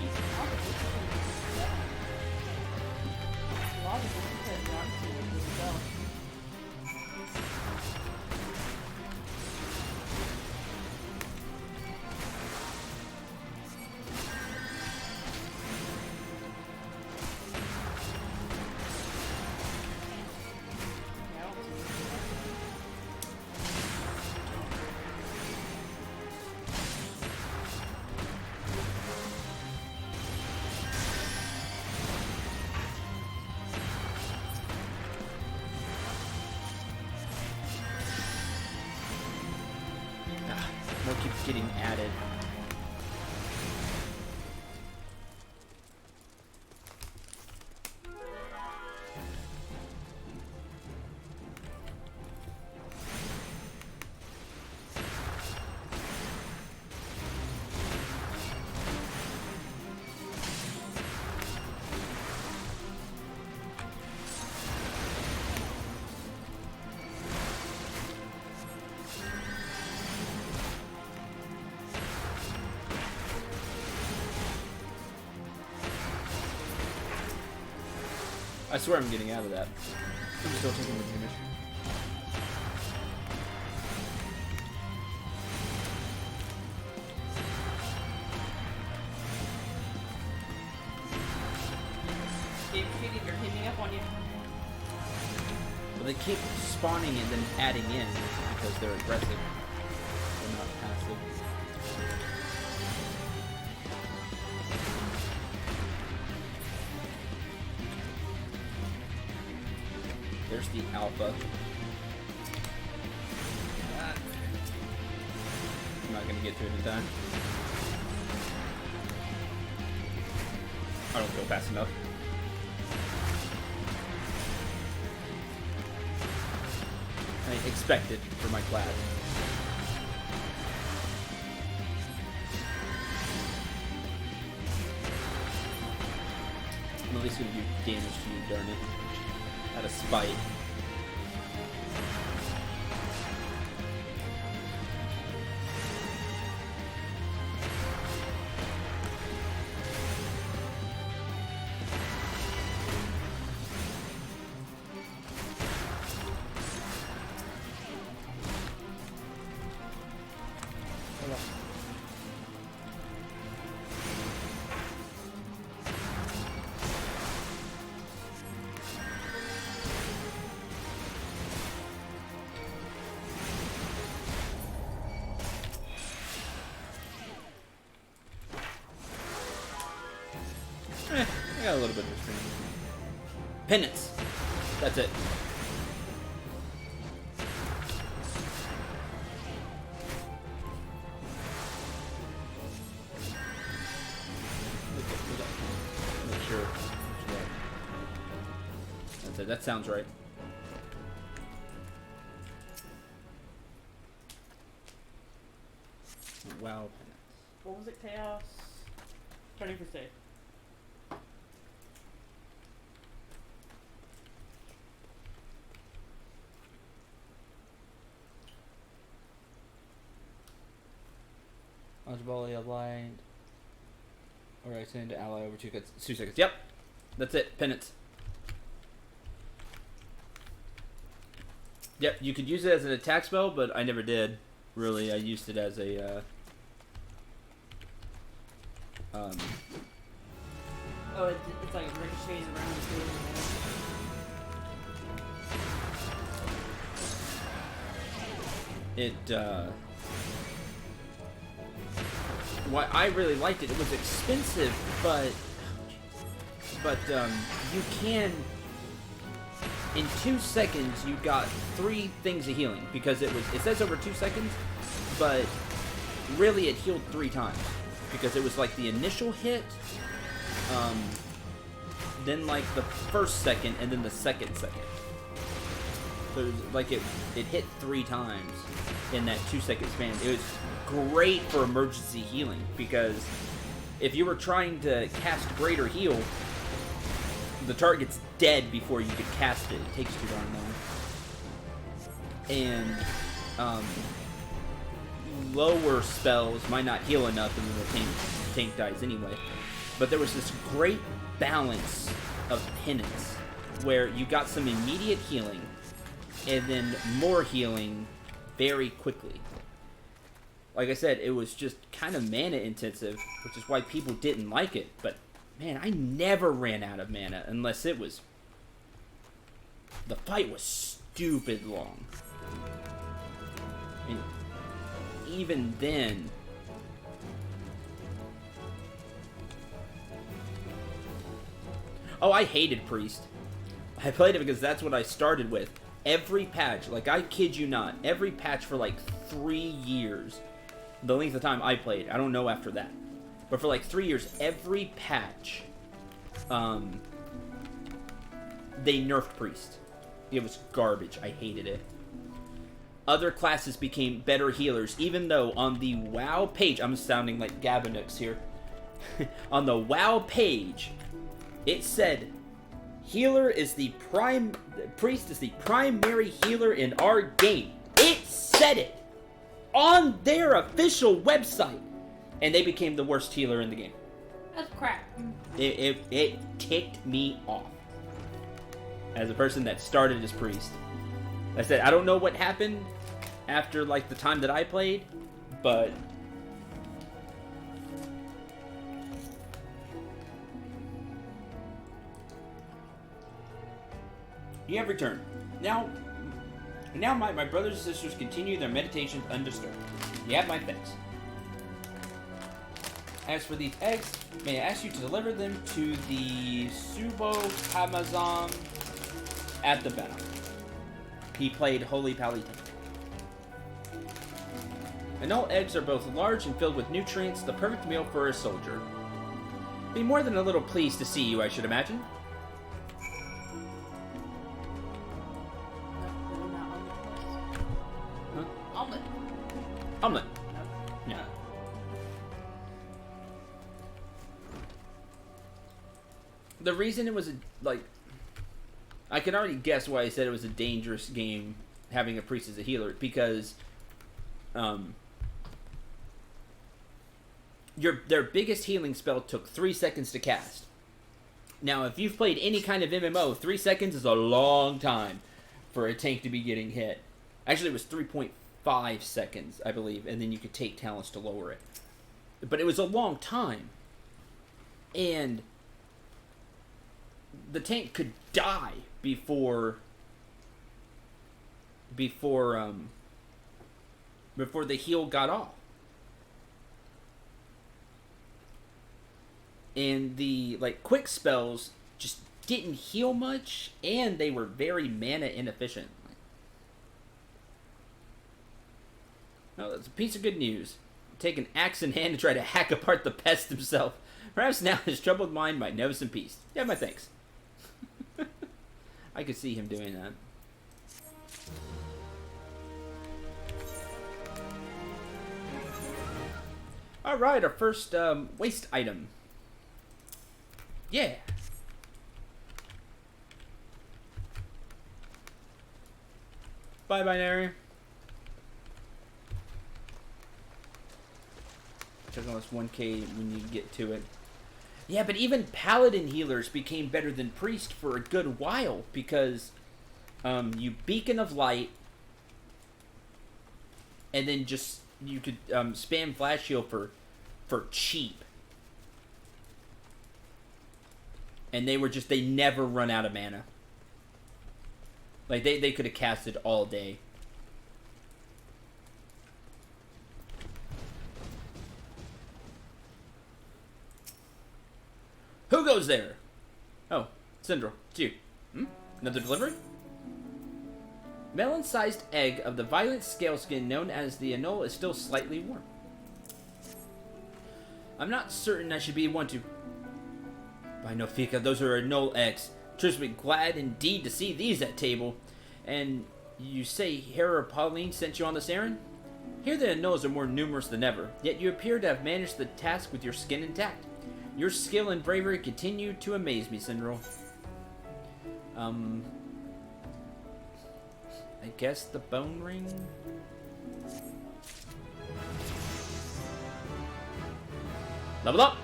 More keeps getting added. I swear I'm getting out of that. I'm still taking the damage. They're teaming up on you. Well, they keep spawning and then adding in because they're aggressive. They're not passive. There's the alpha. I'm not gonna get to it in time. I don't go fast enough. I expect it for my class. I'm at least gonna do damage to you, darn it. Out of spite. I got a little bit of restraint. Penance. That's it. Make sure. That's it. That sounds right. Wow. What was it? Chaos? Turning for safe. Launch volley of light. Or extend to ally over 2 seconds. 2 seconds. Yep. That's it. Penance. Yep, you could use it as an attack spell, but I never did. Really, I used it as a, Oh, it's like ricochets around the field. Why I really liked it. It was expensive, but you can. In 2 seconds, you got 3 things of healing because it says over 2 seconds, but really it healed 3 times because it was like the initial hit, then like the first second, and then the second. So it was like it hit 3 times in that 2 second span. It was great for emergency healing because if you were trying to cast Greater Heal, the target's dead before you could cast it. It takes too darn long. And lower spells might not heal enough, and then the tank dies anyway. But there was this great balance of penance where you got some immediate healing and then more healing very quickly. Like I said, it was just kind of mana intensive, which is why people didn't like it. But man, I never ran out of mana unless it was... The fight was stupid long. And even then... Oh, I hated Priest. I played it because that's what I started with. Every patch, like I kid you not, every patch for like 3 years, the length of time I played, I don't know after that, but for like 3 years, every patch, they nerfed Priest. It was garbage. I hated it. Other classes became better healers, even though on the WoW page, I'm sounding like Gabanux here, on the WoW page, it said, Priest is the primary healer in our game. It said it on their official website, and they became the worst healer in the game. That's crap. It ticked me off. As a person that started as Priest, I said, I don't know what happened after like the time that I played, but you have returned. Now my brothers and sisters continue their meditations undisturbed. You have my thanks. As for these eggs, may I ask you to deliver them to the Subo Kamazan at the battle. He played Holy Palita. And all eggs are both large and filled with nutrients, the perfect meal for a soldier. Be more than a little pleased to see you, I should imagine. Omelet. Omelet. No. Yeah. The reason it was I can already guess why I said it was a dangerous game having a priest as a healer, because their biggest healing spell took 3 seconds to cast. Now, if you've played any kind of MMO, 3 seconds is a long time for a tank to be getting hit. Actually, it was 3.5 seconds, I believe, and then you could take talents to lower it. But it was a long time. And the tank could die before the heal got off. And the quick spells just didn't heal much, and they were very mana inefficient. Well, that's a piece of good news. Take an axe in hand to try to hack apart the pest himself. Perhaps now his troubled mind might know some peace. Yeah, my thanks. I could see him doing that. Alright, our first waste item. Yeah. Bye, Binary. took almost 1k when you get to it. Yeah, but even paladin healers became better than priest for a good while because you beacon of light, and then just you could spam flash heal for cheap. And they never run out of mana. Like, they could have casted all day. Who goes there? Oh, Syndrome, it's you. Another delivery? Melon-sized egg of the violet scale skin known as the anole is still slightly warm. I'm not certain I should be one to... By no Fika, those are anole eggs. Trust me, glad indeed to see these at table. And you say Hera Pauline sent you on this errand? Here the anoles are more numerous than ever, yet you appear to have managed the task with your skin intact. Your skill and bravery continue to amaze me, Syndrome. I guess the bone ring? Level up!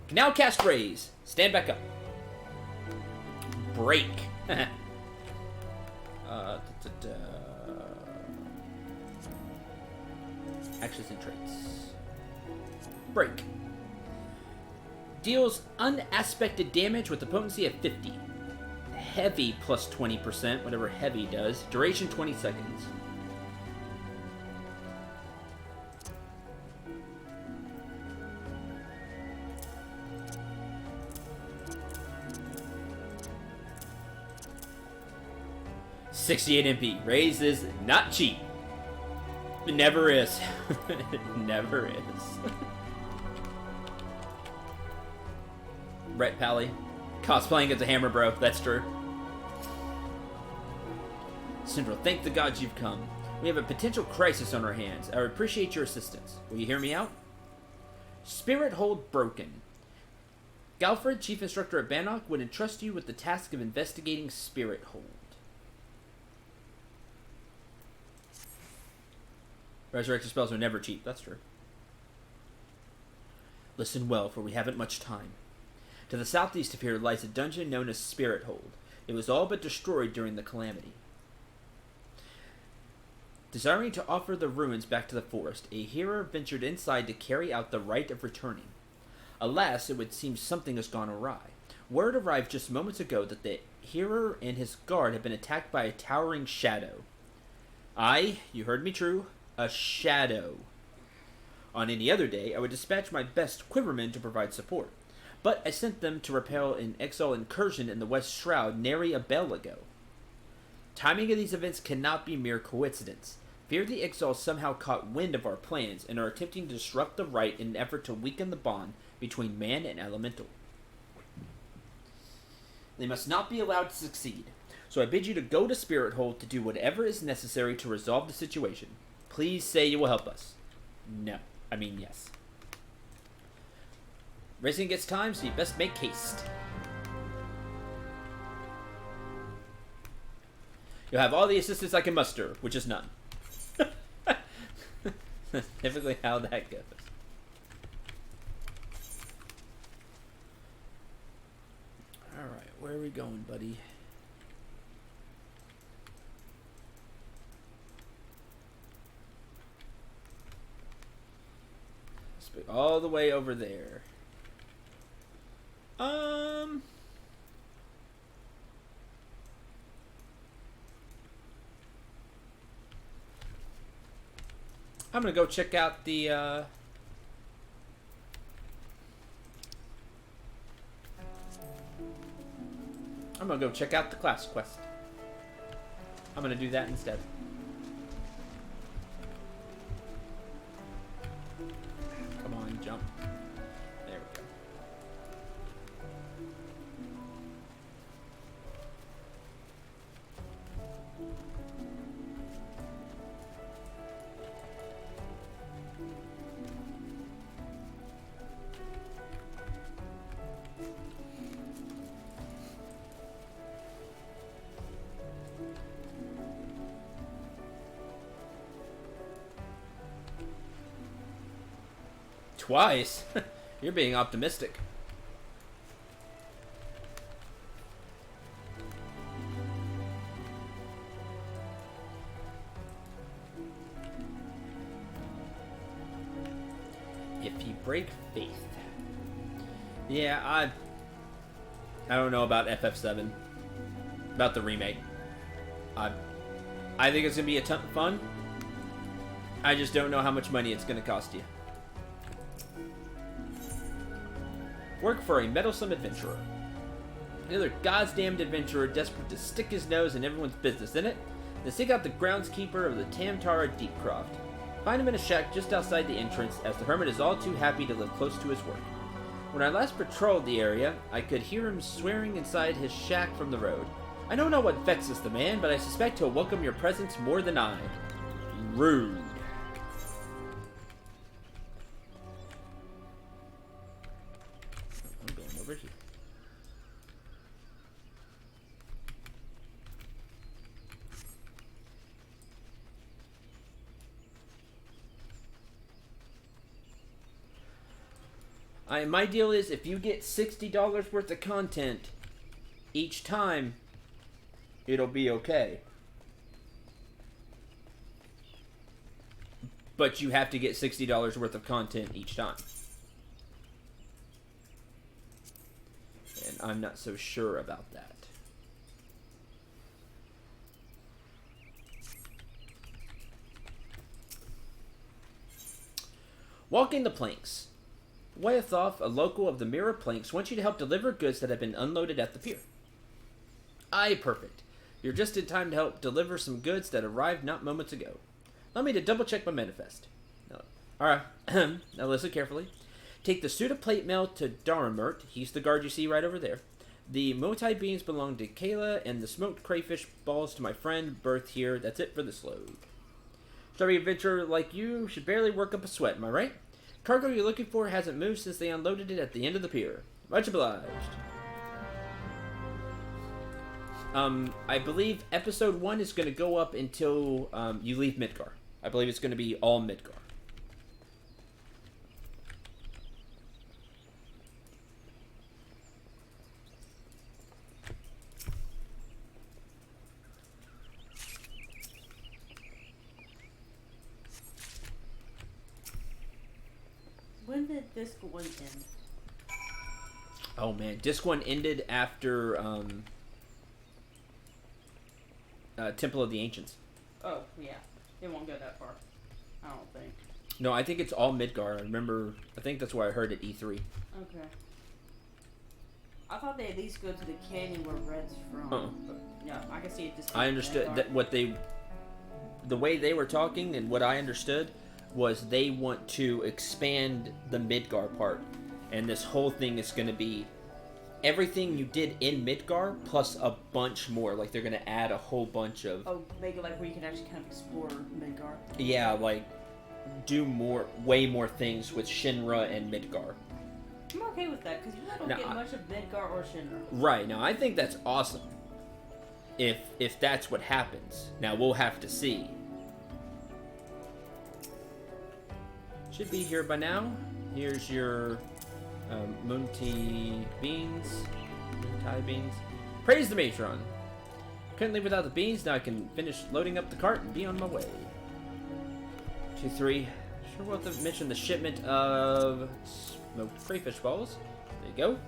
Can now cast Raise. Stand back up. Break. Actions and traits. Break. Deals unaspected damage with a potency of 50. Heavy plus 20%, whatever heavy does. Duration 20 seconds. $68 MP. Raise is not cheap. It never is. It never is. Brett Pally. Cosplaying as a hammer bro. That's true. Syndrome, thank the gods you've come. We have a potential crisis on our hands. I appreciate your assistance. Will you hear me out? Spirit hold broken. Galfred, chief instructor at Bannock, would entrust you with the task of investigating Spirit hold. Resurrection spells are never cheap. That's true. Listen well, for we haven't much time. To the southeast of here lies a dungeon known as Spirit Hold. It was all but destroyed during the calamity. Desiring to offer the ruins back to the forest, a hearer ventured inside to carry out the rite of returning. Alas, it would seem something has gone awry. Word arrived just moments ago that the hearer and his guard had been attacked by a towering shadow. Aye, you heard me true. A shadow. On any other day, I would dispatch my best quivermen to provide support, but I sent them to repel an exile incursion in the West Shroud nary a bell ago. Timing of these events cannot be mere coincidence. Fear the exiles somehow caught wind of our plans and are attempting to disrupt the rite in an effort to weaken the bond between man and elemental. They must not be allowed to succeed, so I bid you to go to Spirit Hold to do whatever is necessary to resolve the situation. Please say you will help us. No. I mean, yes. Racing gets time, so you best make haste. You'll have all the assistance I can muster, which is none. That's typically how that goes. Alright, where are we going, buddy? All the way over there. I'm gonna go check out the I'm gonna go check out the class quest. I'm gonna do that instead. Come on, jump. There we go. Twice? You're being optimistic. If you break faith. Yeah, I don't know about FF7. About the remake. I think it's going to be a ton of fun. I just don't know how much money it's going to cost you. Work for a meddlesome adventurer. Another goddamned adventurer desperate to stick his nose in everyone's business, in it? Then seek out the groundskeeper of the Tamtara Deepcroft. Find him in a shack just outside the entrance, as the hermit is all too happy to live close to his work. When I last patrolled the area, I could hear him swearing inside his shack from the road. I don't know what vexes the man, but I suspect he'll welcome your presence more than I. Rude. I'm going over here. My deal is if you get $60 worth of content each time, it'll be okay. But you have to get $60 worth of content each time. And I'm not so sure about that. Walking the planks. Wyathoff, a local of the Mirror Planks, wants you to help deliver goods that have been unloaded at the pier. Aye, perfect. You're just in time to help deliver some goods that arrived not moments ago. Allow me to double-check my manifest. No. Alright, now listen carefully. Take the suit of plate mail to Daramurt. He's the guard you see right over there. The Motai beans belong to Kayla, and the smoked crayfish balls to my friend Berth here. That's it for this load. Starry adventurer like you should barely work up a sweat, am I right? Cargo you're looking for hasn't moved since they unloaded it at the end of the pier. Much obliged. I believe episode 1 is going to go up until you leave Midgar. I believe it's going to be all Midgar. When did Disc 1 end? Oh man, Disc 1 ended after Temple of the Ancients. Oh, yeah. It won't go that far. I don't think. No, I think it's all Midgar. I think that's what I heard at E3. Okay. I thought they at least go to the canyon where Red's from. But no, I can see it just. I understood that the way they were talking and what I understood was they want to expand the Midgar part, and this whole thing is going to be everything you did in Midgar plus a bunch more. Like they're going to add a whole bunch of. Oh, make it like where you can actually kind of explore Midgar. Yeah, like do way more things with Shinra and Midgar. I'm okay with that because you really don't get much of Midgar or Shinra. Right, now I think that's awesome. If that's what happens. Now we'll have to see. Should be here by now. Here's your Munti beans. Muntai beans. Praise the matron. Couldn't leave without the beans. Now I can finish loading up the cart and be on my way. 2, 3. Sure will have to mention the shipment of smoked crayfish balls. There you go.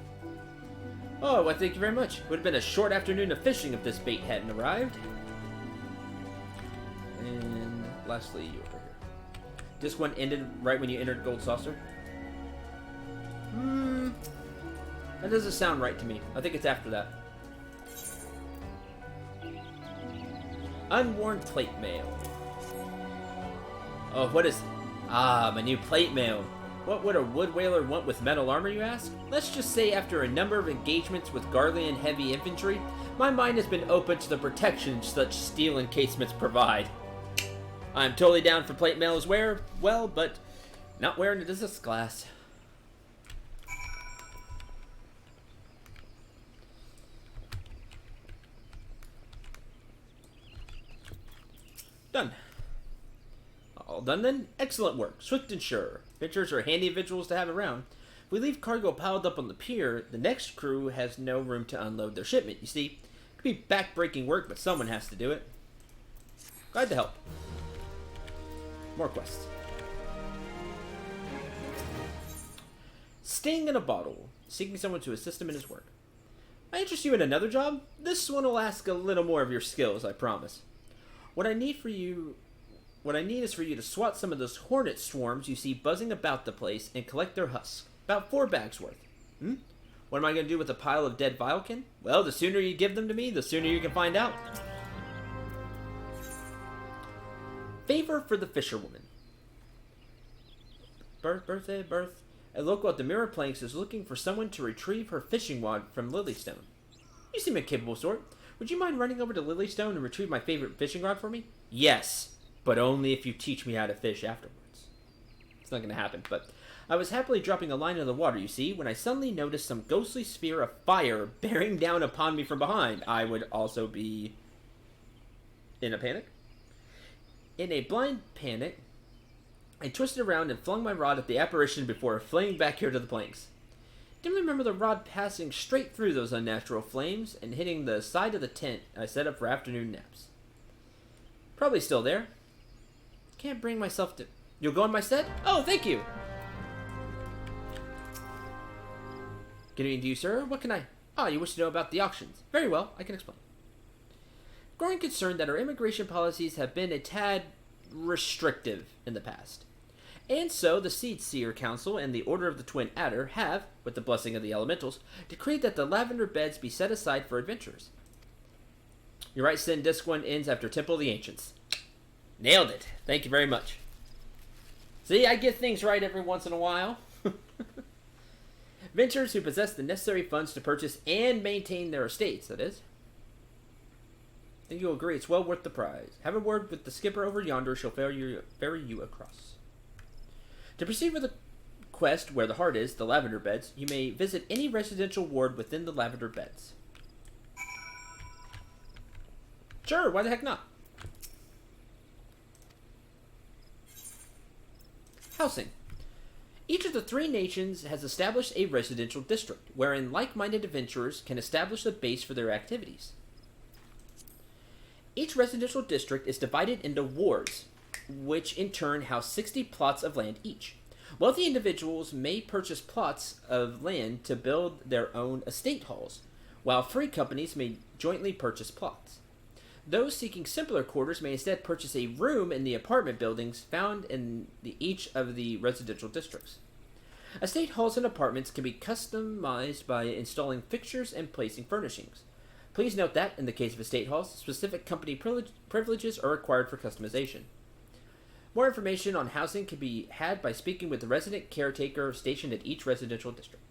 Oh, well, thank you very much. Would have been a short afternoon of fishing if this bait hadn't arrived. And lastly, you over here. Disc 1 ended right when you entered Gold Saucer. That doesn't sound right to me. I think it's after that. Unworn plate mail. Oh, what is... Ah, my new plate mail. What would a wood whaler want with metal armor, you ask? Let's just say after a number of engagements with Garlean heavy infantry, my mind has been open to the protection such steel encasements provide. I'm totally down for plate mail as well, but not wearing it as a glass. Done. All done then? Excellent work. Swift and sure. Adventurers are handy individuals to have around. If we leave cargo piled up on the pier, the next crew has no room to unload their shipment. You see, it could be back-breaking work, but someone has to do it. Glad to help. More quests. Sting in a bottle. Seeking someone to assist him in his work. I interest you in another job? This one will ask a little more of your skills, I promise. What I need is for you to swat some of those hornet swarms you see buzzing about the place and collect their husks. About 4 bags worth. What am I going to do with a pile of dead Vilekin? Well, the sooner you give them to me, the sooner you can find out. Favor for the fisherwoman. Birthday. A local at the Mirror Planks is looking for someone to retrieve her fishing rod from Lilystone. You seem a capable sort. Would you mind running over to Lilystone and retrieve my favorite fishing rod for me? Yes, but only if you teach me how to fish afterwards. It's not going to happen, but I was happily dropping a line in the water, you see, when I suddenly noticed some ghostly sphere of fire bearing down upon me from behind. I would also be in a panic. In a blind panic, I twisted around and flung my rod at the apparition before flinging back here to the planks. Dimly remember the rod passing straight through those unnatural flames and hitting the side of the tent I set up for afternoon naps. Probably still there. Can't bring myself to... You'll go in my stead? Oh, thank you! Good evening to you, sir. What can I... Ah, you wish to know about the auctions. Very well, I can explain. Growing concerned that our immigration policies have been a tad restrictive in the past. And so, the Seed Seer Council and the Order of the Twin Adder have, with the blessing of the elementals, decreed that the lavender beds be set aside for adventurers. You're right, Sin. Disc 1 ends after Temple of the Ancients. Nailed it. Thank you very much. See, I get things right every once in a while. Adventurers who possess the necessary funds to purchase and maintain their estates, that is. I think you'll agree it's well worth the prize. Have a word with the skipper over yonder. She'll ferry you across. To proceed with the quest where the heart is, the lavender beds, you may visit any residential ward within the lavender beds. Sure, why the heck not? Housing. Each of the 3 nations has established a residential district, wherein like-minded adventurers can establish a base for their activities. Each residential district is divided into wards, which in turn house 60 plots of land each. Wealthy individuals may purchase plots of land to build their own estate halls, while free companies may jointly purchase plots. Those seeking simpler quarters may instead purchase a room in the apartment buildings found in each of the residential districts. Estate halls and apartments can be customized by installing fixtures and placing furnishings. Please note that, in the case of estate halls, specific company privileges are required for customization. More information on housing can be had by speaking with the resident caretaker stationed at each residential district.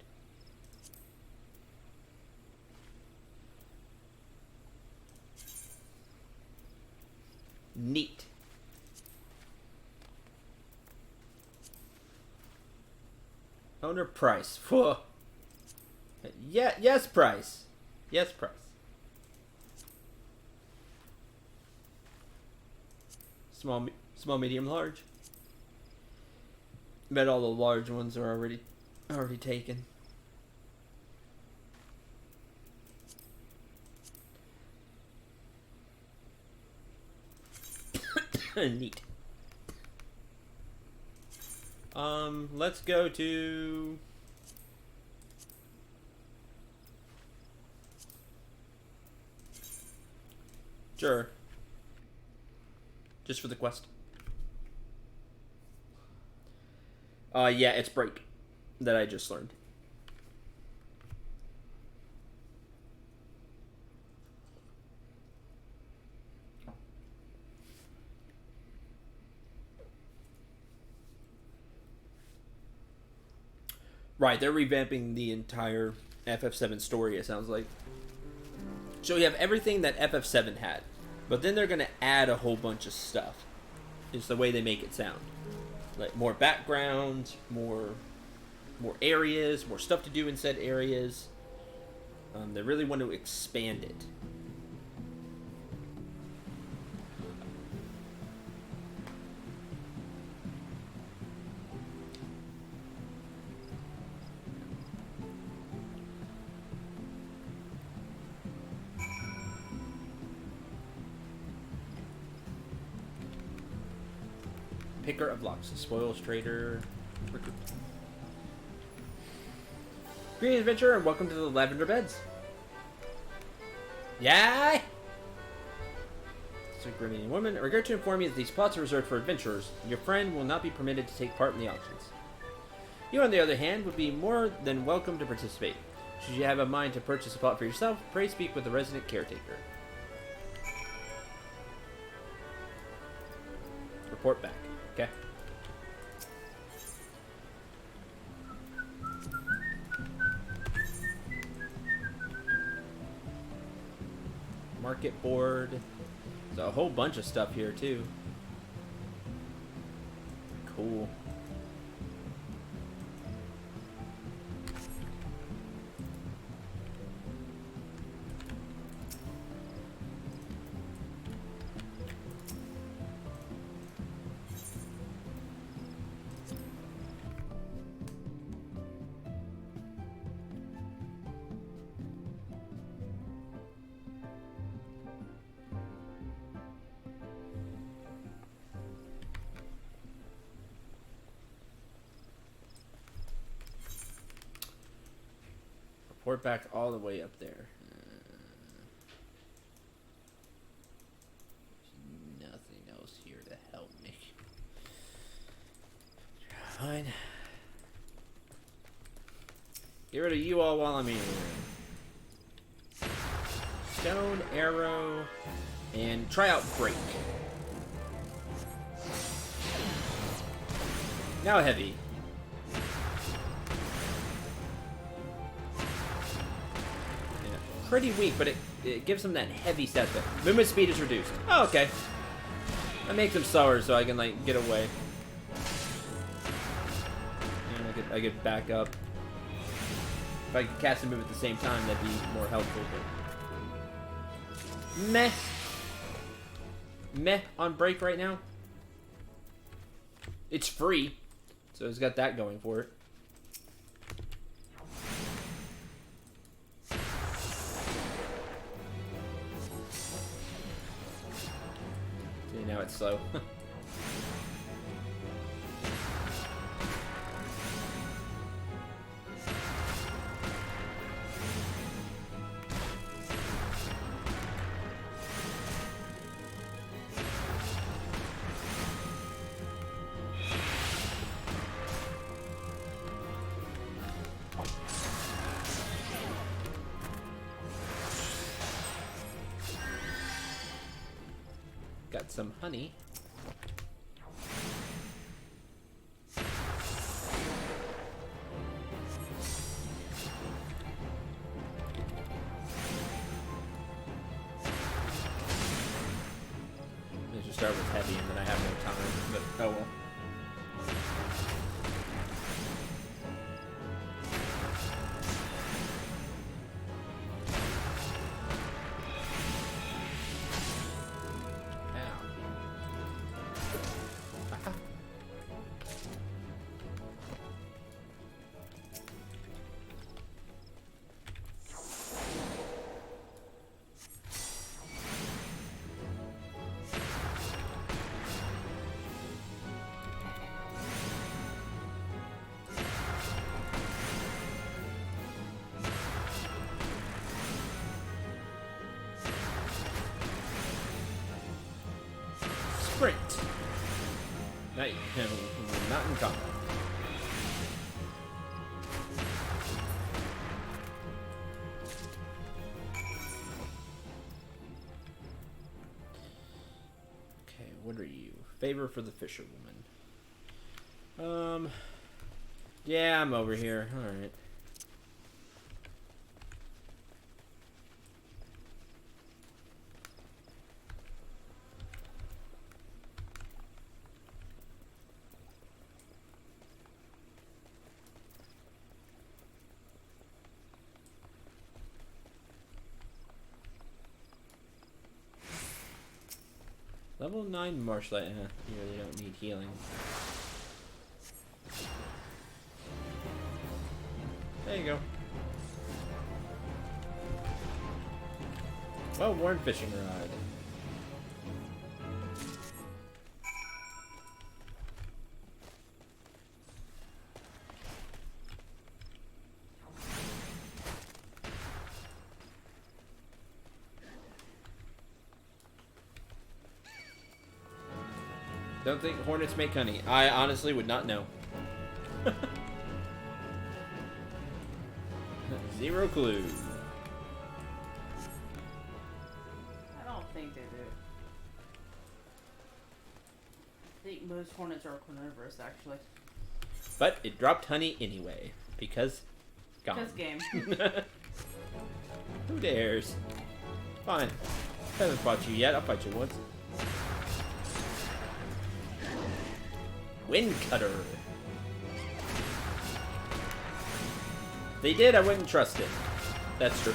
Neat. Owner price. Whoa. Yeah, yes, price. Yes, price. Small, medium, large. Bet all the large ones are already taken. Neat. Let's go to... Sure. Just for the quest. Yeah, it's break that I just learned. Right, they're revamping the entire FF7 story, it sounds like. So you have everything that FF7 had, but then they're going to add a whole bunch of stuff. It's the way they make it sound. Like more background, more areas, more stuff to do in said areas. They really want to expand it. Picker of Locks. Spoils Trader. Recruit. Greetings, adventurer, and welcome to the Lavender Beds. Yeah! So, Grimmy woman, I regret to inform you that these plots are reserved for adventurers. Your friend will not be permitted to take part in the auctions. You, on the other hand, would be more than welcome to participate. Should you have a mind to purchase a plot for yourself, pray speak with the resident caretaker. Report back. Okay. Market board. There's a whole bunch of stuff here too. Cool. Report back all the way up there. There's nothing else here to help me. Fine. Get rid of you all while I'm here. Stone, arrow, and try out break. Now heavy. Pretty weak, but it gives them that heavy set. Movement speed is reduced. Oh, okay. That makes them slower, so I can like get away. And I could back up. If I could cast and move at the same time, that'd be more helpful. But meh. Meh on break right now. It's free, so it's got that going for it. Now it's slow. Got some honey. Let's just start with heavy and then I have no time, but oh well. Sprint. Not in combat. Okay, what are you? Favor for the fisherwoman. Yeah, I'm over here. All right. Level 9 Marshlight. You really don't need healing. There you go. Well-worn fishing rod. Don't think hornets make honey. I honestly would not know. Zero clue. I don't think they do. I think most hornets are carnivorous, actually. But it dropped honey anyway. Because gone. Because game. Who dares? Fine. Haven't fought you yet. I'll fight you once. Wind Cutter. If they did, I wouldn't trust it. That's true.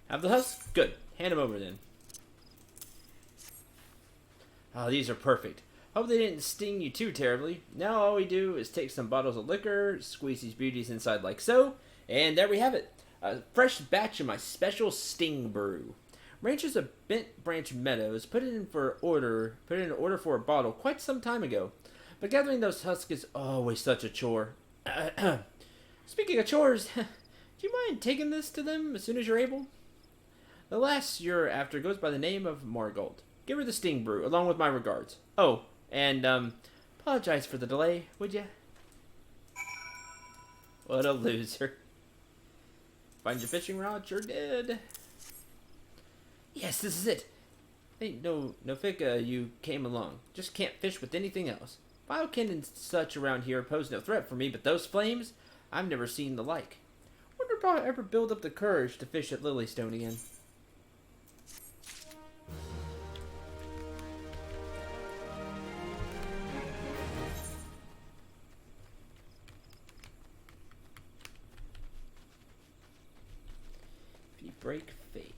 Have the husk? Good. Hand them over then. Oh, these are perfect. Hope they didn't sting you too terribly. Now all we do is take some bottles of liquor, squeeze these beauties inside like so, and there we have it. A fresh batch of my special sting brew. Ranchers of Bent Branch Meadows put in order for a bottle quite some time ago. But gathering those husks is always such a chore. Speaking of chores, do you mind taking this to them as soon as you're able? The lass you're after goes by the name of Marigold. Give her the sting brew, along with my regards. Oh, and, apologize for the delay, would ya? What a loser. Find your fishing rod? Sure did. Yes, this is it. Ain't no fika you came along. Just can't fish with anything else. Biokin and such around here pose no threat for me, but those flames, I've never seen the like. Wonder if I'll ever build up the courage to fish at Lilystone again. Break faith.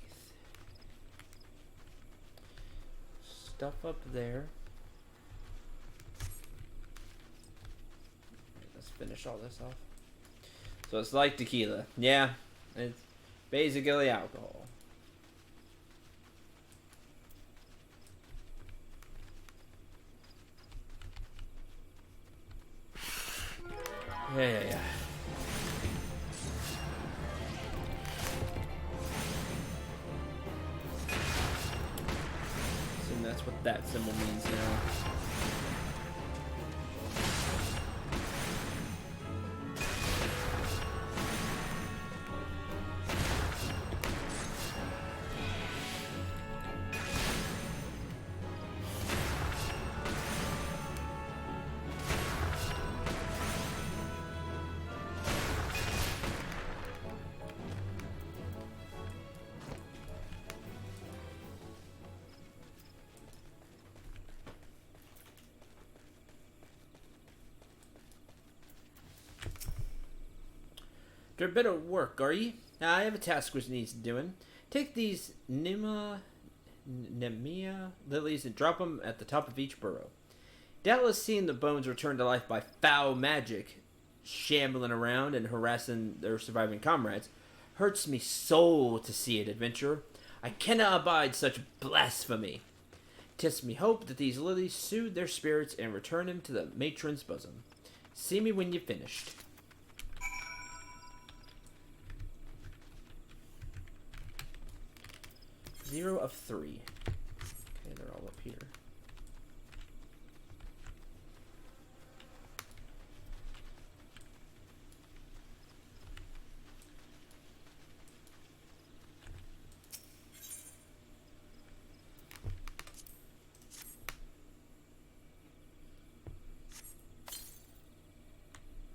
Stuff up there. Let's finish all this off. So it's like tequila. Yeah, it's basically alcohol. Yeah. That's what that symbol means now. You're a bit of work, are ye? I have a task which needs doing. Take these Nemia lilies and drop them at the top of each burrow. Doubtless seeing the bones returned to life by foul magic, shambling around and harassing their surviving comrades, hurts me soul to see it, adventurer. I cannot abide such blasphemy. 'Tis me hope that these lilies soothe their spirits and return them to the matron's bosom. See me when you've finished. 0 of 3. Okay, they're all up here.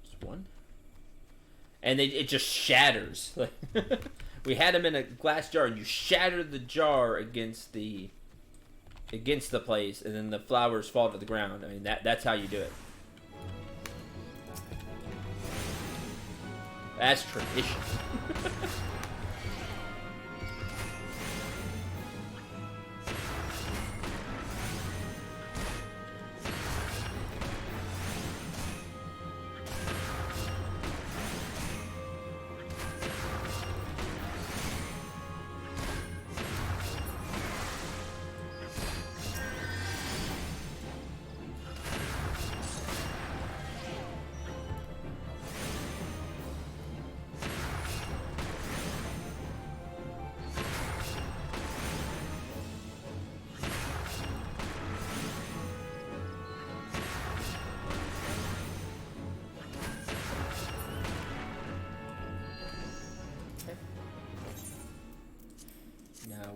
Just one. And it just shatters. We had them in a glass jar, and you shattered the jar against the place, and then the flowers fall to the ground. I mean, that's how you do it. That's tradition.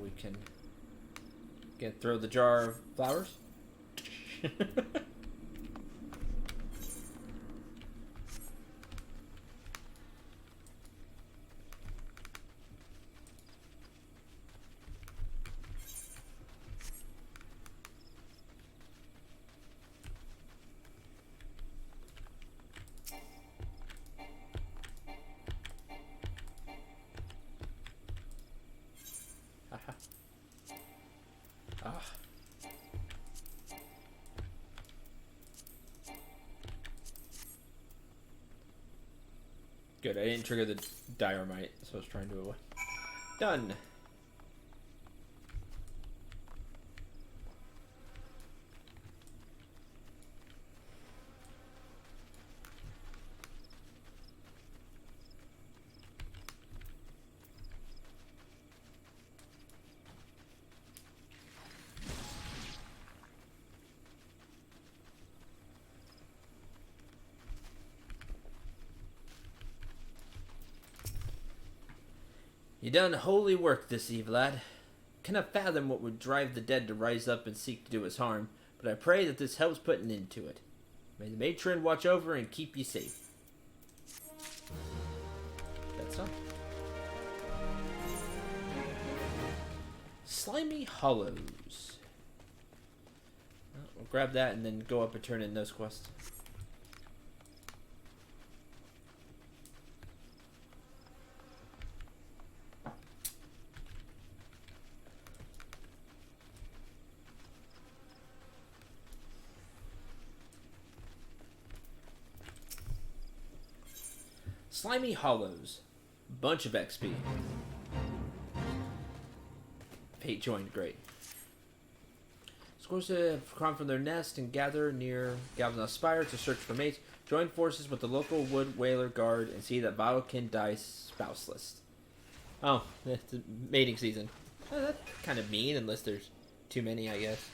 we can throw the jar of flowers. Ah. Good, I didn't trigger the diorite, so I was trying to avoid. Done. You done holy work this eve, lad. Cannot fathom what would drive the dead to rise up and seek to do us harm, but I pray that this helps put an end to it. May the matron watch over and keep you safe. That's all. Slimy Hollows. Well, we'll grab that and then go up and turn in those quests. Slimy Hollows. Bunch of XP. Fate joined, great. Scores have come from their nest and gather near Galvan's Spire to search for mates. Join forces with the local Wood Whaler Guard and see that Vilekin dies spouseless. Oh, it's mating season. That's kind of mean, unless there's too many, I guess.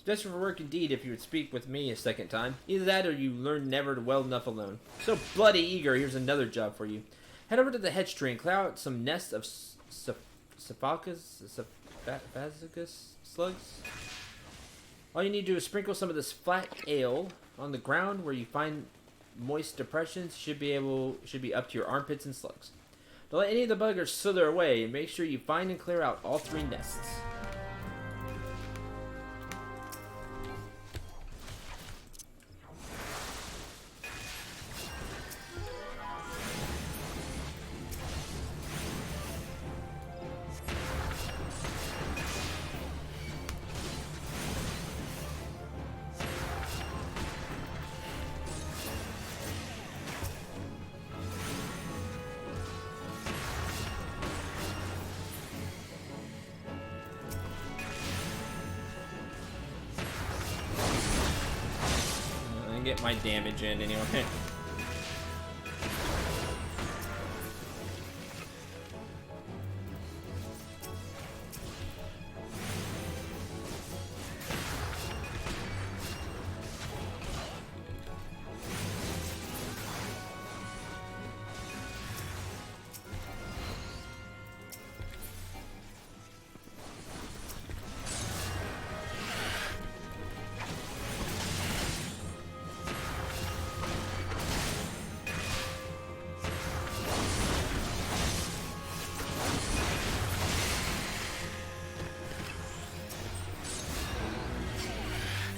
Best for work indeed if you would speak with me a second time. Either that or you learn never to well enough alone. So bloody eager, here's another job for you. Head over to the hedge tree and clear out some nests of Sapphacus slugs. All you need to do is sprinkle some of this flat ale on the ground where you find moist depressions. Should be up to your armpits and slugs. Don't let any of the buggers slither away, and make sure you find and clear out all 3 nests. Get my damage in anyway.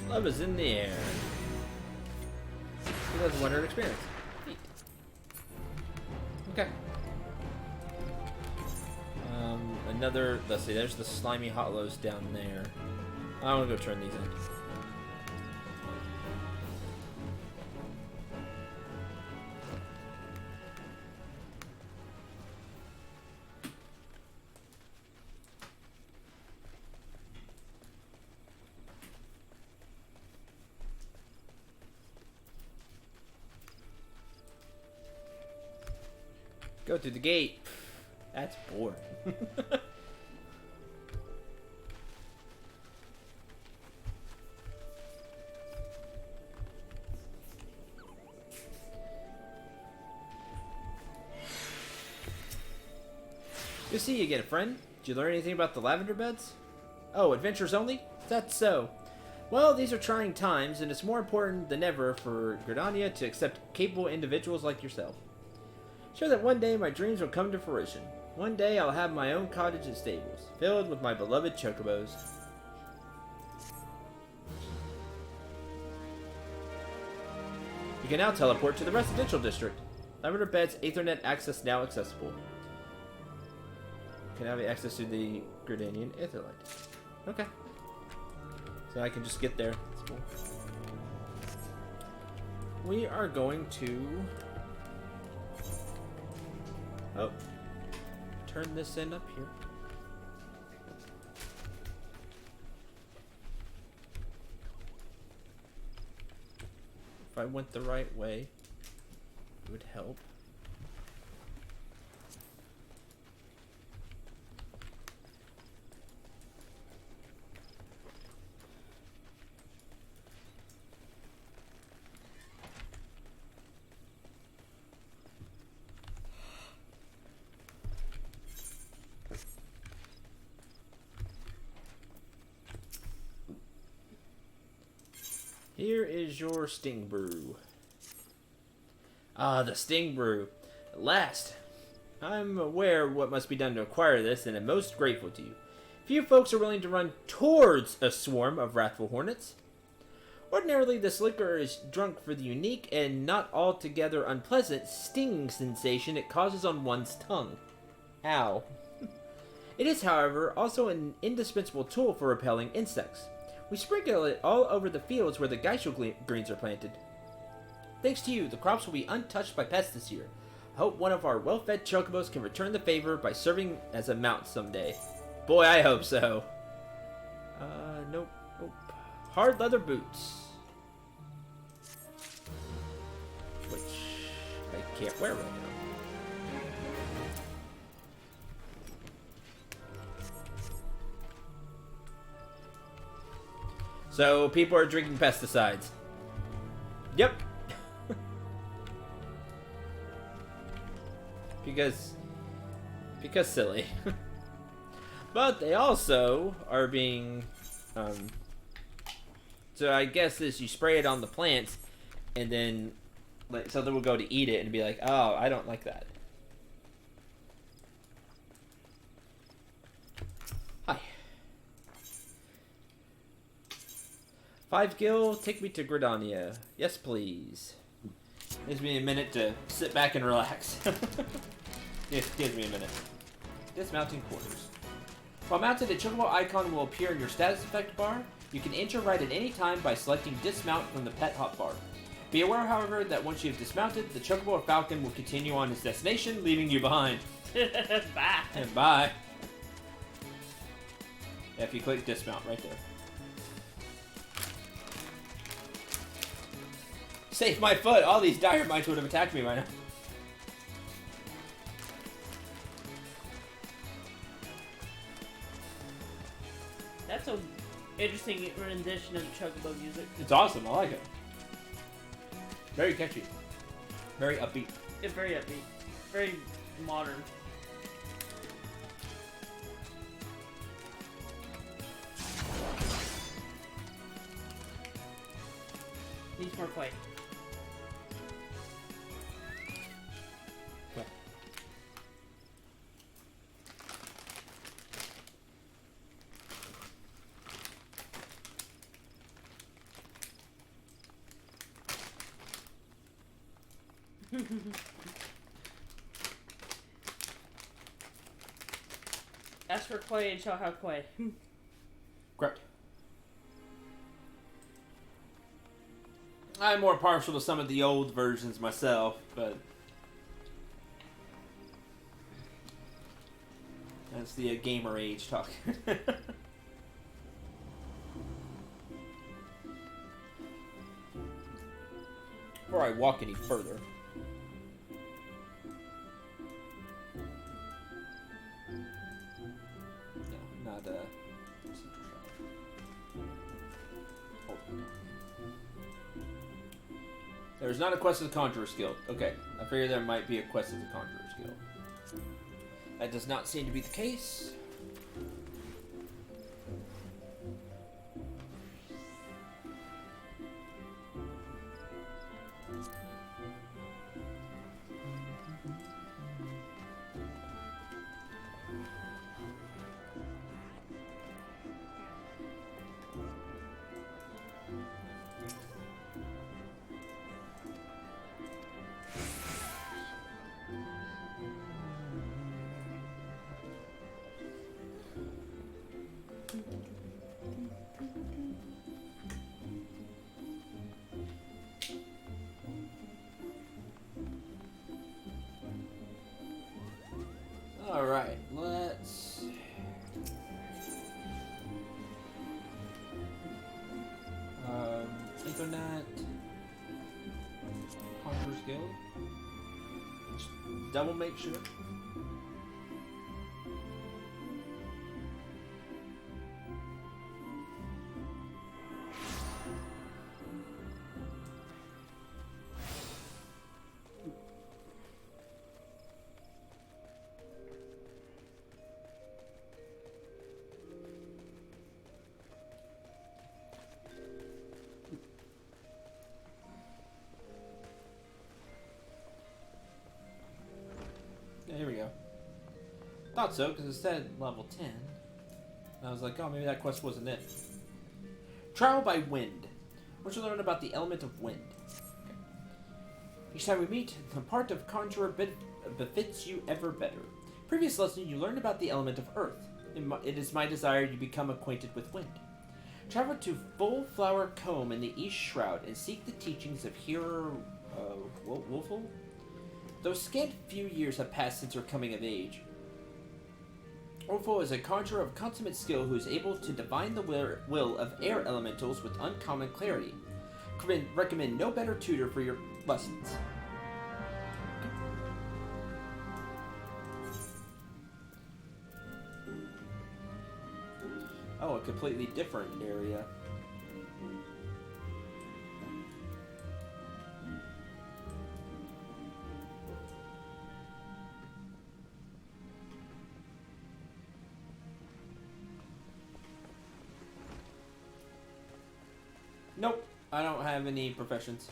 Love is in the air. 2100 experience. Neat. Okay. Another. Let's see. There's the slimy hollows down there. I want to go turn these in. Go through the gate. That's boring. Good to see you again, friend. Did you learn anything about the lavender beds? Oh, adventures only? That's so. Well, these are trying times, and it's more important than ever for Gridania to accept capable individuals like yourself. Sure that one day my dreams will come to fruition. One day I'll have my own cottage and stables, filled with my beloved chocobos. You can now teleport to the residential district. Lavender Bed's Aethernet access now accessible. You can have access to the Gridanian Aetherlight. Okay. So I can just get there. That's cool. We are going to... Oh. Turn this end up here. If I went the right way, it would help. Here is your Sting Brew. Ah, the Sting Brew. At last. I'm aware of what must be done to acquire this, and am most grateful to you. Few folks are willing to run towards a swarm of wrathful hornets. Ordinarily, this liquor is drunk for the unique and not altogether unpleasant stinging sensation it causes on one's tongue. Ow. It is, however, also an indispensable tool for repelling insects. We sprinkle it all over the fields where the geishel greens are planted. Thanks to you, the crops will be untouched by pests this year. I hope one of our well-fed chocobos can return the favor by serving as a mount someday. Boy, I hope so. Nope. Hard leather boots. Which I can't wear right now. So, people are drinking pesticides. Yep. Because silly. But they also are being, so I guess this, you spray it on the plants, and then, like, something will go to eat it and be like, oh, I don't like that. Hi. 5 gil, take me to Gridania. Yes, please. Gives me a minute to sit back and relax. Yes, gives me a minute. Dismounting quarters. While mounted, a chocobo icon will appear in your status effect bar. You can enter right at any time by selecting dismount from the pet hotbar. Be aware, however, that once you have dismounted, the chocobo or falcon will continue on his destination, leaving you behind. Bye. And bye. Yeah, if you click dismount right there. Save my foot! All these dire mites would have attacked me by now. That's a interesting rendition of chocobo music. It's awesome. I like it. Very catchy. Very upbeat. It's very upbeat. Very modern. Needs more play. What? Ask for Quay and shall have Quay. Correct. I'm more partial to some of the old versions myself, but that's the gamer age talk. Before I walk any further. No, not There's not a quest of the Conjurer's Guild. Okay, I figured there might be a quest of the Conjurer's Guild. That does not seem to be the case. skill. Just double make sure. Yeah, here we go. Thought so, because it said level 10. And I was like, oh, maybe that quest wasn't it. Travel by wind. What you learn about the element of wind. Okay. Each time we meet, the part of Conjurer befits you ever better. Previous lesson, you learned about the element of earth. It is my desire you become acquainted with wind. Travel to Full Flower Comb in the East Shroud and seek the teachings of Hero Wolfel. Though scant few years have passed since her coming of age, Orpho is a conjurer of consummate skill who is able to divine the will of air elementals with uncommon clarity. Recommend no better tutor for your lessons. Oh, a completely different area. Nope, I don't have any professions.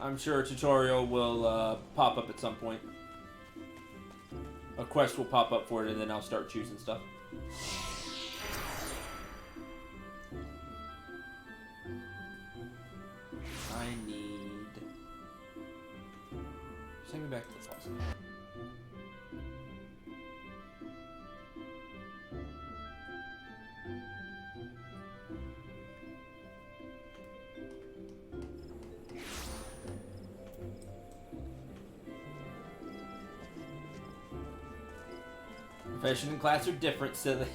I'm sure a tutorial will pop up at some point. A quest will pop up for it, and then I'll start choosing stuff. I need... Send me back to the closet. Profession and class are different, silly.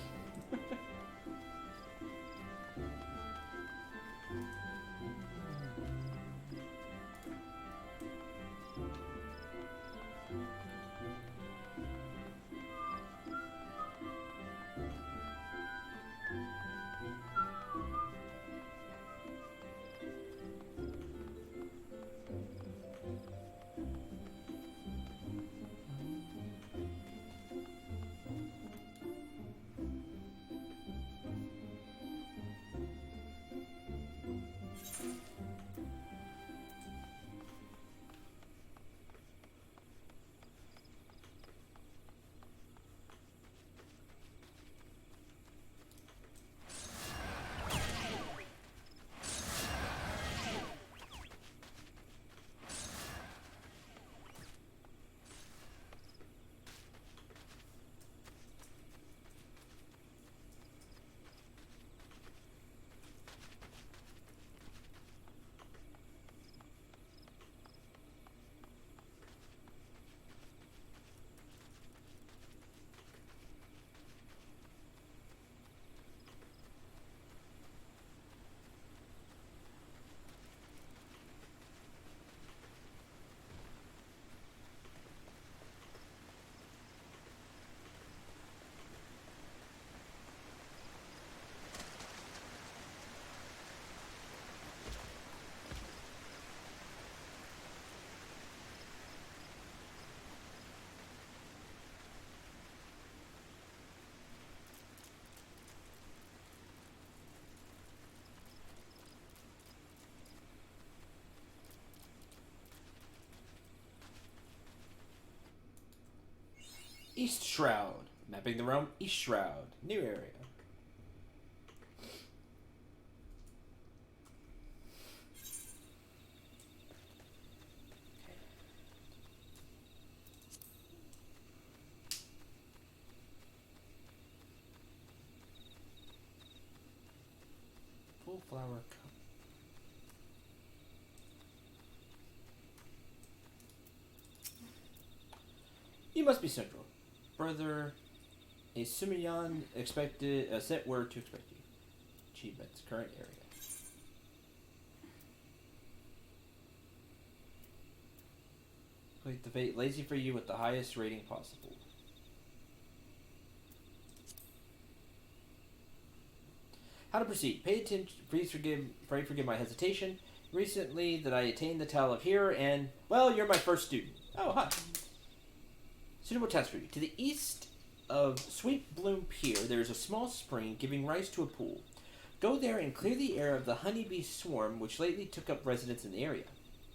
East Shroud. Mapping the realm, East Shroud. New area. Full flower cup. You must be central. Brother, a Sumiyan expected, sent word to expect you. Achievements, current area. Complete the fate lazy for you with the highest rating possible. How to proceed. Pay attention. Please forgive my hesitation. Recently that I attained the title of hero and, well, you're my first student. Oh, hi. Suitable task for you. To the east of Sweet Bloom Pier, there is a small spring giving rise to a pool. Go there and clear the air of the honeybee swarm which lately took up residence in the area.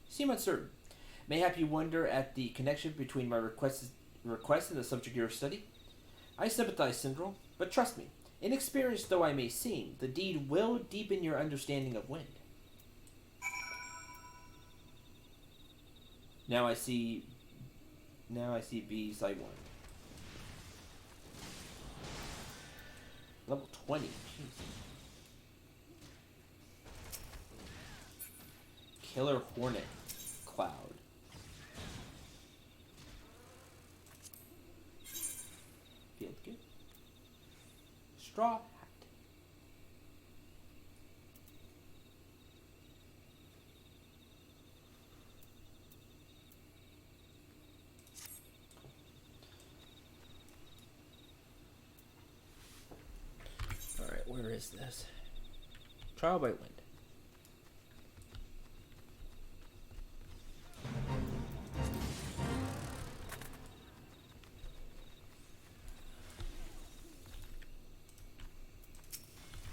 Seem uncertain. Mayhap you wonder at the connection between my request and the subject of your study? I sympathize, Syndrome, but trust me, inexperienced though I may seem, the deed will deepen your understanding of wind. Now I see bees I want. Level 20. Jeez. Killer Hornet Cloud. Field good. Straw hat. Alright, where is this? Trial by Wind.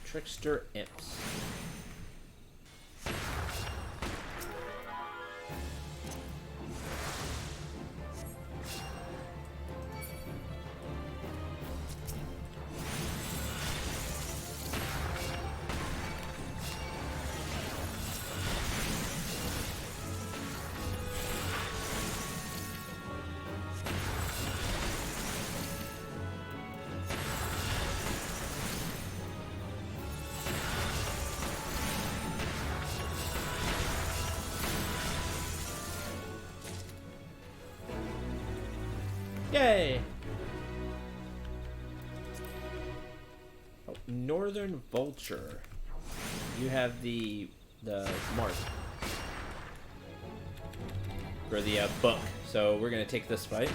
Trickster Imps. Yay! Oh, Northern Vulture. You have the mark. For the book. So we're gonna take this fight.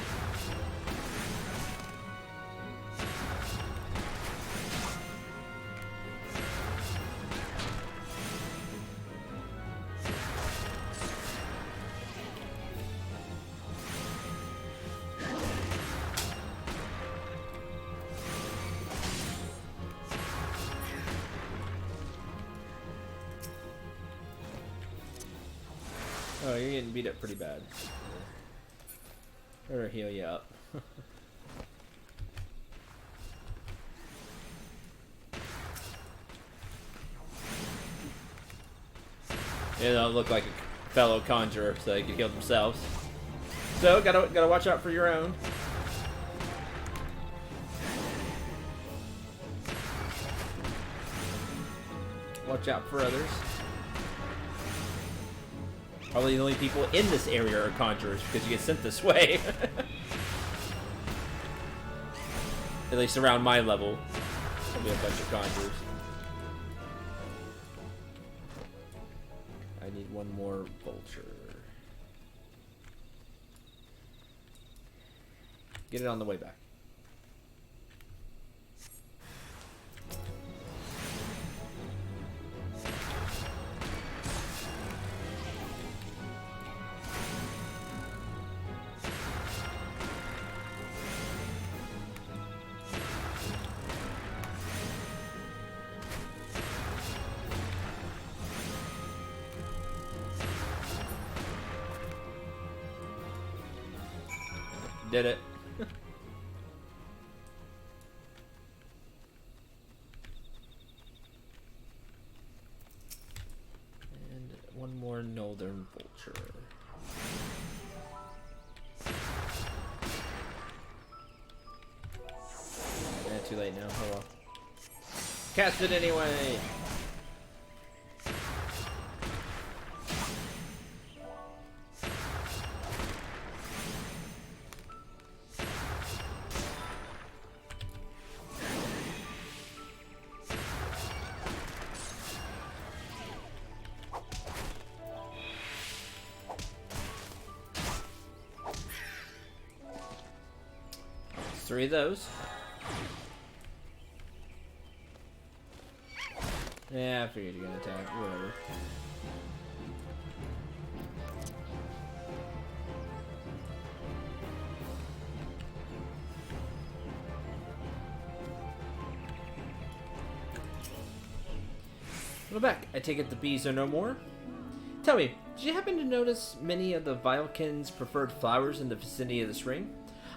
Oh, you're getting beat up pretty bad. Better heal you up. They don't look like a fellow conjurer, so they can heal themselves. So gotta watch out for your own. Watch out for others. Probably the only people in this area are conjurers because you get sent this way. At least around my level. There'll be a bunch of conjurers. I need one more vulture. Get it on the way back. Did it. And one more Northern Vulture. Yeah, too late now. Oh well. Cast it anyway! 3 of those. Yeah, I figured you're gonna attack. Whatever. Go back. I take it the bees are no more? Tell me, did you happen to notice many of the Vilekins' preferred flowers in the vicinity of the spring?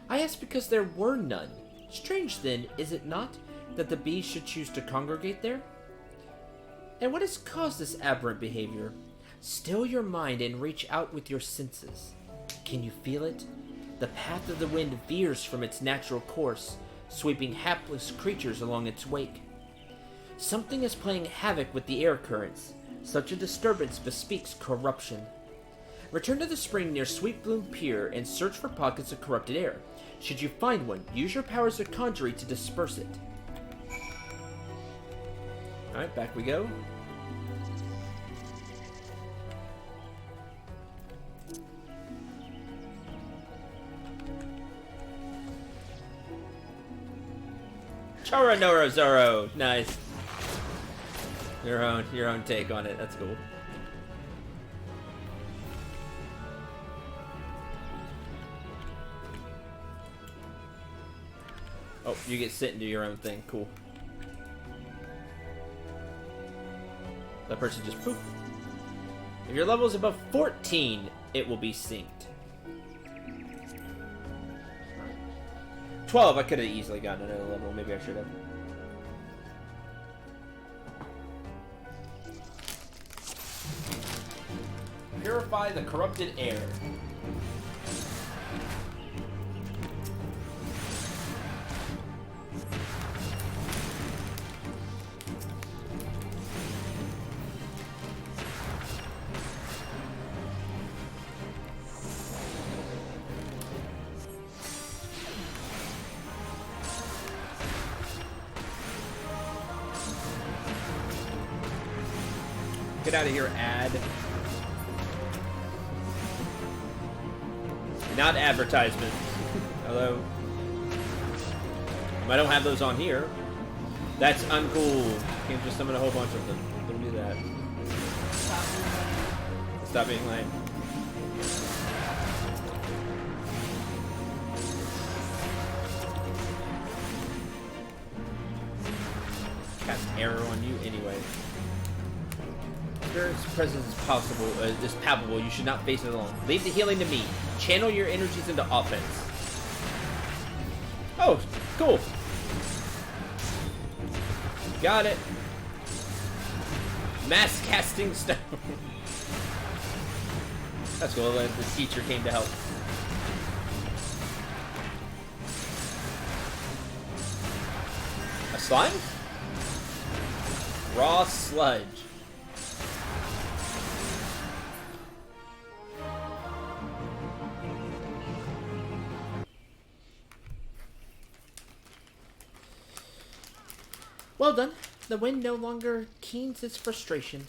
I ask because there were none. Strange then, is it not, that the bees should choose to congregate there? And what has caused this aberrant behavior? Still your mind and reach out with your senses. Can you feel it? The path of the wind veers from its natural course, sweeping hapless creatures along its wake. Something is playing havoc with the air currents. Such a disturbance bespeaks corruption. Return to the spring near Sweet Bloom Pier and search for pockets of corrupted air. Should you find one, use your powers of conjuring to disperse it. Alright, back we go. Chora Nora Zoro! Nice. Your own take on it. That's cool. Oh, you get sent into your own thing. Cool. That person just poofed. If your level is above 14, it will be synced. 12, I could have easily gotten another level. Maybe I should have. Purify the corrupted air. Get out of here, ad. Not advertisement. Hello. I don't have those on here. That's uncool. You can't just summon a whole bunch of them. Don't do that. Stop being lame. Cast arrow on you anyway. Spirit's presence is possible, is palpable. You should not face it alone. Leave the healing to me. Channel your energies into offense. Oh, cool. Got it. Mass casting stone. That's cool. The teacher came to help. A slime? Raw sludge. Well done. The wind no longer keens its frustration.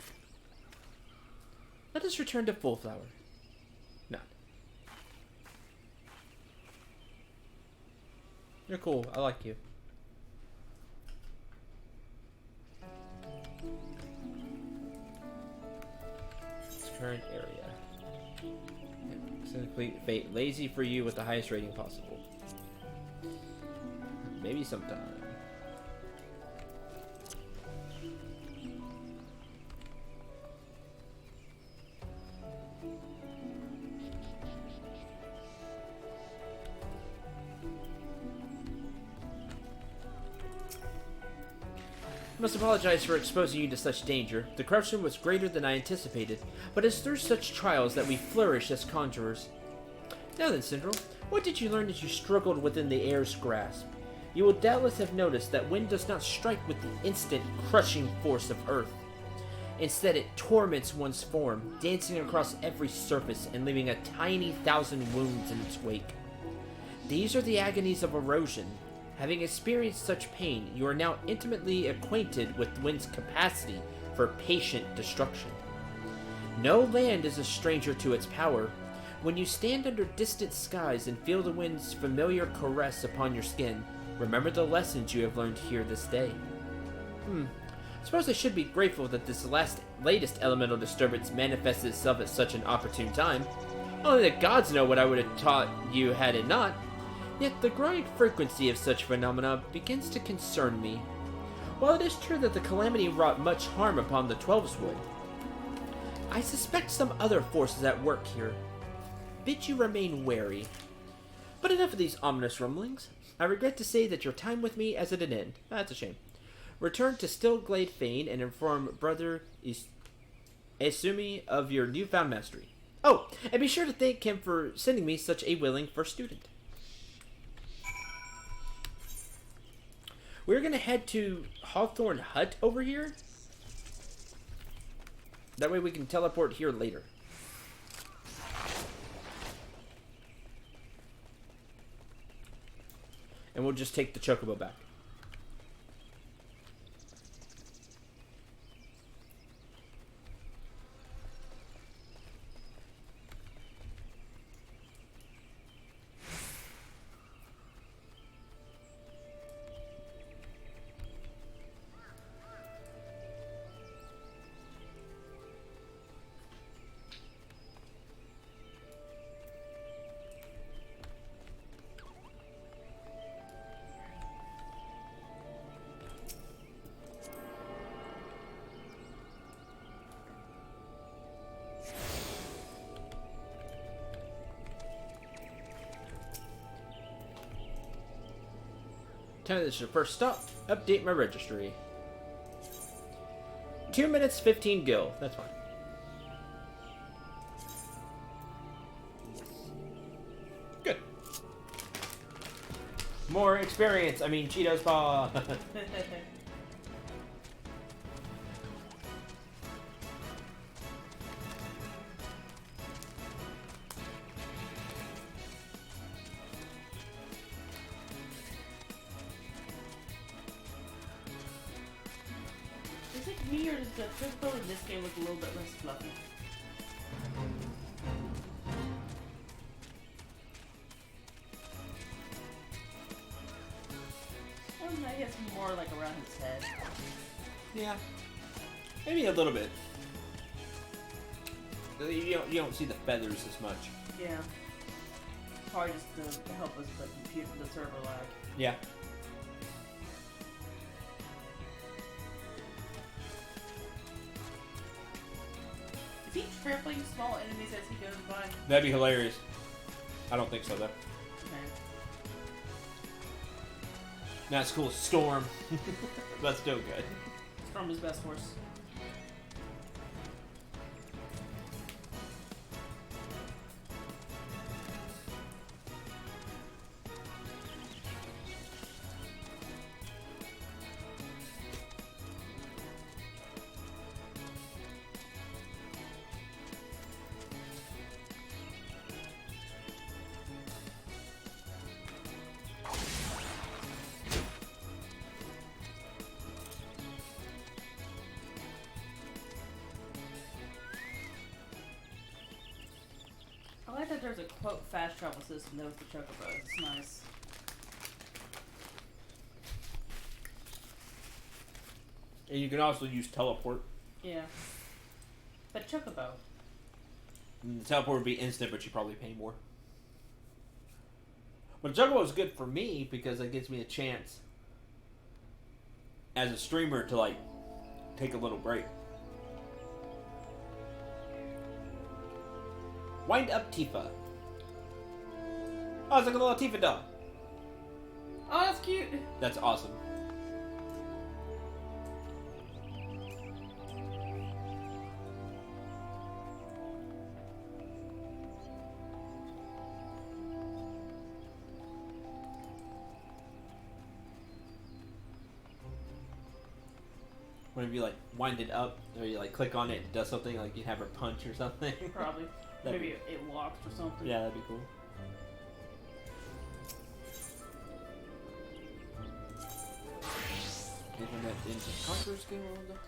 Let us return to Full Flower. No. You're cool. I like you. It's current area. Simply fate. Lazy for you with the highest rating possible. Maybe sometime. I must apologize for exposing you to such danger. The corruption was greater than I anticipated, but it's through such trials that we flourish as conjurers. Now then, Syndrome, what did you learn as you struggled within the air's grasp? You will doubtless have noticed that wind does not strike with the instant, crushing force of earth. Instead, it torments one's form, dancing across every surface and leaving a tiny 1,000 wounds in its wake. These are the agonies of erosion. Having experienced such pain, you are now intimately acquainted with wind's capacity for patient destruction. No land is a stranger to its power. When you stand under distant skies and feel the wind's familiar caress upon your skin, remember the lessons you have learned here this day. Suppose I should be grateful that this latest elemental disturbance manifested itself at such an opportune time. Only the gods know what I would have taught you had it not. Yet the growing frequency of such phenomena begins to concern me. While it is true that the calamity wrought much harm upon the Twelveswood, I suspect some other forces at work here. Bid you remain wary. But enough of these ominous rumblings. I regret to say that your time with me is at an end. That's a shame. Return to Stillglade Fane and inform Brother Esumi of your newfound mastery. Oh, and be sure to thank him for sending me such a willing first student. We're going to head to Hawthorne Hut over here. That way we can teleport here later. And we'll just take the chocobo back. Time this is your first stop. Update my registry. 2 minutes 15 gil. That's fine. Good. More experience. I mean, Cheetos paw. Is it me or does the football in this game look a little bit less fluffy? I guess more like around his head. Yeah. Maybe a little bit. You don't see the feathers as much. Yeah. Probably just to help us with the computer, the server lag. Yeah. Is he trampling small enemies as he goes by? That'd be hilarious. I don't think so, though. Okay. That's cool. Storm. That's still good. Storm is best horse. I like that there's a quote fast travel system though with the chocobos. It's nice. And you can also use teleport. Yeah. But chocobo. And the teleport would be instant, but you probably pay more. But Chocobo is good for me because it gives me a chance as a streamer to like take a little break. Wind up Tifa. Oh, it's like a little Tifa doll. Oh, that's cute. That's awesome. Whenever you like wind it up, or you like click on it, it does something like you have her punch or something. Probably. Maybe it locks or something. Yeah, that'd be cool. Giving that into Conqueror's Guild.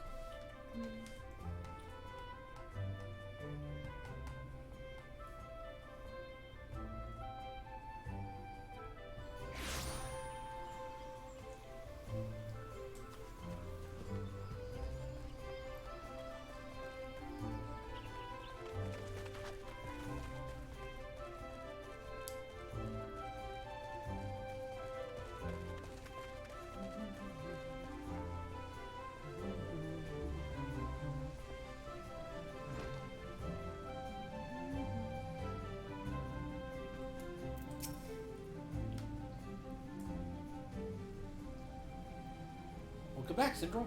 Welcome back, Central.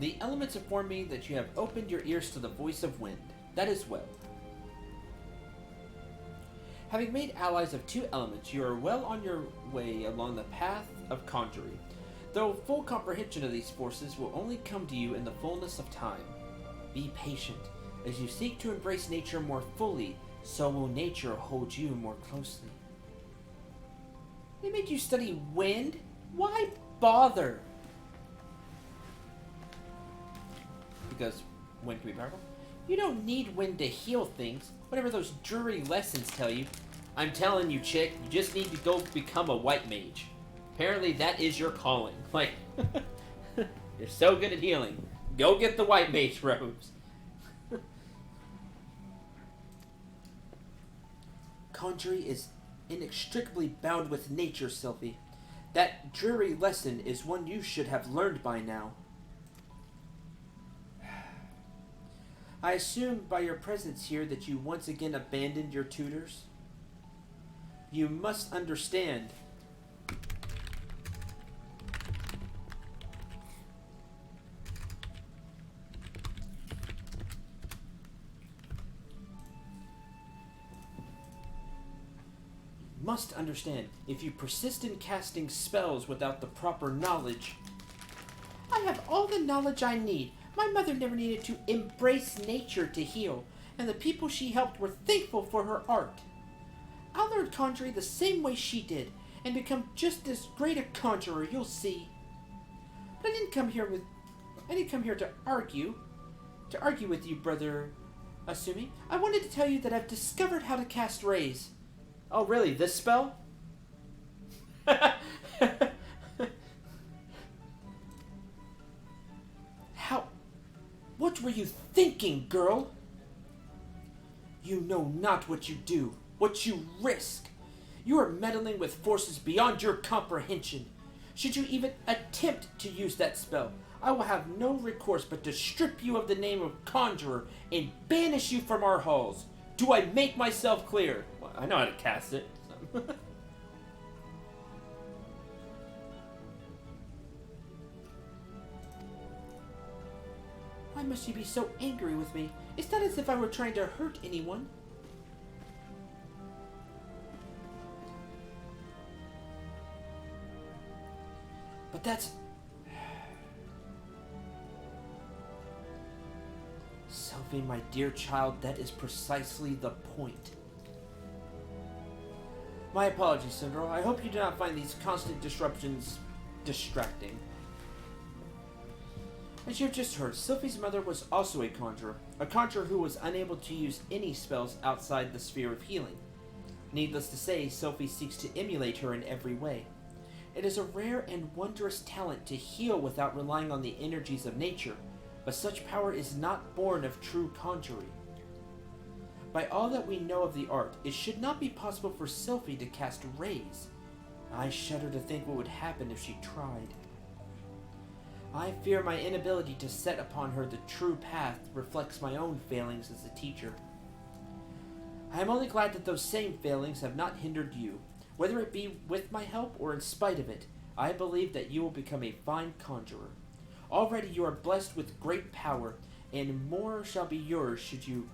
The elements inform me that you have opened your ears to the voice of wind. That is well. Having made allies of 2 elements, you are well on your way along the path of conjuring, though full comprehension of these forces will only come to you in the fullness of time. Be patient. As you seek to embrace nature more fully, so will nature hold you more closely. They made you study wind? Why bother? Because wind can be powerful. You don't need wind to heal things, whatever those dreary lessons tell you. I'm telling you, chick, you just need to go become a white mage. Apparently that is your calling. Like, you're so good at healing. Go get the white mage robes. Conjuring is inextricably bound with nature, Sylvie. That dreary lesson is one you should have learned by now. I assume by your presence here that you once again abandoned your tutors? You must understand. If you persist in casting spells without the proper knowledge. I have all the knowledge I need. My mother never needed to embrace nature to heal, and the people she helped were thankful for her art. I'll learn conjuring the same way she did, and become just as great a conjurer, you'll see. But I didn't come here to argue with you, brother Asumi. I wanted to tell you that I've discovered how to cast rays. Oh, really? This spell? How? What were you thinking, girl? You know not what you do, what you risk. You are meddling with forces beyond your comprehension. Should you even attempt to use that spell, I will have no recourse but to strip you of the name of conjurer and banish you from our halls. Do I make myself clear? Well, I know how to cast it. So. Why must you be so angry with me? It's not as if I were trying to hurt anyone. But that's... Sylvie, my dear child, that is precisely the point. My apologies, Cinderella. I hope you do not find these constant disruptions distracting. As you have just heard, Sylvie's mother was also a conjurer who was unable to use any spells outside the sphere of healing. Needless to say, Sylvie seeks to emulate her in every way. It is a rare and wondrous talent to heal without relying on the energies of nature, but such power is not born of true conjuring. By all that we know of the art, it should not be possible for Sylvie to cast rays. I shudder to think what would happen if she tried. I fear my inability to set upon her the true path reflects my own failings as a teacher. I am only glad that those same failings have not hindered you. Whether it be with my help or in spite of it, I believe that you will become a fine conjurer. Already you are blessed with great power, and more shall be yours should you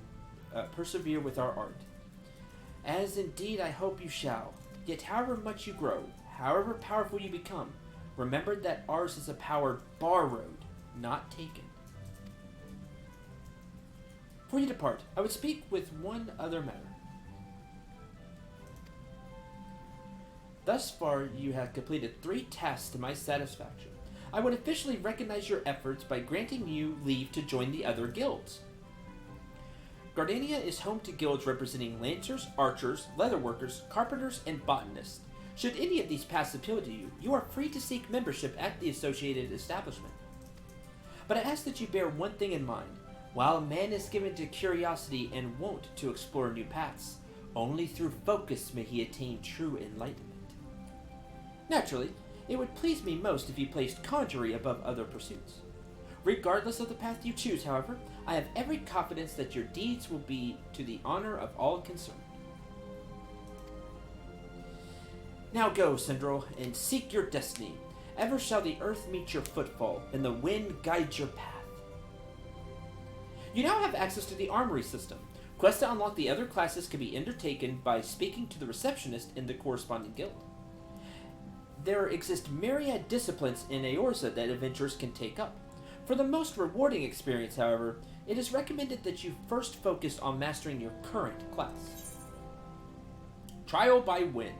persevere with our art. As indeed I hope you shall. Yet however much you grow, however powerful you become, remember that ours is a power borrowed, not taken. Before you depart, I would speak with one other matter. Thus far, you have completed 3 tasks to my satisfaction. I would officially recognize your efforts by granting you leave to join the other guilds. Gardania is home to guilds representing lancers, archers, leatherworkers, carpenters, and botanists. Should any of these paths appeal to you, you are free to seek membership at the associated establishment. But I ask that you bear one thing in mind. While man is given to curiosity and wont to explore new paths, only through focus may he attain true enlightenment. Naturally, it would please me most if you placed conjuring above other pursuits. Regardless of the path you choose, however, I have every confidence that your deeds will be to the honor of all concerned. Now go, Sindral, and seek your destiny. ever shall the earth meet your footfall, and the wind guide your path. You now have access to the armory system. Quests to unlock the other classes can be undertaken by speaking to the receptionist in the corresponding guild. There exist myriad disciplines in Eorza that adventurers can take up. For the most rewarding experience, however, it is recommended that you first focus on mastering your current class. Trial by Wind.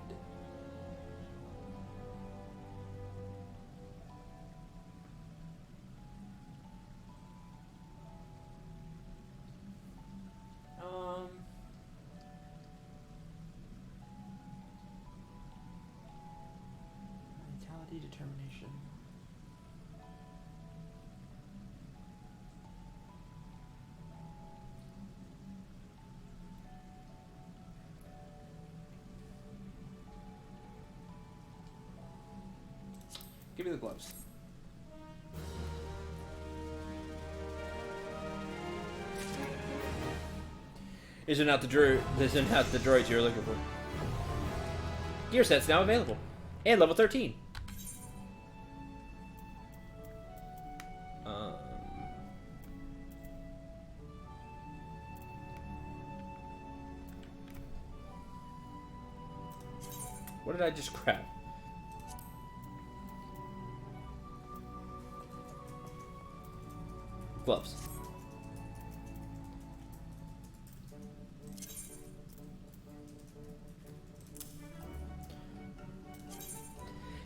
Mentality, determination. Give me the gloves. These are not the droids you're looking for. Gear set's now available. And level 13. What did I just grab? Gloves.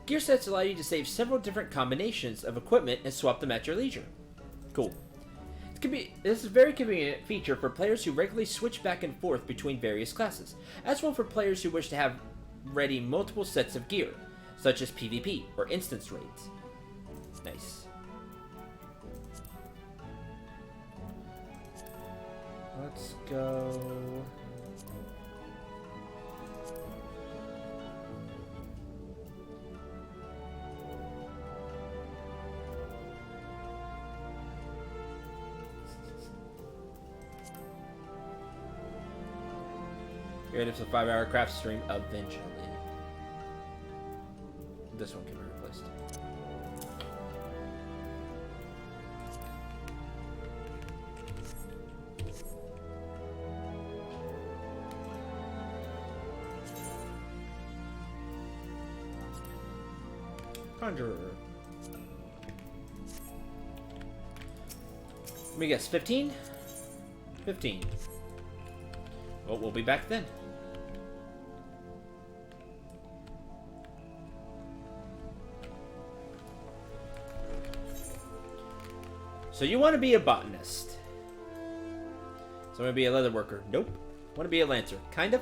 Gear sets allow you to save several different combinations of equipment and swap them at your leisure. Cool. This is a very convenient feature for players who regularly switch back and forth between various classes, as well for players who wish to have ready multiple sets of gear, such as PvP or instance raids. Nice. Let's go. It's a 5-hour craft stream eventually. This one can be replaced. Conjurer. Let me guess, 15? 15. Well, we'll be back then. So you want to be a botanist. So I'm going to be a leather worker. Nope. Want to be a lancer. Kind of.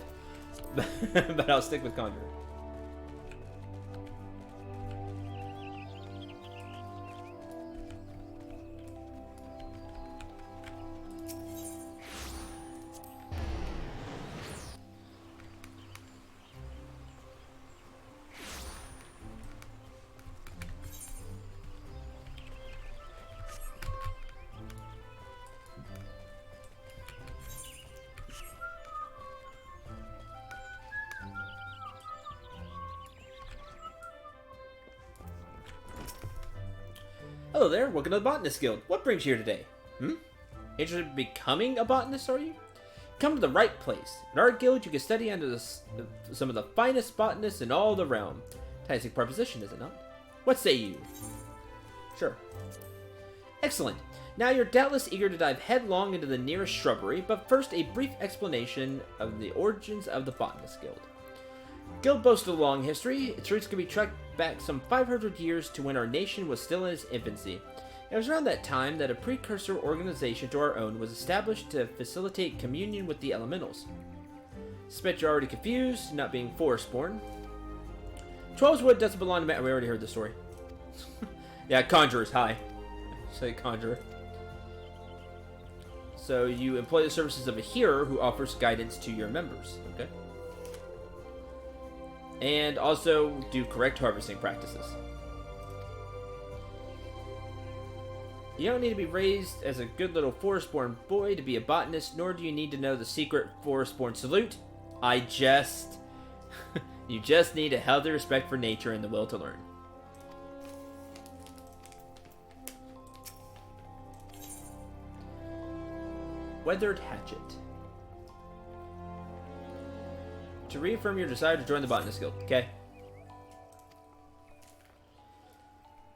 But I'll stick with conjurer. Hello there, welcome to the Botanist Guild. What brings you here today? Interested in becoming a botanist, are you? Come to the right place. In our guild, you can study under some of the finest botanists in all the realm. Enticing proposition, is it not? What say you? Sure. Excellent. Now you're doubtless eager to dive headlong into the nearest shrubbery, but first a brief explanation of the origins of the Botanist Guild. Guild boasts a long history. Its roots can be tracked back some 500 years to when our nation was still in its infancy. It was around that time that a precursor organization to our own was established to facilitate communion with the elementals. Suspect you're already confused, not being forest-born. Trollswood doesn't belong to we already heard the story. Yeah, conjurers, hi. Say conjurer. So you employ the services of a healer who offers guidance to your members, okay? And also do correct harvesting practices. You don't need to be raised as a good little forest-born boy to be a botanist, nor do you need to know the secret forest-born salute. You just need a healthy respect for nature and the will to learn. weathered hatchet. To reaffirm your desire to join the Botanist Guild. Okay.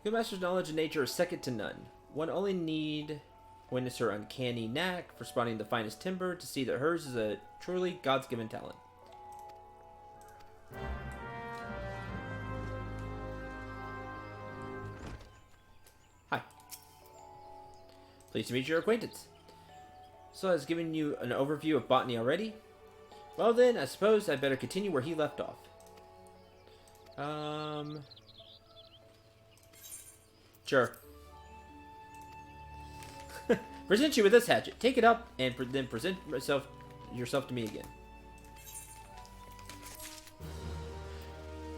Guildmaster's knowledge of nature is second to none. One only need witness her uncanny knack for spotting the finest timber to see that hers is a truly God's given talent. Hi. Pleased to meet your acquaintance. So has given you an overview of botany already? Well then, I suppose I better continue where he left off. Sure. Present you with this hatchet. Take it up and then present yourself to me again.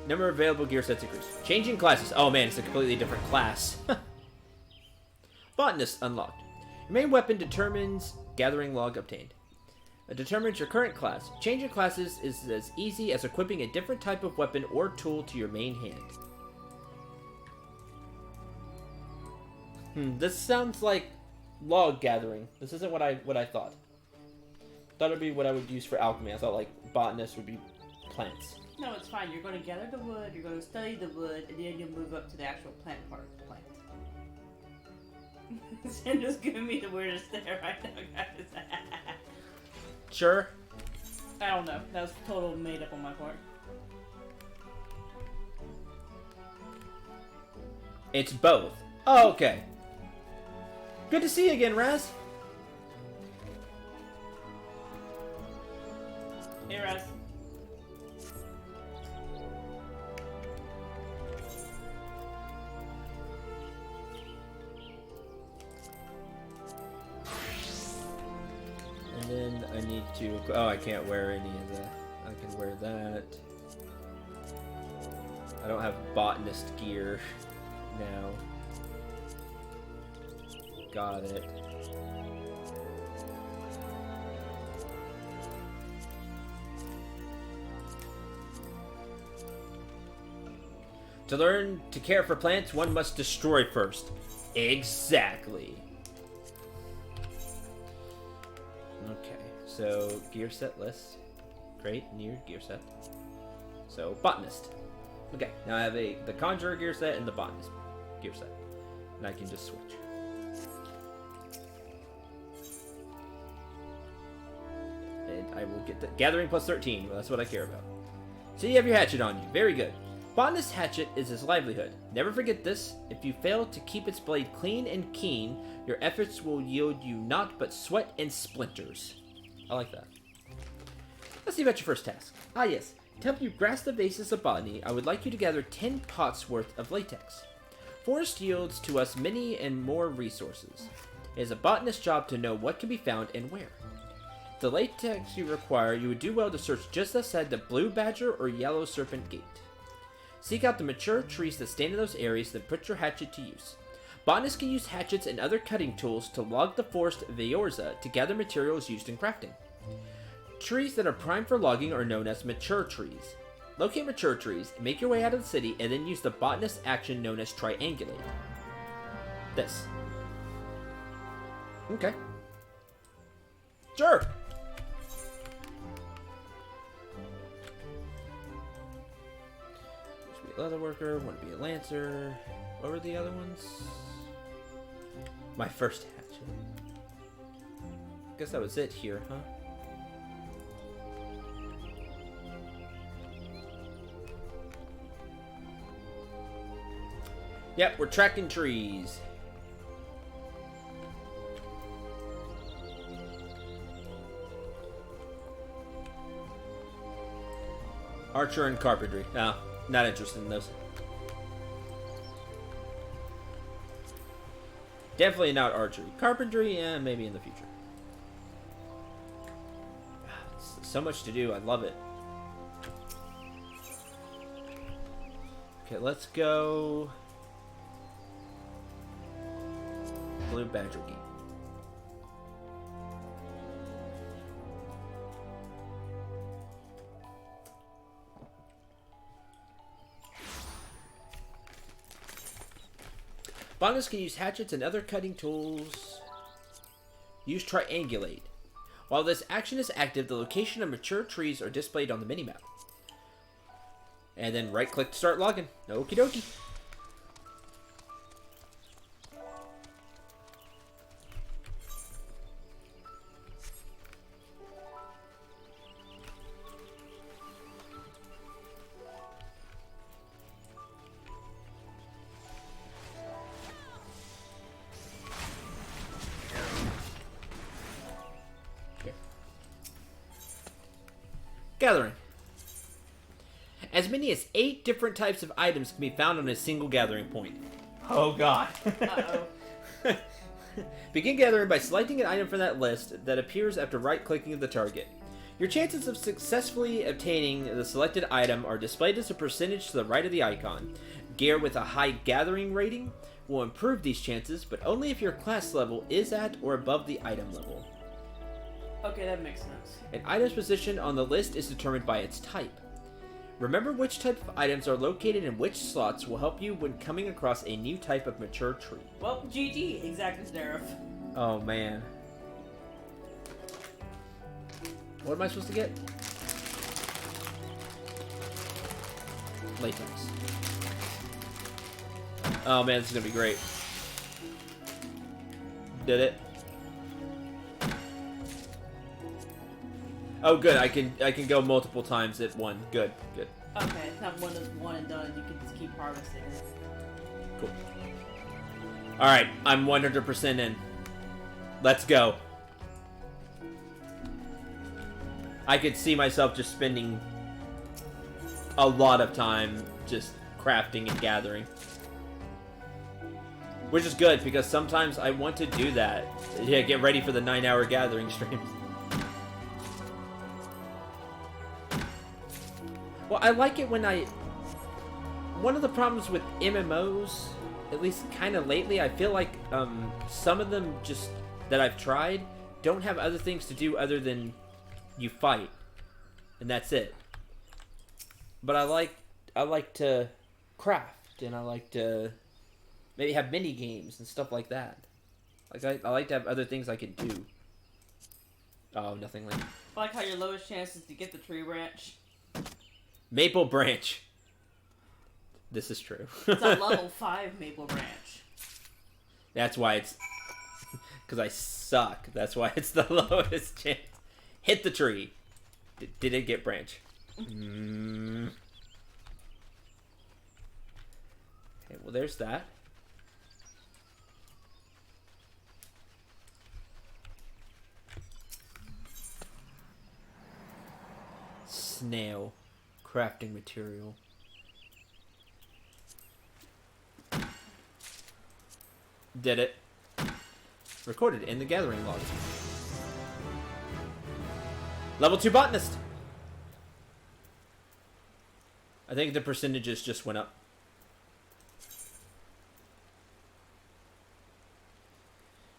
Number of available gear sets increased. Changing classes. Oh man, it's a completely different class. Botanist unlocked. Your main weapon determines gathering log obtained. It determines your current class. Changing classes is as easy as equipping a different type of weapon or tool to your main hand. This sounds like log gathering. This isn't what I thought. Thought it'd be what I would use for alchemy. I thought like botanist would be plants. No, it's fine. You're going to gather the wood, you're going to study the wood, and then you'll move up to the actual plant part of the plant. Sandra's giving me the weirdest stare right now, guys. Sure. I don't know. That was total made up on my part. It's both. Oh, okay. Good to see you again, Raz. Hey, Raz. And then I need to... Oh, I can't wear any of the... I can wear that. I don't have botanist gear now. Got it. To learn to care for plants, one must destroy first. Exactly. Okay, so gear set list. Great, new gear set. So, botanist. Okay, now I have the conjurer gear set and the botanist gear set. And I can just switch. And I will get the gathering plus 13. Well, that's what I care about. So you have your hatchet on you. Very good. Botanist's hatchet is his livelihood. Never forget this. If you fail to keep its blade clean and keen, your efforts will yield you naught but sweat and splinters. I like that. Let's see about your first task. Ah yes. To help you grasp the basis of botany, I would like you to gather 10 pots worth of latex. Forest yields to us many and more resources. It is a botanist's job to know what can be found and where. The latex you require, you would do well to search just outside the Blue Badger or Yellow Serpent Gate. Seek out the mature trees that stand in those areas, then put your hatchet to use. Botanists can use hatchets and other cutting tools to log the forest Veorza to gather materials used in crafting. Trees that are primed for logging are known as mature trees. Locate mature trees, make your way out of the city, and then use the botanist action known as triangulate. This. Okay. Sure! Leather worker, want to be a lancer. What were the other ones? My first hatchet. Guess that was it here, huh? Yep, we're tracking trees. Archer and carpentry. No. Not interested in those. Definitely not archery. Carpentry, yeah, maybe in the future. So much to do. I love it. Okay, let's go. Blue Badger Gate. Botanists can use hatchets and other cutting tools. Use triangulate. While this action is active, the location of mature trees are displayed on the minimap. And then right-click to start logging. Okie dokie. Gathering. As many as 8 different types of items can be found on a single gathering point. Oh god. Uh-oh. Begin gathering by selecting an item from that list that appears after right-clicking the target. Your chances of successfully obtaining the selected item are displayed as a percentage to the right of the icon. Gear with a high gathering rating will improve these chances, but only if your class level is at or above the item level. Okay, that makes sense. An item's position on the list is determined by its type. Remember which type of items are located in which slots will help you when coming across a new type of mature tree. Well, GG, exact Nerf. Oh man. What am I supposed to get? Latex. Oh man, this is gonna be great. Did it? Oh good, I can go multiple times at one. Good, good. Okay, it's not one and done. You can just keep harvesting it. Cool. Alright, I'm 100% in. Let's go. I could see myself just spending a lot of time just crafting and gathering. Which is good, because sometimes I want to do that. Yeah, get ready for the 9-hour gathering streams. Well, I like it when one of the problems with MMOs, at least kind of lately, I feel like some of them just, that I've tried, don't have other things to do other than you fight. And that's it. But I like to craft, and I like to maybe have mini games and stuff like that. Like I like to have other things I can do. Oh, nothing like. I like how your lowest chance is to get the tree branch. Maple branch. This is true. It's a level 5 maple branch. That's why it's... Because I suck. That's why it's the lowest chance. Hit the tree. Did it get branch? Okay, well there's that. Snail. Crafting material. Did it. Recorded in the gathering log. Level 2 botanist. I think the percentages just went up.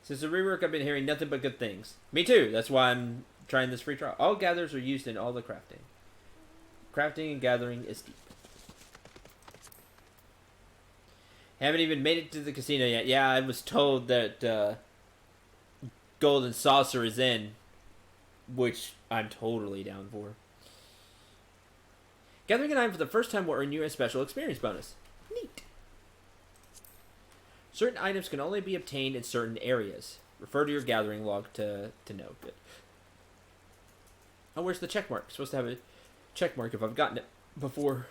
Since the rework, I've been hearing nothing but good things. Me too. That's why I'm trying this free trial. All gathers are used in all the crafting. Crafting and gathering is deep. Haven't even made it to the casino yet. Yeah, I was told that Golden Saucer is in, which I'm totally down for. Gathering an item for the first time will earn you a special experience bonus. Neat. Certain items can only be obtained in certain areas. Refer to your gathering log to know. Good. Oh, where's the check mark? I'm supposed to have a check mark if I've gotten it before.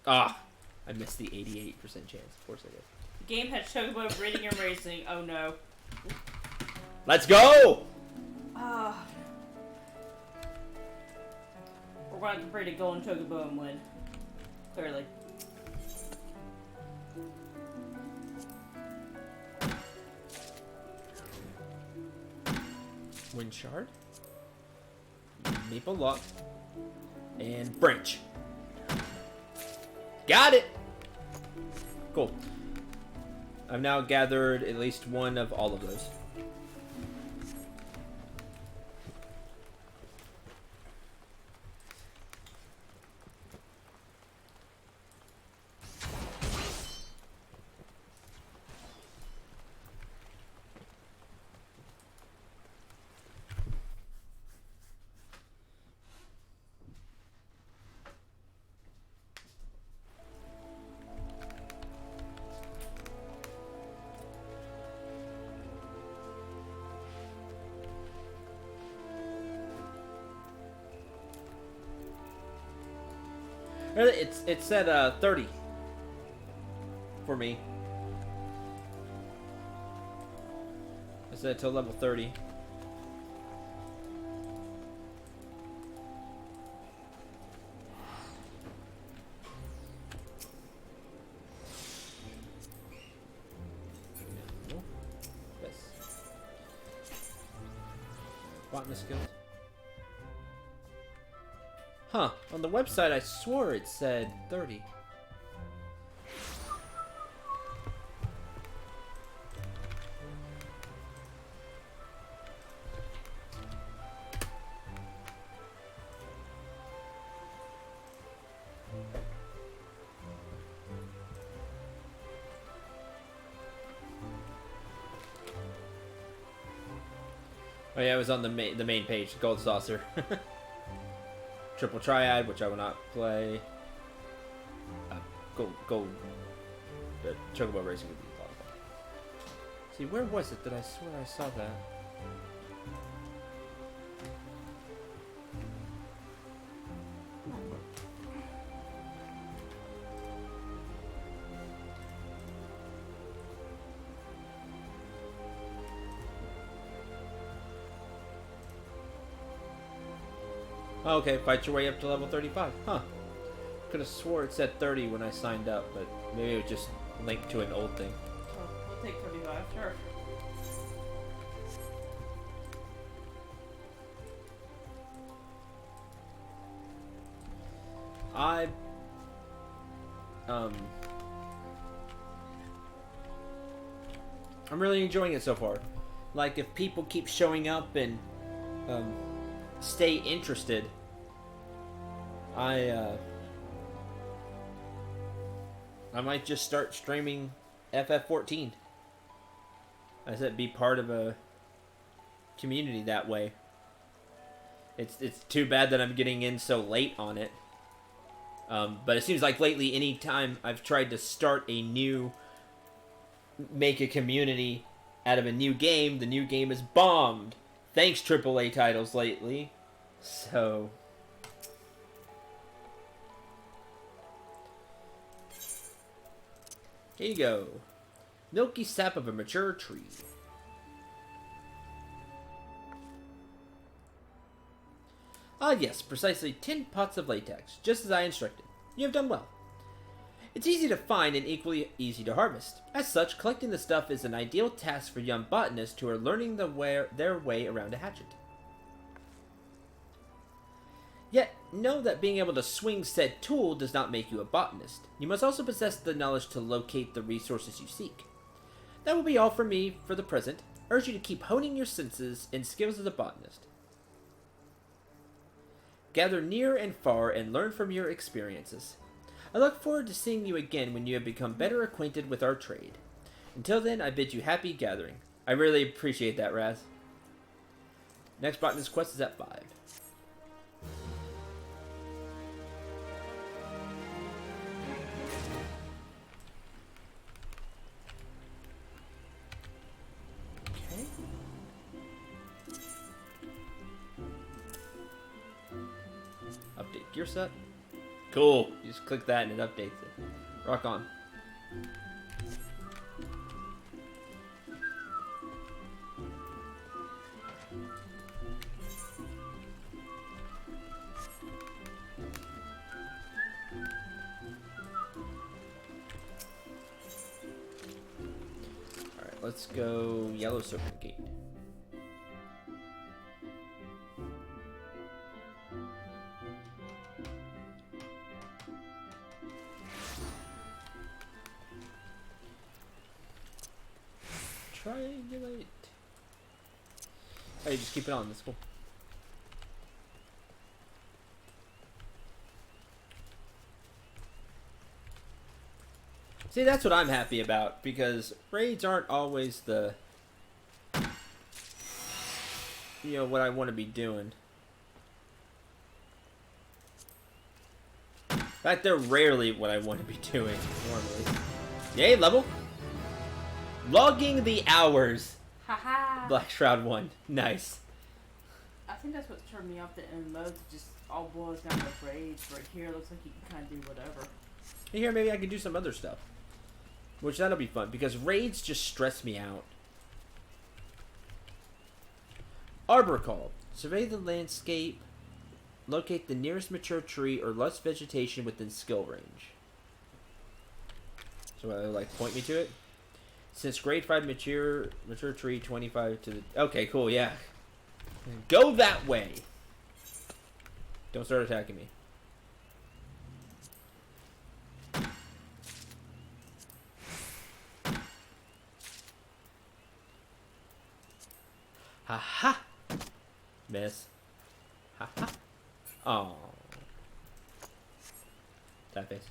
Ah, I missed the 88% chance. Of course I did. The game had Chocobo breeding and racing. Oh no. Let's go! Ah. We're going to breed a golden Chocobo and win. Clearly. Wind shard, maple lock, and branch. Got it! Cool. I've now gathered at least one of all of those. It said 30 for me. I said till level 30. Botanist skills. Huh, on the website I swore it said 30. Oh yeah, it was on the main page, Gold Saucer. Triple Triad, which I will not play. Gold. Chocobo Racing would be volleyball. See, where was it that I swear I saw that? Okay, fight your way up to level 35. Huh. Could have swore it said 30 when I signed up, but maybe it was just linked to an old thing. Oh, we'll take 35, sure. I'm really enjoying it so far. Like, if people keep showing up and stay interested, I might just start streaming FF14. I said be part of a community that way. It's too bad that I'm getting in so late on it. But it seems like lately, any time I've tried to make a community out of a new game, the new game is bombed. Thanks, AAA titles lately. So... here you go. Milky sap of a mature tree. Ah yes, precisely 10 pots of latex, just as I instructed. You have done well. It's easy to find and equally easy to harvest. As such, collecting the stuff is an ideal task for young botanists who are learning their way around a hatchet. Yet, know that being able to swing said tool does not make you a botanist. You must also possess the knowledge to locate the resources you seek. That will be all from me for the present. Urge you to keep honing your senses and skills as a botanist. Gather near and far and learn from your experiences. I look forward to seeing you again when you have become better acquainted with our trade. Until then, I bid you happy gathering. I really appreciate that, Raz. Next botanist quest is at 5. Update gear set. Cool. You just click that and it updates it. Rock on. Alright, let's go Yellow Serpent Gate. Triangulate. Oh, you just keep it on. That's cool. See, that's what I'm happy about, because raids aren't always the, what I want to be doing. In fact, they're rarely what I want to be doing, normally. Yay, level! Logging the hours. Haha. Black Shroud 1. Nice. I think that's what turned me off the MMO, to just all boils down to raids. Right here, looks like you can kind of do whatever. Here, maybe I can do some other stuff. Which that'll be fun, because raids just stress me out. Arbor Call. Survey the landscape. Locate the nearest mature tree or lush vegetation within skill range. So, like, point me to it? Since grade 5 mature tree, 25 to the... Okay, cool, yeah. Go that way! Don't start attacking me. Ha ha! Miss. Ha ha! Oh. That face.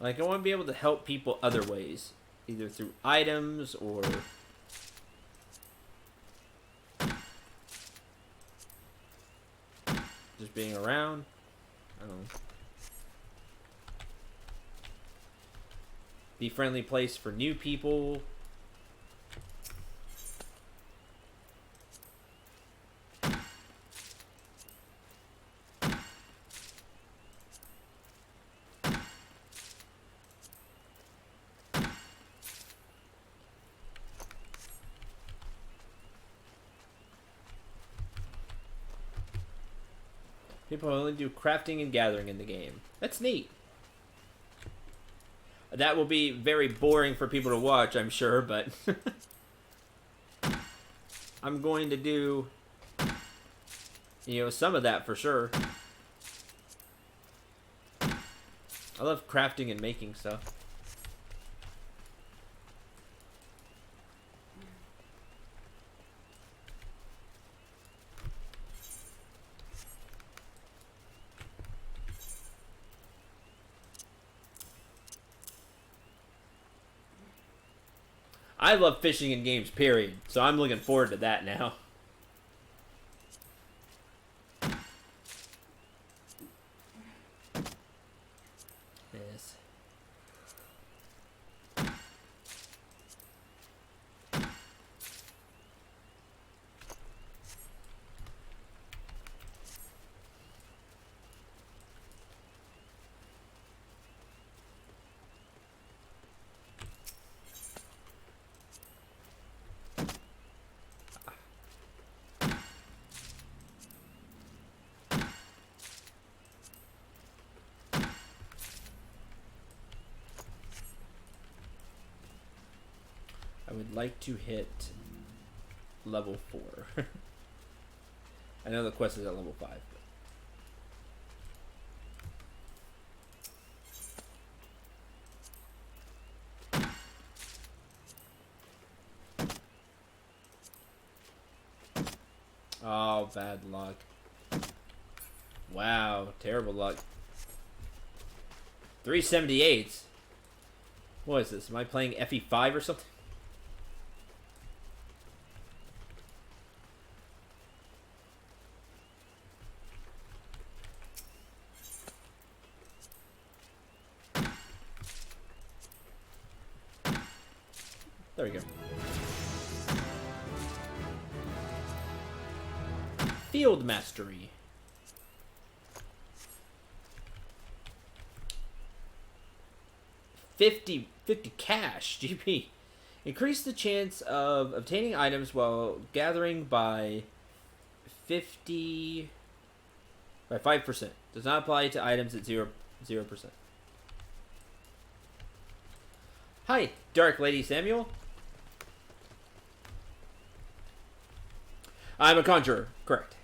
Like, I want to be able to help people other ways. Either through items or... just being around. I don't know. Be friendly place for new people. People only do crafting and gathering in the game. That's neat. That will be very boring for people to watch, I'm sure, but... I'm going to do... you know, some of that for sure. I love crafting and making stuff. I love fishing in games, period. So I'm looking forward to that now. Yes. I would like to hit level 4. I know the quest is at level 5. Oh, bad luck. Wow, terrible luck. 378. What is this? Am I playing FE5 or something? There we go. Field Mastery. $50 cash, GP. Increase the chance of obtaining items while gathering by 5%. Does not apply to items at 0%. Hi, Dark Lady Samuel. I'm a conjurer, correct.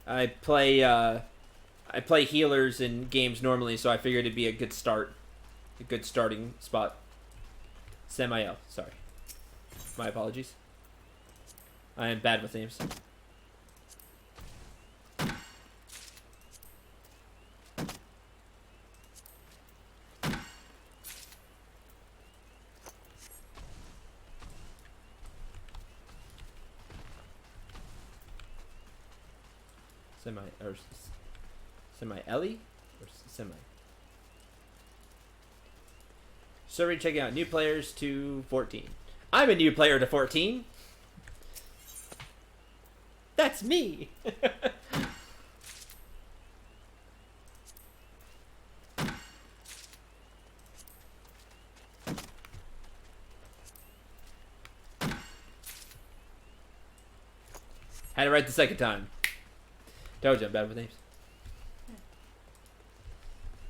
I play healers in games normally, so I figured it'd be a good start. A good starting spot. Samael, sorry. My apologies. I am bad with names. Semi Ellie? Or semi. Survey checking out new players to 14. I'm a new player to 14. That's me. Had it right the second time. Told you I'm bad with names.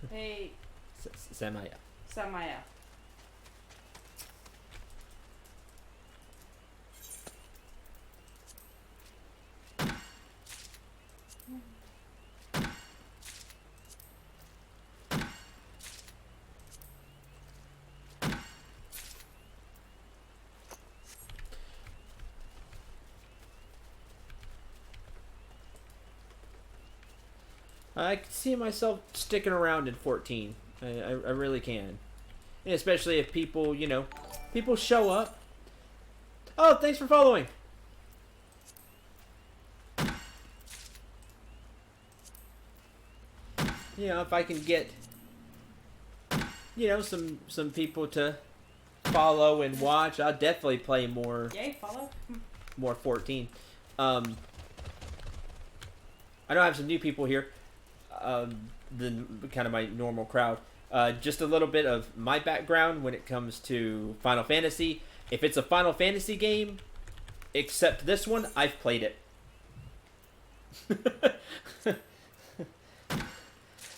Hey, Samaya. Samaya. I can see myself sticking around in 14. I really can. And especially if people, you know, people show up. Oh, thanks for following. You know, if I can get, you know, some people to follow and watch, I'll definitely play more. Yay, follow. More 14. I know I have some new people here. Than kind of my normal crowd. Just a little bit of my background when it comes to Final Fantasy. If it's a Final Fantasy game, except this one, I've played it.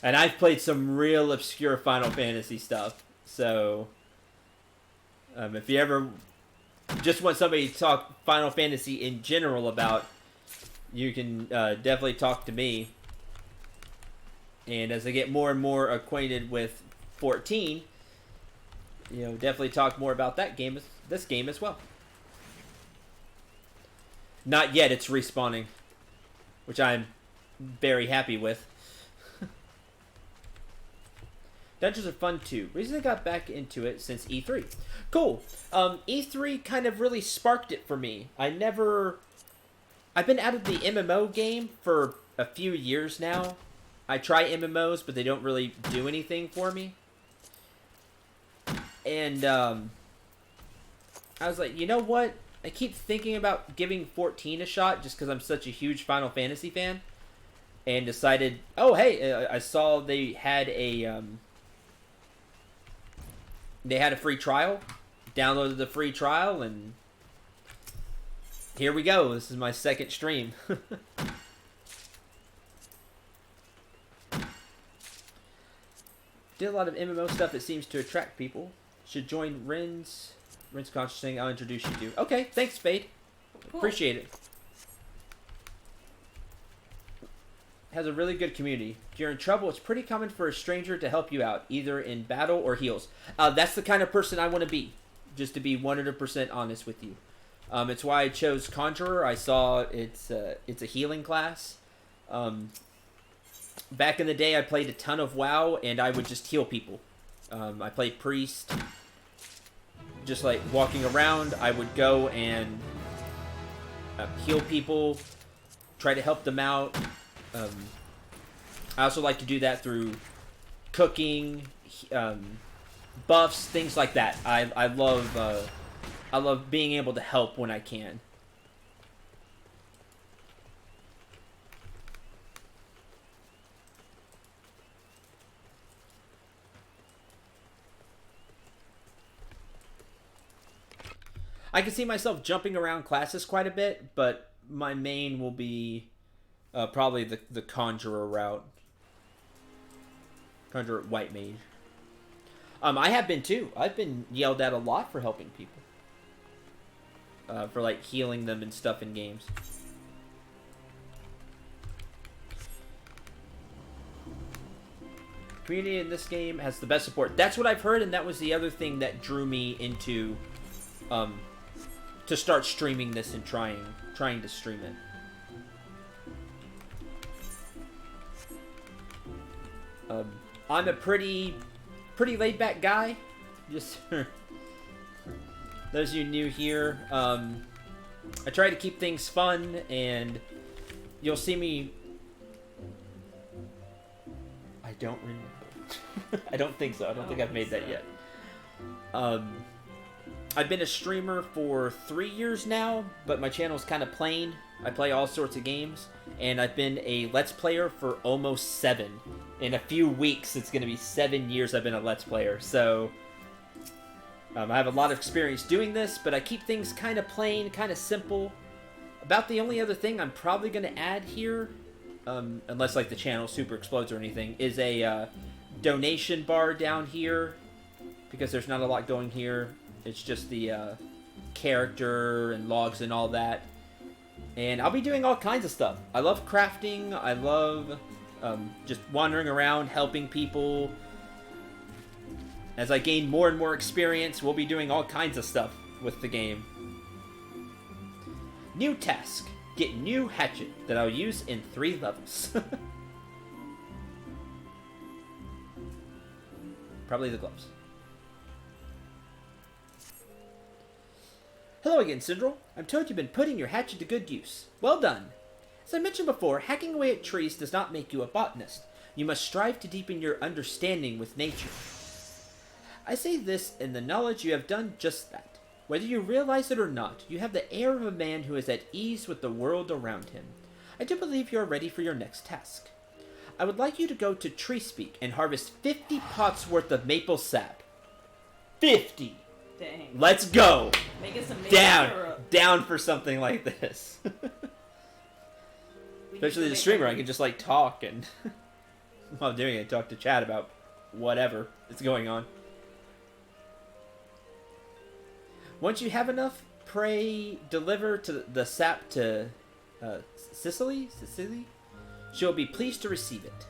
And I've played some real obscure Final Fantasy stuff. So, if you ever just want somebody to talk Final Fantasy in general about, you can definitely talk to me. And as I get more and more acquainted with 14, you know, definitely talk more about that game, this game as well. Not yet, it's respawning, which I'm very happy with. Dungeons are fun too. Reason I got back into it since E3. Cool. E3 kind of really sparked it for me. I've been out of the MMO game for a few years now. I try MMOs, but they don't really do anything for me. And I was like, you know what? I keep thinking about giving 14 a shot just because I'm such a huge Final Fantasy fan. And decided, oh hey, I saw they had a free trial. Downloaded the free trial, and here we go. This is my second stream. Did a lot of MMO stuff that seems to attract people. Should join Ren's Conscious thing I'll introduce you to. Okay, thanks, Fade. Cool. Appreciate it. Has a really good community. If you're in trouble, it's pretty common for a stranger to help you out, either in battle or heals. That's the kind of person I want to be. Just to be 100% honest with you. It's why I chose Conjurer. I saw it's a healing class. Back in the day, I played a ton of WoW, and I would just heal people. I played Priest. Just like walking around, I would go and heal people, try to help them out. I also like to do that through cooking, buffs, things like that. I love being able to help when I can. I can see myself jumping around classes quite a bit, but my main will be probably the Conjurer route. Conjurer White Mage. I have been too. I've been yelled at a lot for helping people. For like healing them and stuff in games. Community in this game has the best support. That's what I've heard, and that was the other thing that drew me into to start streaming this and trying to stream it. I'm a pretty laid back guy. Just those of you new here, I try to keep things fun, and you'll see me. I don't remember. I don't think so. I don't think I've made that yet. I've been a streamer for 3 years now, but my channel's kind of plain. I play all sorts of games, and I've been a Let's Player for almost 7. In a few weeks, it's going to be 7 years I've been a Let's Player, so... I have a lot of experience doing this, but I keep things kind of plain, kind of simple. About the only other thing I'm probably going to add here, unless like the channel super explodes or anything, is a donation bar down here, because there's not a lot going here. It's just the character and logs and all that. And I'll be doing all kinds of stuff. I love crafting. I love just wandering around, helping people. As I gain more and more experience, we'll be doing all kinds of stuff with the game. New task. Get new hatchet that I'll use in 3 levels. Probably the gloves. Hello again, Syndrel. I'm told you've been putting your hatchet to good use. Well done. As I mentioned before, hacking away at trees does not make you a botanist. You must strive to deepen your understanding with nature. I say this in the knowledge you have done just that. Whether you realize it or not, you have the air of a man who is at ease with the world around him. I do believe you are ready for your next task. I would like you to go to Tree Speak and harvest 50 pots worth of maple sap. 50! Dang. Let's go! Making some maple Down! syrup. Down for something like this. Especially the streamer, I can just like talk and while doing it, talk to chat about whatever is going on. Once you have enough, pray deliver to the sap to Sicily. She'll be pleased to receive it.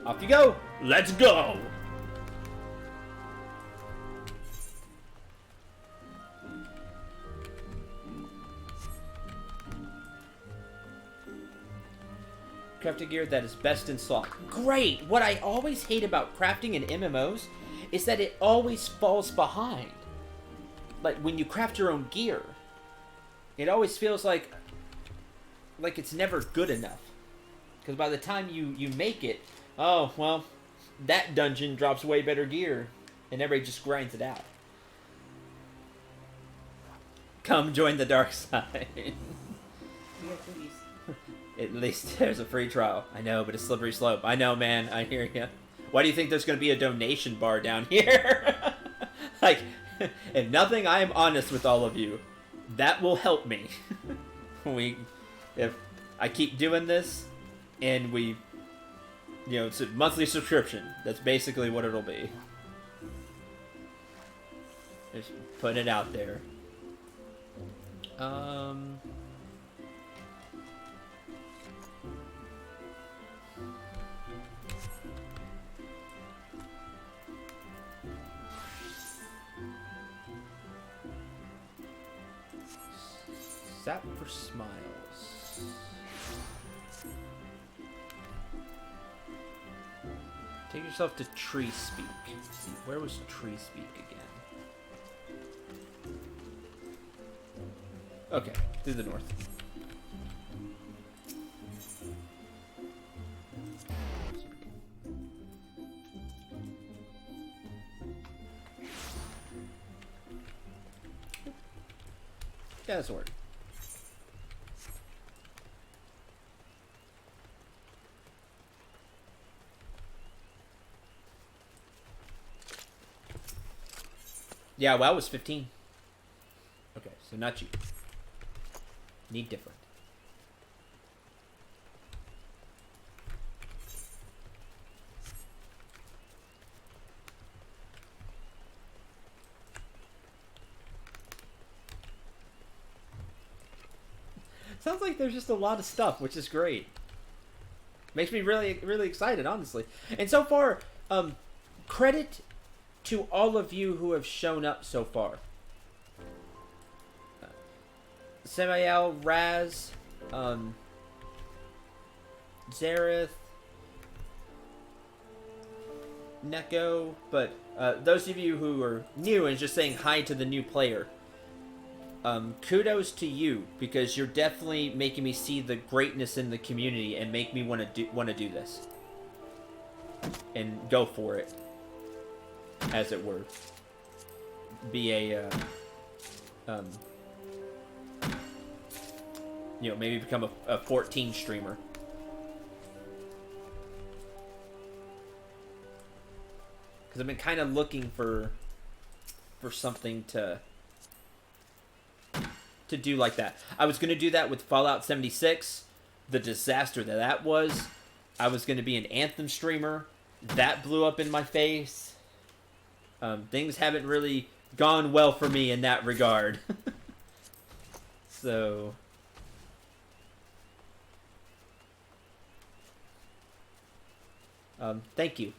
Off you go. Let's go. Crafting gear that is best in slot. Great! What I always hate about crafting in MMOs is that it always falls behind. Like, when you craft your own gear, it always feels like it's never good enough. Because by the time you make it, oh, well, that dungeon drops way better gear. And everybody just grinds it out. Come join the dark side. At least there's a free trial. I know, but a slippery slope. I know, man. I hear you. Why do you think there's going to be a donation bar down here? Like, if nothing, I am honest with all of you. That will help me. If I keep doing this, and it's a monthly subscription. That's basically what it'll be. Just put it out there. Sap for smiles. Take yourself to Tree Speak. Let's see, where was Tree Speak again? Okay, through the north. Yeah, that's a word. Yeah, WoW was 15. Okay, so not cheap. Need different. Sounds like there's just a lot of stuff, which is great. Makes me really, really excited, honestly. And so far, credit to all of you who have shown up so far. Samael, Raz, Zareth, Neko, but those of you who are new and just saying hi to the new player, kudos to you, because you're definitely making me see the greatness in the community and make me want to do this. and go for it, as it were. Be a, you know, maybe become a 14 streamer. Because I've been kind of looking for something to do like that. I was going to do that with Fallout 76, the disaster that was. I was going to be an Anthem streamer. That blew up in my face. Things haven't really gone well for me in that regard. So... thank you.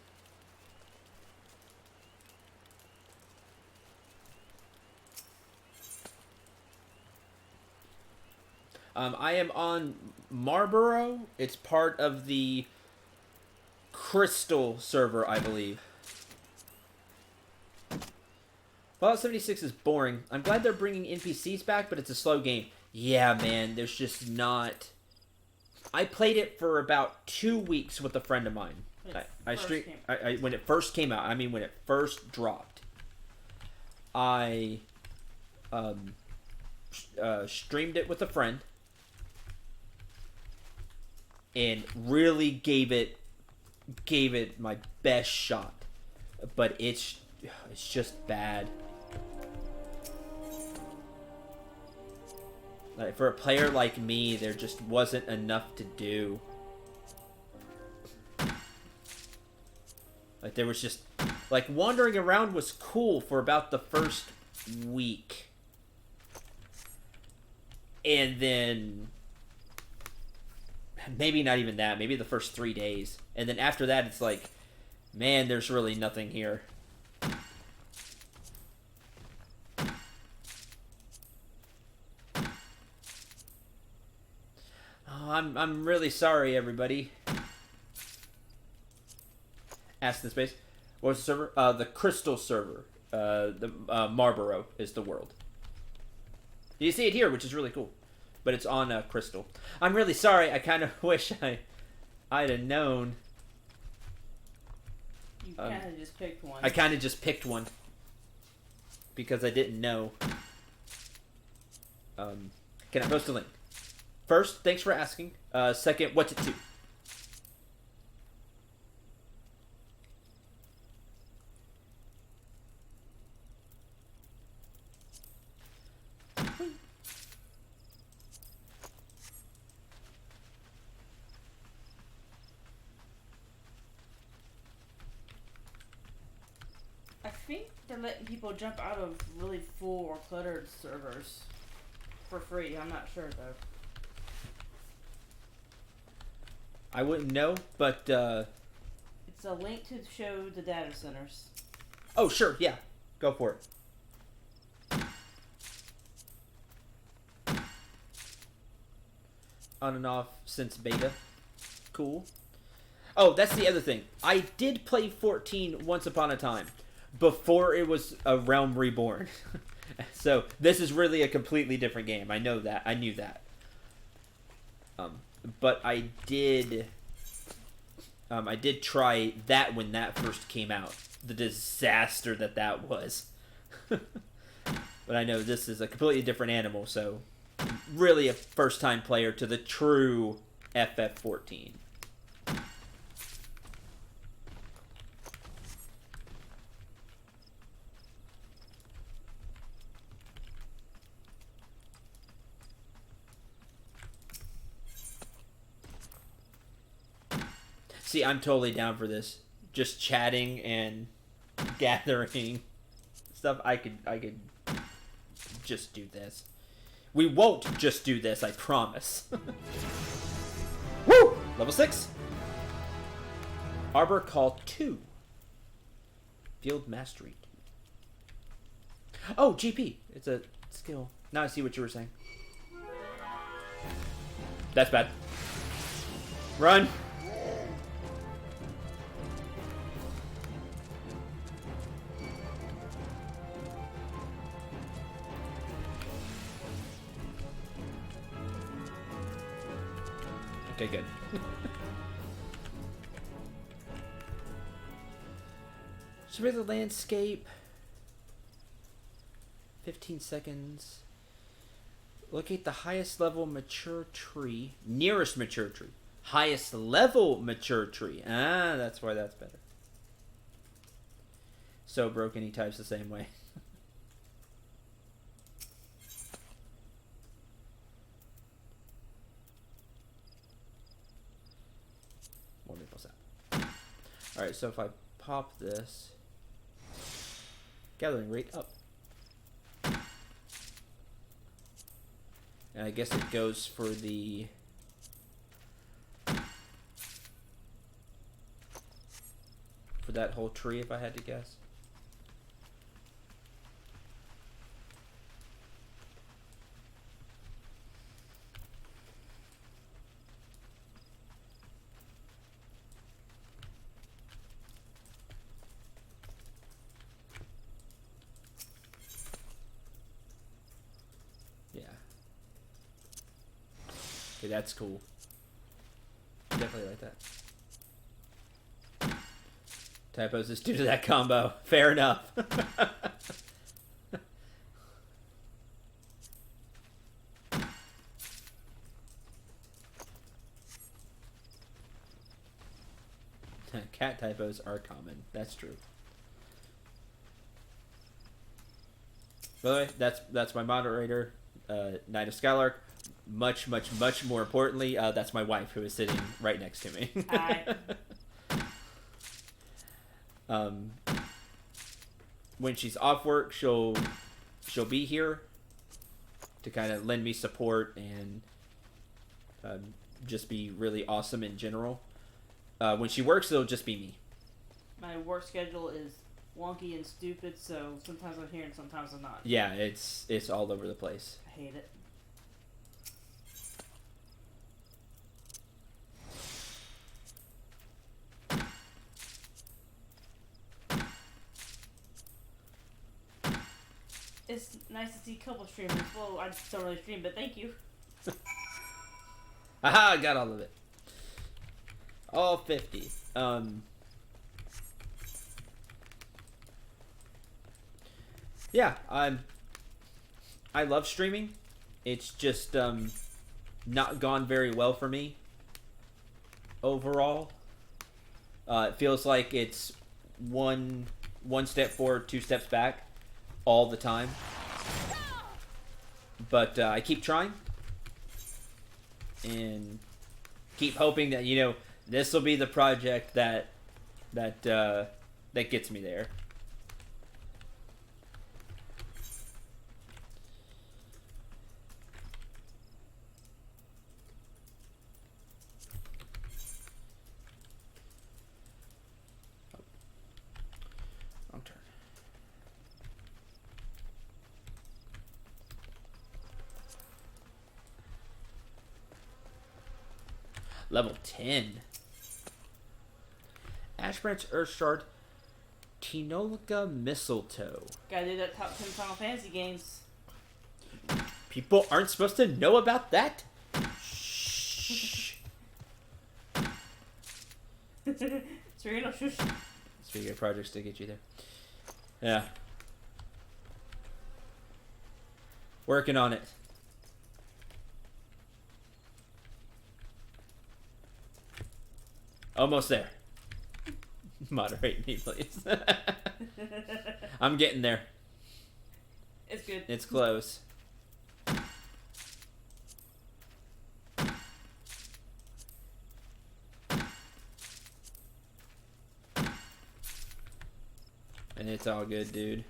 I am on Marlboro. It's part of the Crystal server, I believe. Fallout 76 is boring. I'm glad they're bringing NPCs back, but it's a slow game. Yeah, man, there's just not... I played it for about 2 weeks with a friend of mine. When it first came out, I mean when it first dropped, I streamed it with a friend and really gave it my best shot, but it's just bad. Like, for a player like me, there just wasn't enough to do. Like, there was just... Like, wandering around was cool for about the first week. And then... Maybe not even that. Maybe the first 3 days. And then after that, it's like... Man, there's really nothing here. Oh, I'm really sorry, everybody. Ask the space. What was the server? The Crystal server. The Marlboro is the world. You see it here, which is really cool. But it's on Crystal. I'm really sorry. I kind of wish I'd have known. You kind of just picked one. I kind of just picked one. Because I didn't know. Can I post a link? First, thanks for asking. Second, what's it to? I think they're letting people jump out of really full or cluttered servers for free. I'm not sure though. I wouldn't know, but It's a link to show the data centers. oh sure, yeah, go for it. On and off since beta. Cool. Oh, that's the other thing. I did play 14 once upon a time. Before it was a Realm Reborn. So, this is really a completely different game. I know that. I knew that. But I did try that when that first came out. The disaster that was. But I know this is a completely different animal, so... Really a first-time player to the true FF14. See, I'm totally down for this. Just chatting and gathering stuff. I could just do this. We won't just do this, I promise. Woo! Level 6. Arbor Call 2. Field Mastery 2. Oh, GP. It's a skill. Now I see what you were saying. That's bad. Run! Okay, good. Survey the landscape. 15 seconds. Locate the highest level mature tree. Nearest mature tree. Highest level mature tree. Ah, that's why that's better. So broken, he types the same way. More maple sap. Alright, so if I pop this, gathering rate up. And I guess it goes for the that whole tree, if I had to guess. Yeah. Okay, that's cool. Definitely like that. Typos is due to that combo. Fair enough. Cat typos are common. That's true. By the way, that's my moderator, Knight of Skylark. Much more importantly, that's my wife, who is sitting right next to me. Hi. When she's off work, she'll be here to kind of lend me support and just be really awesome in general. When she works, it'll just be me. My work schedule is wonky and stupid, so sometimes I'm here and sometimes I'm not. Yeah, it's all over the place. I hate it. It's nice to see a couple streamers. Well, I just don't really stream, but thank you. Haha, I got all of it. All 50. Yeah, I love streaming. It's just not gone very well for me overall. It feels like it's one step forward, 2 steps back all the time. But I keep trying and keep hoping that, you know, this will be the project that gets me there. Wrong turn. Level 10. Ash Branch Earth Shard, Tinolica Mistletoe. Gotta do that top 10 Final Fantasy games. People aren't supposed to know about that? Shh. Serena, shush. Speaking of projects to get you there. Yeah. Working on it. Almost there. Moderate me, please. I'm getting there. It's good. It's close. And it's all good, dude.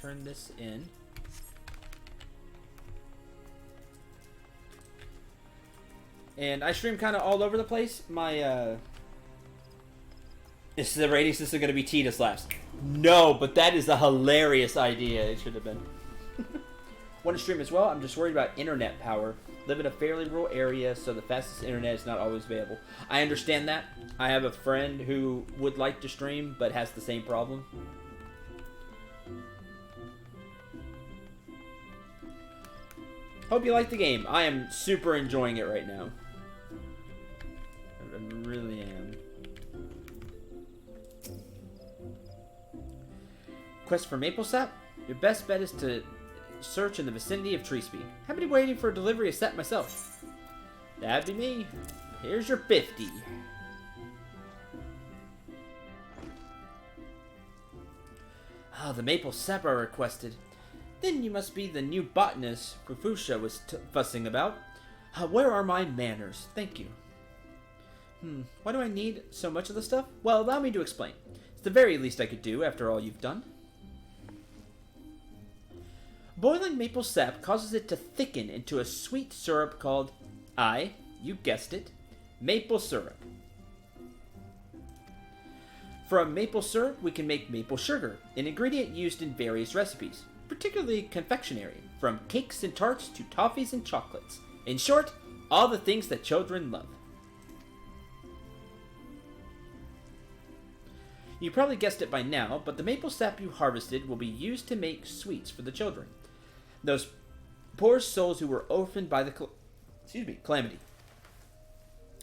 Turn this in. And I stream kind of all over the place. My is the rating system going to be Tita's last? No, but that is a hilarious idea. It should have been. Want to stream as well? I'm just worried about internet power. Live in a fairly rural area, so the fastest internet is not always available. I understand that. I have a friend who would like to stream, but has the same problem. Hope you like the game. I am super enjoying it right now. I really am. Quest for maple sap? Your best bet is to search in the vicinity of Tree Speed. I've been waiting for a delivery of sap myself. That'd be me. Here's your 50. Ah, the maple sap I requested. Then you must be the new botanist Rufusha was fussing about. Where are my manners? Thank you. Why do I need so much of the stuff? Well, allow me to explain. It's the very least I could do after all you've done. Boiling maple sap causes it to thicken into a sweet syrup called, you guessed it, maple syrup. From maple syrup, we can make maple sugar, an ingredient used in various recipes, particularly confectionery, from cakes and tarts to toffees and chocolates. In short, all the things that children love. You probably guessed it by now, but the maple sap you harvested will be used to make sweets for the children. Those poor souls who were orphaned by the calamity.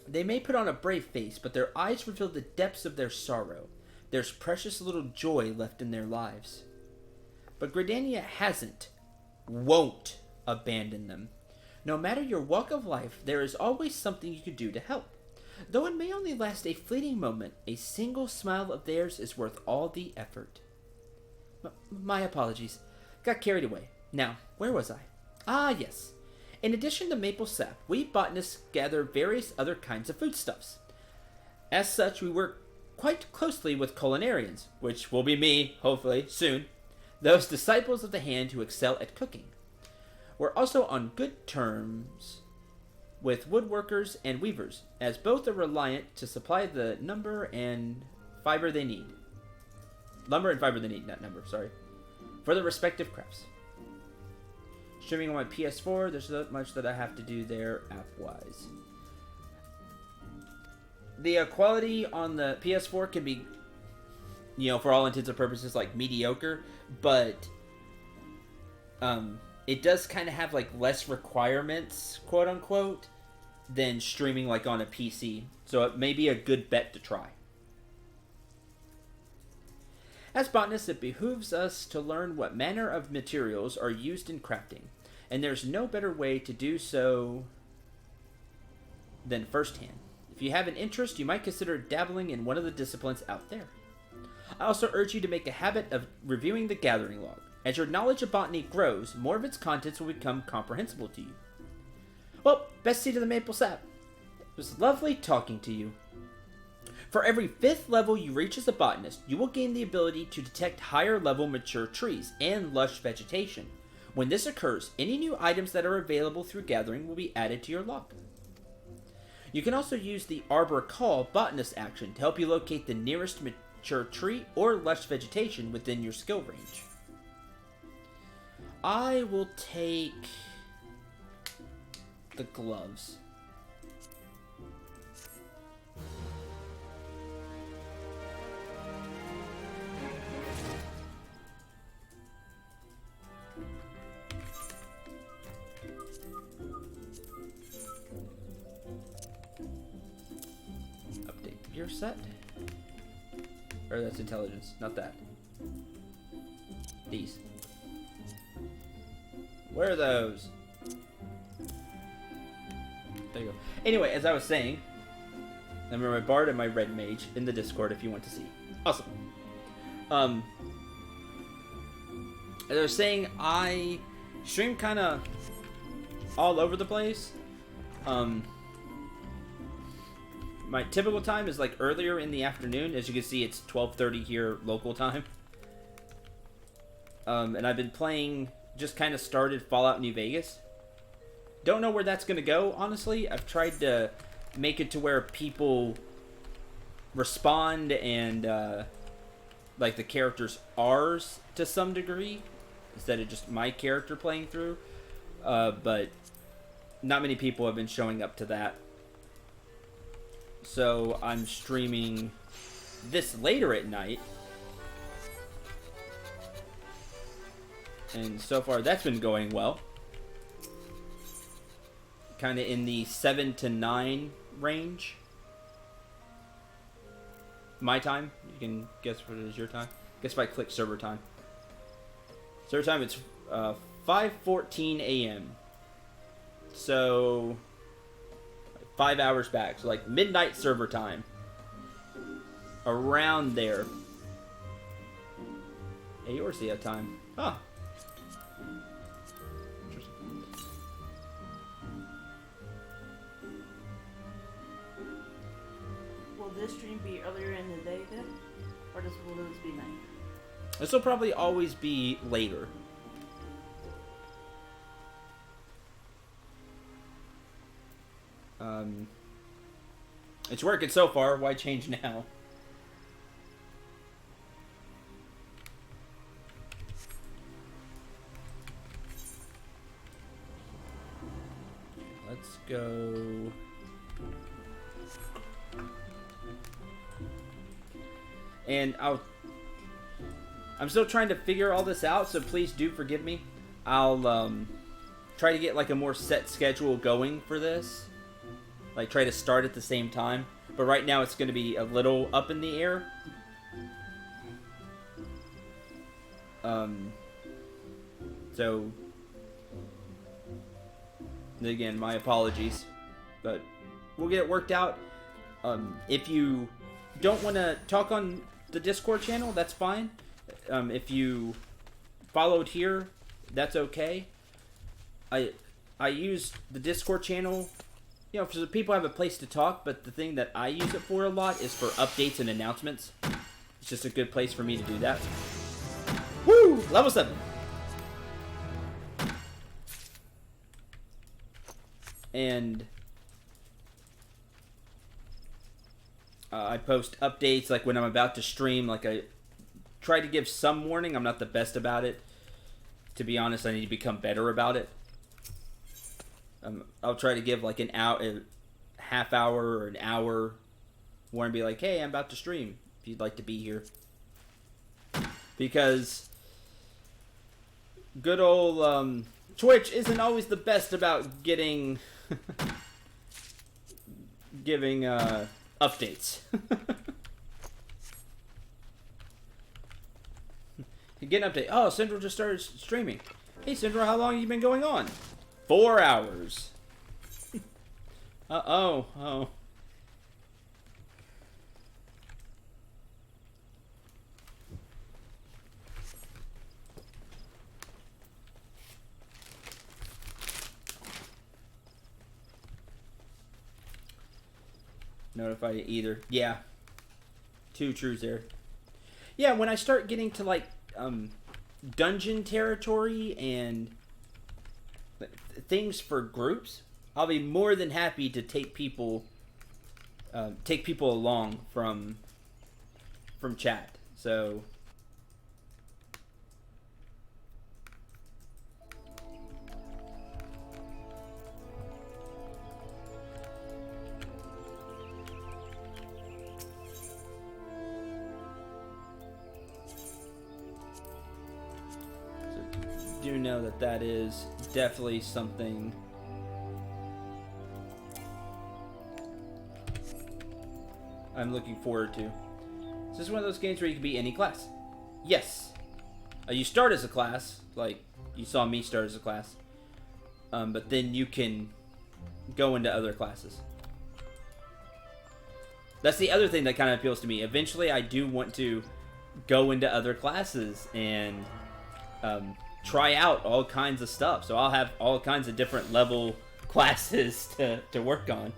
They may put on a brave face, but their eyes reveal the depths of their sorrow. There's precious little joy left in their lives. But Gridania won't abandon them. No matter your walk of life, there is always something you can do to help. Though it may only last a fleeting moment, a single smile of theirs is worth all the effort. My apologies. Got carried away. Now, where was I? Ah, yes. In addition to maple sap, we botanists gather various other kinds of foodstuffs. As such, we work quite closely with culinarians, which will be me, hopefully, soon. Those disciples of the hand who excel at cooking. We're also on good terms with woodworkers and weavers, as both are reliant to supply the lumber and fiber they need. Lumber and fiber they need, not number, sorry. For the respective crafts. Streaming on my PS4, there's not much that I have to do there app-wise. The quality on the PS4 can be, for all intents and purposes, like, mediocre, but it does kind of have, like, less requirements, quote-unquote, than streaming, like, on a PC. So it may be a good bet to try. As botanists, it behooves us to learn what manner of materials are used in crafting, and there's no better way to do so than firsthand. If you have an interest, you might consider dabbling in one of the disciplines out there. I also urge you to make a habit of reviewing the gathering log. As your knowledge of botany grows, more of its contents will become comprehensible to you. Well, best seed of the maple sap. It was lovely talking to you. For every 5th level you reach as a botanist, you will gain the ability to detect higher level mature trees and lush vegetation. When this occurs, any new items that are available through gathering will be added to your log. You can also use the Arbor Call botanist action to help you locate the nearest mature tree or lush vegetation within your skill range. I will take the gloves. Gear set? Or that's intelligence, not that. These. Where are those? There you go. Anyway, as I was saying, I remember my bard and my red mage in the Discord if you want to see. Awesome. As I was saying, I stream kind of all over the place. My typical time is like earlier in the afternoon. As you can see, it's 12:30 here local time. And I've been playing, just kind of started Fallout New Vegas. Don't know where that's going to go, honestly. I've tried to make it to where people respond and like the characters ours to some degree, instead of just my character playing through. but not many people have been showing up to that. So I'm streaming this later at night. And so far that's been going well. Kind of in the 7 to 9 range. My time. You can guess what it is your time. Guess if I click server time. Server time, it's 5:14 a.m. So 5 hours back. So like midnight server time. Around there. Hey, yours the time. Huh. Will this stream be earlier in the day then? Or will this be night? This will probably always be later. It's working so far. Why change now? Let's go. And I'm still trying to figure all this out, so please do forgive me. I'll try to get like a more set schedule going for this. Like try to start at the same time. But right now it's going to be a little up in the air. So again, my apologies. But we'll get it worked out. If you don't want to talk on the Discord channel, that's fine. If you followed here, that's okay. I use the Discord channel, you know, so people have a place to talk, but the thing that I use it for a lot is for updates and announcements. It's just a good place for me to do that. Woo! Level 7! And I post updates like when I'm about to stream. Like I try to give some warning. I'm not the best about it. To be honest, I need to become better about it. I'll try to give like an hour, a half hour or an hour warning. Be like, hey, I'm about to stream. If you'd like to be here. Because good old Twitch isn't always the best about giving updates. You get an update. Oh, Central just started streaming. Hey, Central, how long have you been going on? 4 hours. Oh. Notify either. Yeah. 2 trues there. Yeah, when I start getting to like dungeon territory and things for groups, I'll be more than happy to take people along from chat. So do know that is definitely something I'm looking forward to. Is this one of those games where you can be any class? Yes. You start as a class, like you saw me start as a class, but then you can go into other classes. That's the other thing that kind of appeals to me. Eventually, I do want to go into other classes and try out all kinds of stuff. So I'll have all kinds of different level classes to work on.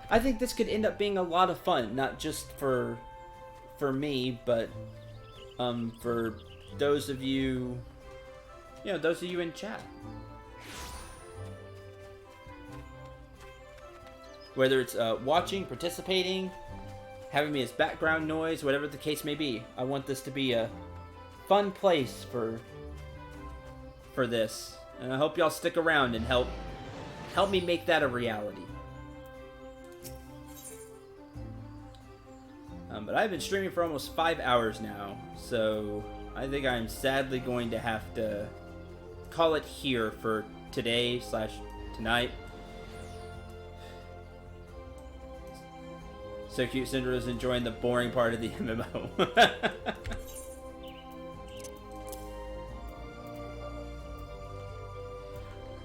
I think this could end up being a lot of fun, not just for me, but for those of you, those of you in chat. Whether it's watching, participating, having me as background noise, whatever the case may be. I want this to be a fun place for this. And I hope y'all stick around and help me make that a reality. But I've been streaming for almost 5 hours now, so I think I'm sadly going to have to call it here for today/tonight. So Cute Cinderella's enjoying the boring part of the MMO.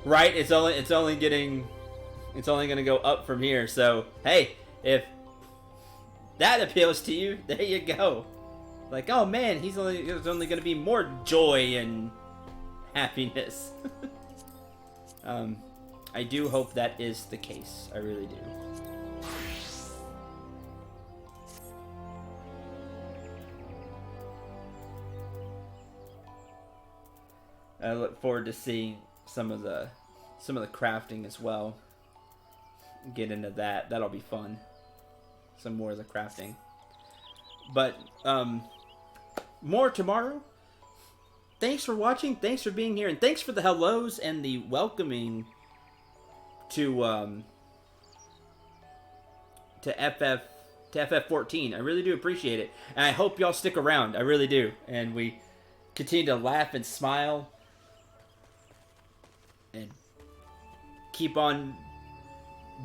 Right, it's only gonna go up from here. So hey, if that appeals to you, there you go. Like, oh man, there's only gonna be more joy and happiness. I do hope that is the case. I really do. I look forward to seeing some of the crafting as well. Get into that. That'll be fun. Some more of the crafting. But more tomorrow. Thanks for watching. Thanks for being here, and thanks for the hellos and the welcoming to FF14. I really do appreciate it, and I hope y'all stick around. I really do, and we continue to laugh and smile and keep on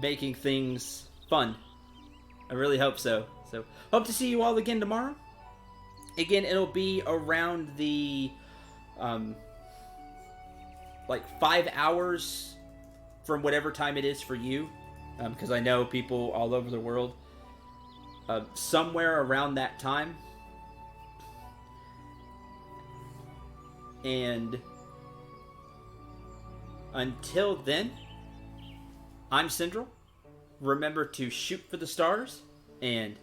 making things fun. I really hope so. So, hope to see you all again tomorrow. Again, it'll be around the, like 5 hours from whatever time it is for you. Because I know people all over the world. Somewhere around that time. And until then, I'm Syndrel. Remember to shoot for the stars, and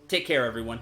take care, everyone.